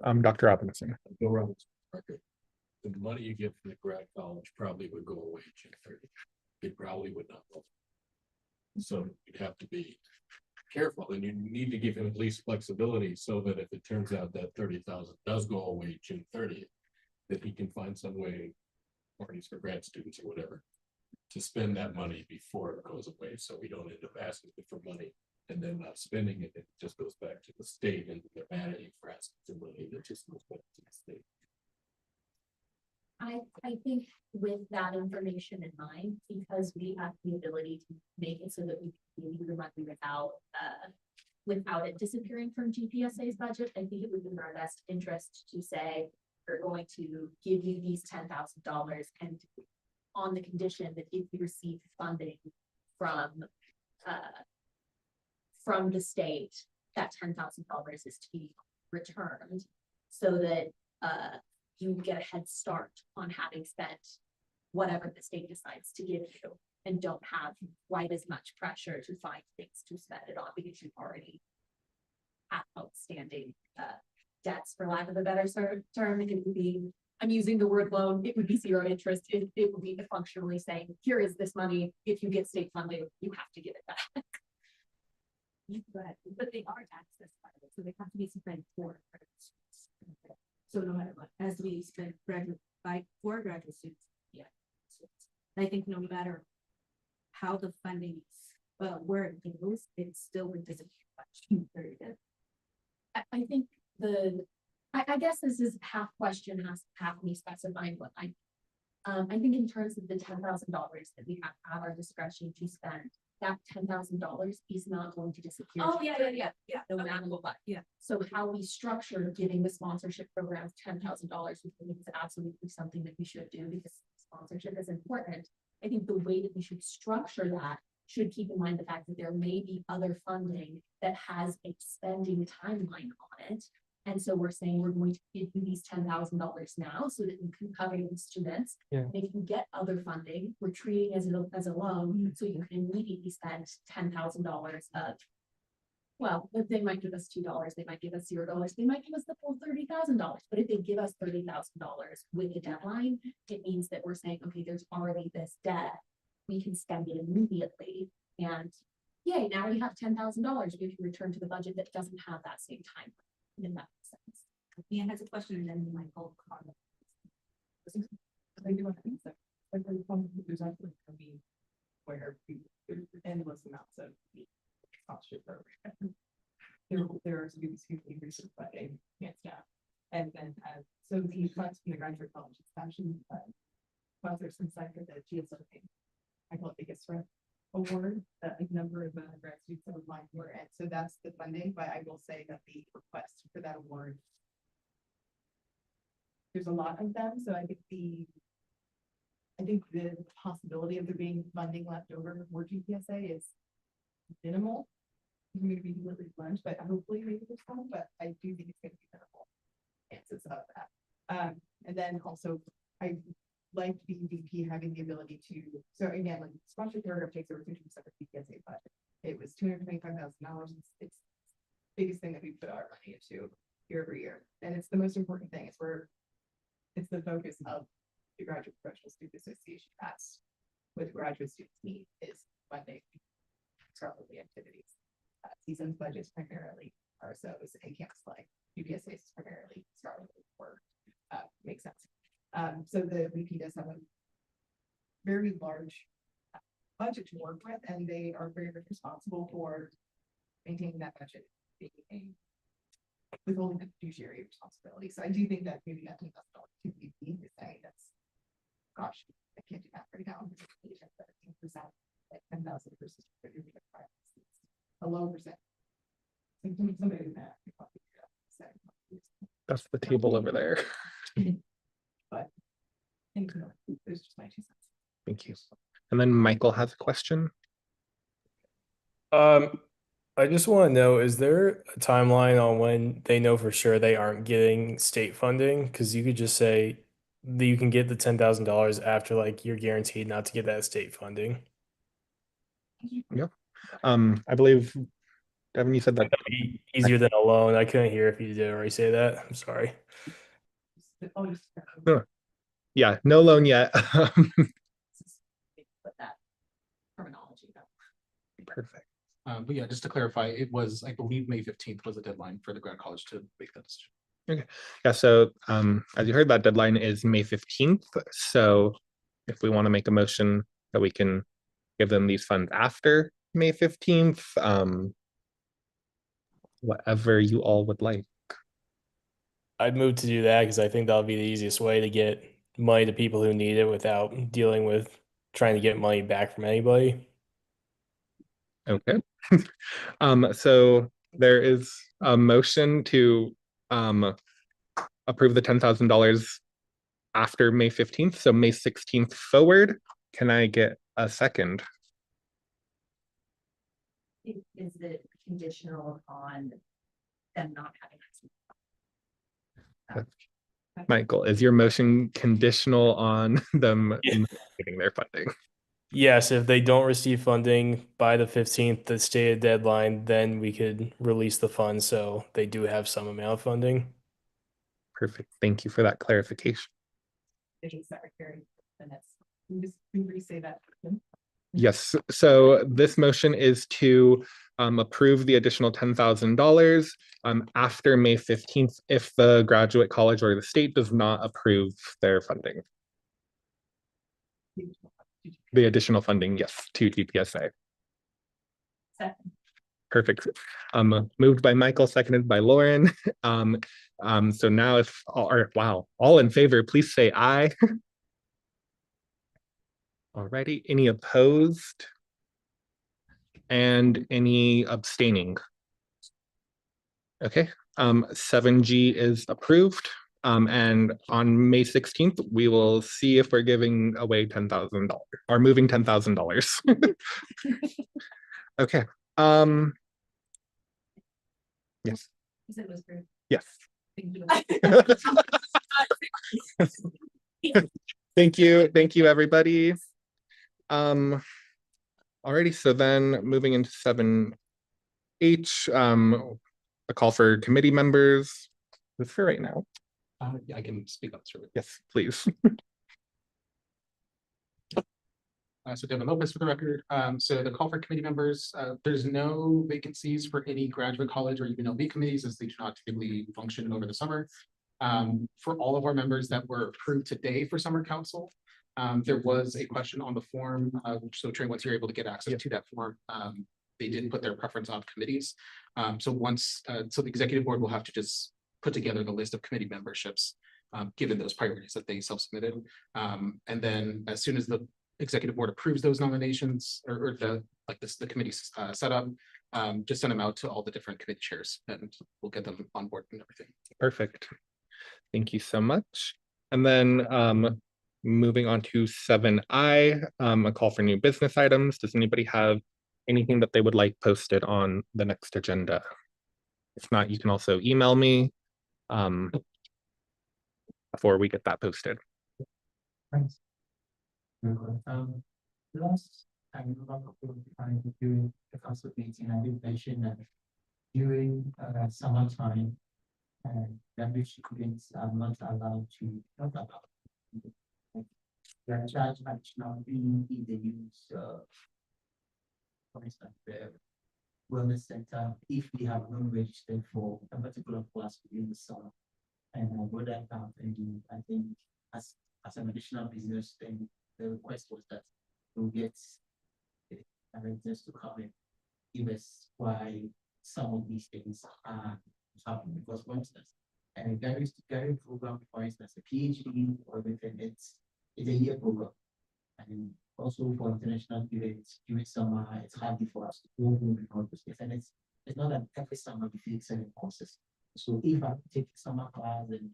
S4: then
S2: Dr. Robinson.
S10: The money you get from the grad college probably would go away June 30th. It probably would not go. So you'd have to be careful, and you need to give him at least flexibility so that if it turns out that 30,000 does go away June 30th, that he can find some way, parties for grad students or whatever, to spend that money before it goes away. So we don't end up asking for money and then not spending it. It just goes back to the state, and they're mad at you for asking for money that just goes back to the state.
S19: I think with that information in mind, because we have the ability to make it so that we can use the money without it disappearing from GPSA's budget, I think it would be in our best interest to say, we're going to give you these $10,000 and on the condition that if you receive funding from the state, that $10,000 is to be returned so that you get a head start on having spent whatever the state decides to give you, and don't have quite as much pressure to find things to spend it on because you've already have outstanding debts, for lack of a better term. It would be, I'm using the word loan, it would be zero interest. It would be functionally saying, here is this money. If you get state funding, you have to give it back. But they are access part of it, so they have to be spent for graduate students. So no matter what, as we spend for graduate students, yeah. I think no matter how the funding is, where it goes, it still would disappear. Very good. I think I guess this is half question, half me specifying what I think in terms of the $10,000 that we have at our discretion to spend, that $10,000 is not going to disappear.
S4: Oh, yeah.
S19: No matter what.
S4: Yeah.
S19: So how we structure giving the sponsorship programs $10,000, we think is absolutely something that we should do because sponsorship is important. I think the way that we should structure that should keep in mind the fact that there may be other funding that has a spending timeline on it. And so we're saying we're going to give you these $10,000 now so that you can cover the students.
S11: Yeah.
S19: And if you get other funding, we're treating it as a loan, so you can immediately spend $10,000 of Well, if they might give us $2, they might give us $0, they might give us the full $30,000. But if they give us $30,000 with a deadline, it means that we're saying, okay, there's already this debt. We can spend it immediately, and yay, now we have $10,000. We can return to the budget that doesn't have that same time. In that sense. Ian has a question, and then Michael comment.
S12: I do want to think that, like, there's actually gonna be where there's endless amounts of sponsorship program. There are students who need research, but they can't staff. And then, so the funds from the graduate college expansion, sponsors inside of the GSA. I call it biggest threat award, that a number of grad students have applied for, and so that's the funding, but I will say that the request for that award. There's a lot of them, so I think the possibility of there being funding left over for GPSA is minimal. I'm gonna be really blunt, but hopefully maybe there's some, but I do think it's gonna be minimal chances of that. And then also, I like the VP having the ability to, so again, like sponsorship program takes over 50% of GPSA budget. It was $225,000. It's the biggest thing that we put our money into year over year, and it's the most important thing. It's the focus of the Graduate Professional Student Association. That's what graduate students need, is funding scholarly activities. Season's budgets primarily RSOs and campus life. UPSA is primarily scholarly work. Makes sense. So the VP does have a very large budget to work with, and they are very responsible for maintaining that budget, being withholding the fiduciary responsibility. So I do think that maybe that $10,000 to VP is saying that's, gosh, I can't do that right now. Like 10,000 versus a low percent. Somebody do that.
S2: That's the table over there.
S12: But thank you. There's just my 2 cents.
S2: Thank you. And then Michael has a question.
S3: I just want to know, is there a timeline on when they know for sure they aren't getting state funding? Because you could just say that you can get the $10,000 after like you're guaranteed not to get that state funding.
S2: Yep. I believe Devin, you said that.
S3: That'd be easier than a loan. I couldn't hear if you did already say that. I'm sorry.
S2: Yeah, no loan yet.
S4: Put that terminology though.
S2: Perfect.
S1: But yeah, just to clarify, it was, I believe, May 15th was the deadline for the grad college to make that decision.
S2: Okay. Yeah, so as you heard, that deadline is May 15th. So if we want to make a motion that we can give them these funds after May 15th, whatever you all would like.
S3: I'd move to do that because I think that'll be the easiest way to get money to people who need it without dealing with trying to get money back from anybody.
S2: Okay. So there is a motion to approve the $10,000 after May 15th, so May 16th forward. Can I get a second?
S4: Is it conditional on them not having?
S2: Michael, is your motion conditional on them getting their funding?
S3: Yes, if they don't receive funding by the 15th, the stated deadline, then we could release the funds so they do have some amount of funding.
S2: Perfect. Thank you for that clarification.
S12: Secretary, and that's, just re-say that.
S2: Yes, so this motion is to approve the additional $10,000 after May 15th if the graduate college or the state does not approve their funding. The additional funding, yes, to GPSA.
S4: Second.
S2: Perfect. Moved by Michael, seconded by Lauren. So now if, or wow, all in favor, please say aye. Alrighty, any opposed? And any abstaining? Okay, 7G is approved. And on May 16th, we will see if we're giving away $10,000 or moving $10,000. Okay. Yes.
S4: You said it was great.
S2: Yes.
S4: Thank you.
S2: Thank you. Thank you, everybody. Alrighty, so then moving into 7 H, a call for committee members. That's for right now.
S1: Yeah, I can speak up through it.
S2: Yes, please.
S1: So Devin Lopez for the record. So the call for committee members, there's no vacancies for any graduate college or UNLV committees as they do not typically function over the summer. For all of our members that were approved today for summer council, there was a question on the form, so Trey, once you're able to get access to that form, they did put their preference on committees. So the executive board will have to just put together the list of committee memberships, given those priorities that they self-submitted. And then as soon as the executive board approves those nominations or the committee setup, just send them out to all the different committee chairs and we'll get them on board and everything.
S2: Perfect. Thank you so much. And then moving on to 7I, a call for new business items. Does anybody have anything that they would like posted on the next agenda? If not, you can also email me before we get that posted.
S13: Thanks. Last time during the council meeting, I did mention that during summertime, WC students are not allowed to talk about. They are charged additional fee if they use, for instance, the wellness center if they have not registered for a particular class within the summer. And I wrote that down, and I think as an additional business, then the request was that we'll get directors to come and give us why some of these things are happening. Because for instance, Gary program, for instance, a PhD or everything, it's a year program. And also for international students during summer, it's hard for us to go home and all those things. And it's not that every summer we feel certain courses. So if I take summer class and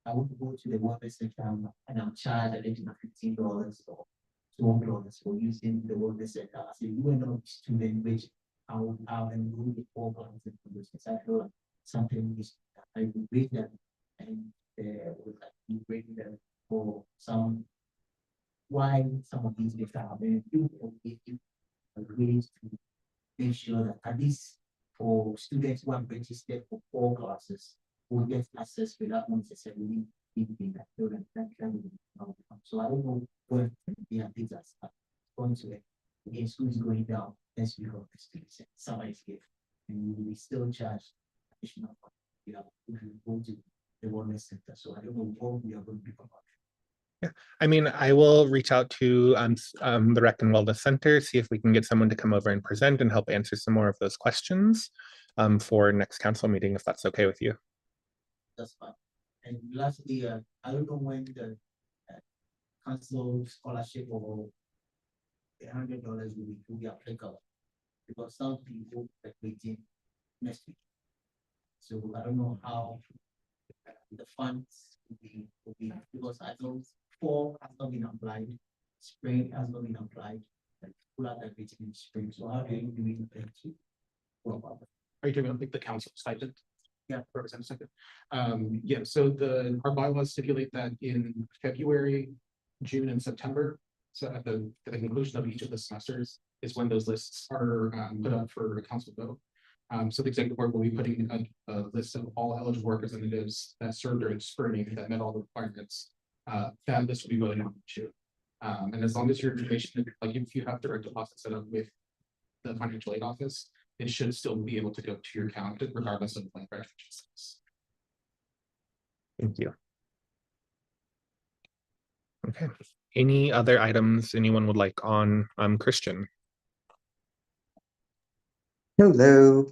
S13: I would go to the wellness center and I'm charged additional $15 or $12 for using the wellness center as a UNLV student, which I would have enrolled in 4 months in those things. I feel like something is I would read them and would like to bring them for some why some of these things are happening. You ways to make sure that at least for students who have registered for 4 classes will get access without necessarily being that student. So I don't know where the things are going to it. Again, school is going down as we go to students. Summer is given, and we still charge additional. We can go to the wellness center. So I don't know what we are going to be about.
S2: Yeah, I mean, I will reach out to the Rec and Wellness Center, see if we can get someone to come over and present and help answer some more of those questions for next council meeting, if that's okay with you.
S13: That's fine. And lastly, I don't know when the council scholarship or $100 will be applicable because some people are waiting next week. So I don't know how the funds will be because I know 4 has not been applied, spring has not been applied, and people are waiting in spring. So how do you do it?
S1: Are you talking about like the council stipend?
S13: Yeah,
S1: represent a second. Yeah, so our bylaws stipulate that in February, June, and September. So at the conclusion of each of the semesters is when those lists are put up for a council vote. So the executive board will be putting a list of all eligible representatives that served during spring that met all the requirements. That list will be voted on too. And as long as your information, like if you have direct deposit set up with the financial aid office, it should still be able to go to your account regardless of like registration status.
S2: Thank you. Okay. Any other items anyone would like on Christian?
S8: Hello.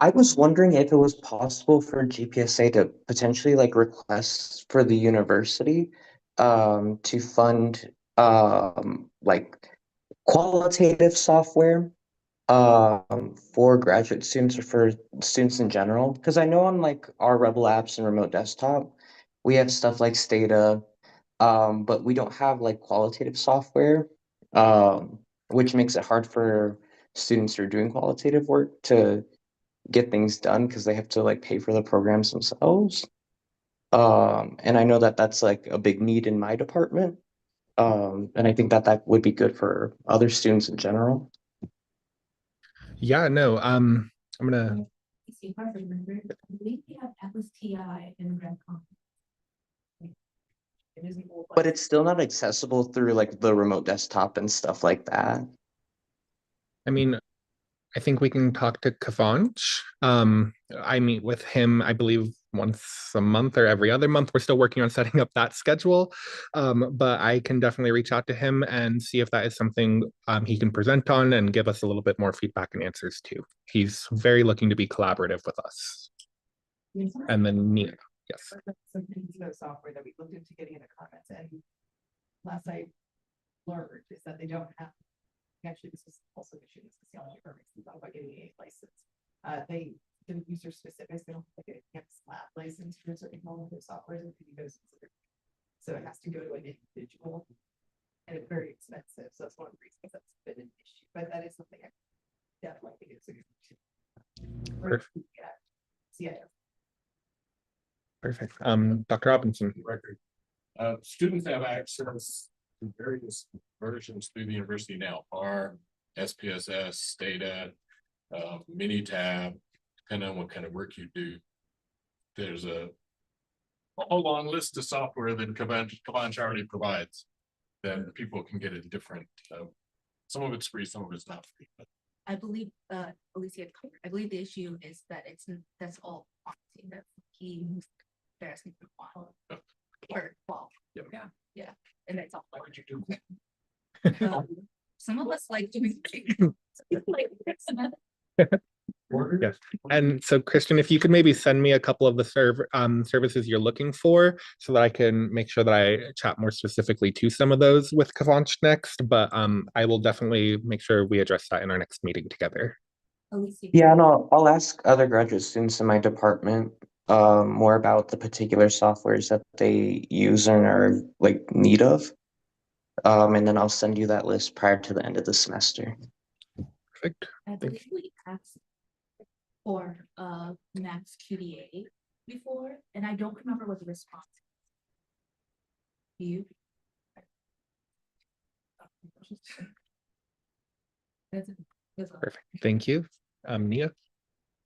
S8: I was wondering if it was possible for GPSA to potentially like request for the university to fund like qualitative software for graduate students or for students in general. Because I know on like our Rebel apps and remote desktop, we have stuff like Stata, but we don't have like qualitative software, which makes it hard for students who are doing qualitative work to get things done because they have to like pay for the programs themselves. And I know that that's like a big need in my department. And I think that would be good for other students in general.
S2: Yeah, no, I'm gonna,
S4: See, if I remember, I believe we have Atlas TI and Redcon.
S12: It is an old.
S8: But it's still not accessible through like the remote desktop and stuff like that.
S2: I mean, I think we can talk to Kavanch. I meet with him, I believe, once a month or every other month. We're still working on setting up that schedule. But I can definitely reach out to him and see if that is something he can present on and give us a little bit more feedback and answers to. He's very looking to be collaborative with us. And then Nia, yes.
S12: Some things about software that we looked into getting into comments, and last I learned is that they don't have. Actually, this is also an issue, this is the only permits, about getting a license. They do user specifics, they don't like a campus lab license for certain of their software, and so it has to go to an individual. And it's very expensive, so that's one of the reasons that's been an issue, but that is something I definitely think is a good issue.
S2: Perfect.
S12: Yeah.
S2: Perfect. Dr. Robinson.
S10: Record. Students have access to various versions through the university now, R, SPSS, STATA, Minitab, depending on what kind of work you do. There's a long list of software that Kavanch already provides that people can get in different, some of it's free, some of it's not free. But
S4: I believe, Alicia covered, I believe the issue is that that's all policy that they're asking for qual. Or qual. Yeah, and that's all.
S10: what would you do?
S4: Some of us like doing like
S2: Yes. And so Christian, if you could maybe send me a couple of the services you're looking for so that I can make sure that I chat more specifically to some of those with Kavanch next, but I will definitely make sure we address that in our next meeting together.
S8: Yeah, and I'll ask other graduate students in my department more about the particular softwares that they use and are like need of. And then I'll send you that list prior to the end of the semester.
S2: Perfect.
S4: I believe we asked for Max QDA before, and I don't remember what the response. Do you? That's
S2: Perfect. Thank you. Nia.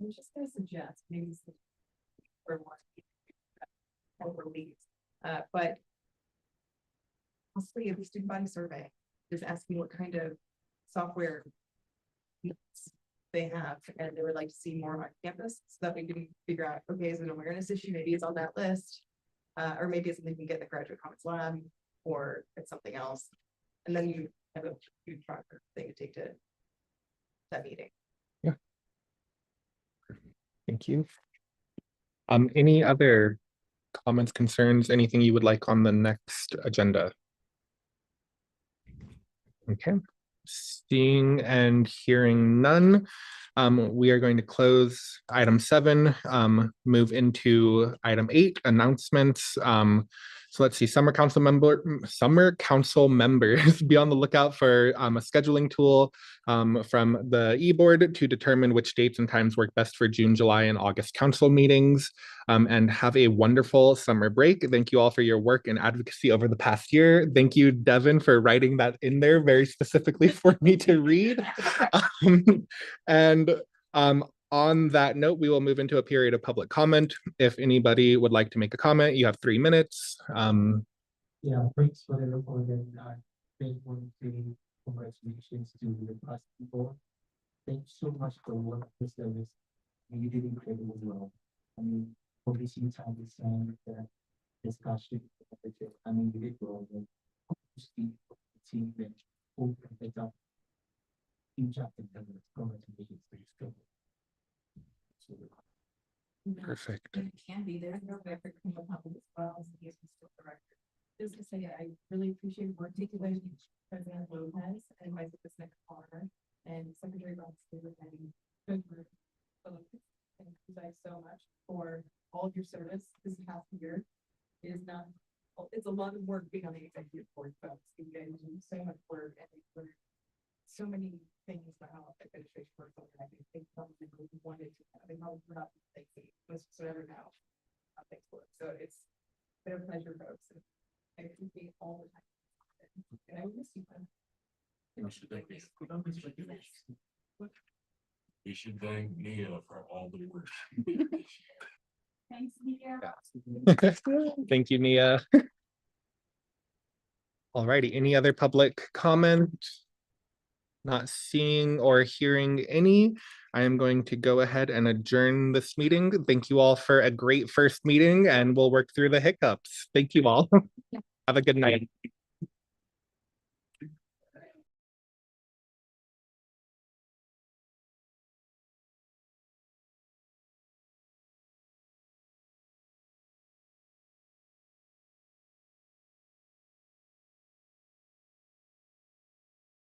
S12: I'm just gonna suggest maybe some for one over leads, but mostly if the student body survey is asking what kind of software needs they have, and they would like to see more on campus, so that we can figure out, okay, is it an awareness issue? Maybe it's on that list, or maybe it's something we can get in the graduate commons lab, or it's something else, and then you have a food truck thing to take to that meeting.
S2: Yeah. Thank you. Any other comments, concerns, anything you would like on the next agenda? Okay. Seeing and hearing none, we are going to close item 7, move into item 8, announcements. So let's see, summer council members be on the lookout for a scheduling tool from the e-board to determine which dates and times work best for June, July, and August council meetings. And have a wonderful summer break. Thank you all for your work and advocacy over the past year. Thank you, Devin, for writing that in there very specifically for me to read. On that note, we will move into a period of public comment. If anybody would like to make a comment, you have 3 minutes.
S17: Yeah, thanks for the report, and thank one thing, congratulations to the past people. Thanks so much for what the service. You did incredible well. I mean, publishing time is saying that discussion. I mean, you did well. Speak for the team and open it up. Huge up in terms of congratulations for your skill.
S2: Perfect.
S12: It can be, there's no way for criminal public as well as the still director. Just to say, I really appreciate work taken by President Lopez and Vice President Carter and Secretary Robinson and good work. Thank you guys so much for all of your service this past year. It is not, it's a lot of work being on the executive board, folks. You guys do so much work and they learn so many things about how administration works. I think probably wanted to, I think probably not thinking whatsoever now. Thanks for it. So it's been a pleasure, folks. And I appreciate all the time. And I will miss you.
S10: We should thank Nia for all the work.
S7: Thanks, Mia.
S2: Thank you, Nia. Alrighty, any other public comment? Not seeing or hearing any, I am going to go ahead and adjourn this meeting. Thank you all for a great first meeting, and we'll work through the hiccups. Thank you all. Have a good night.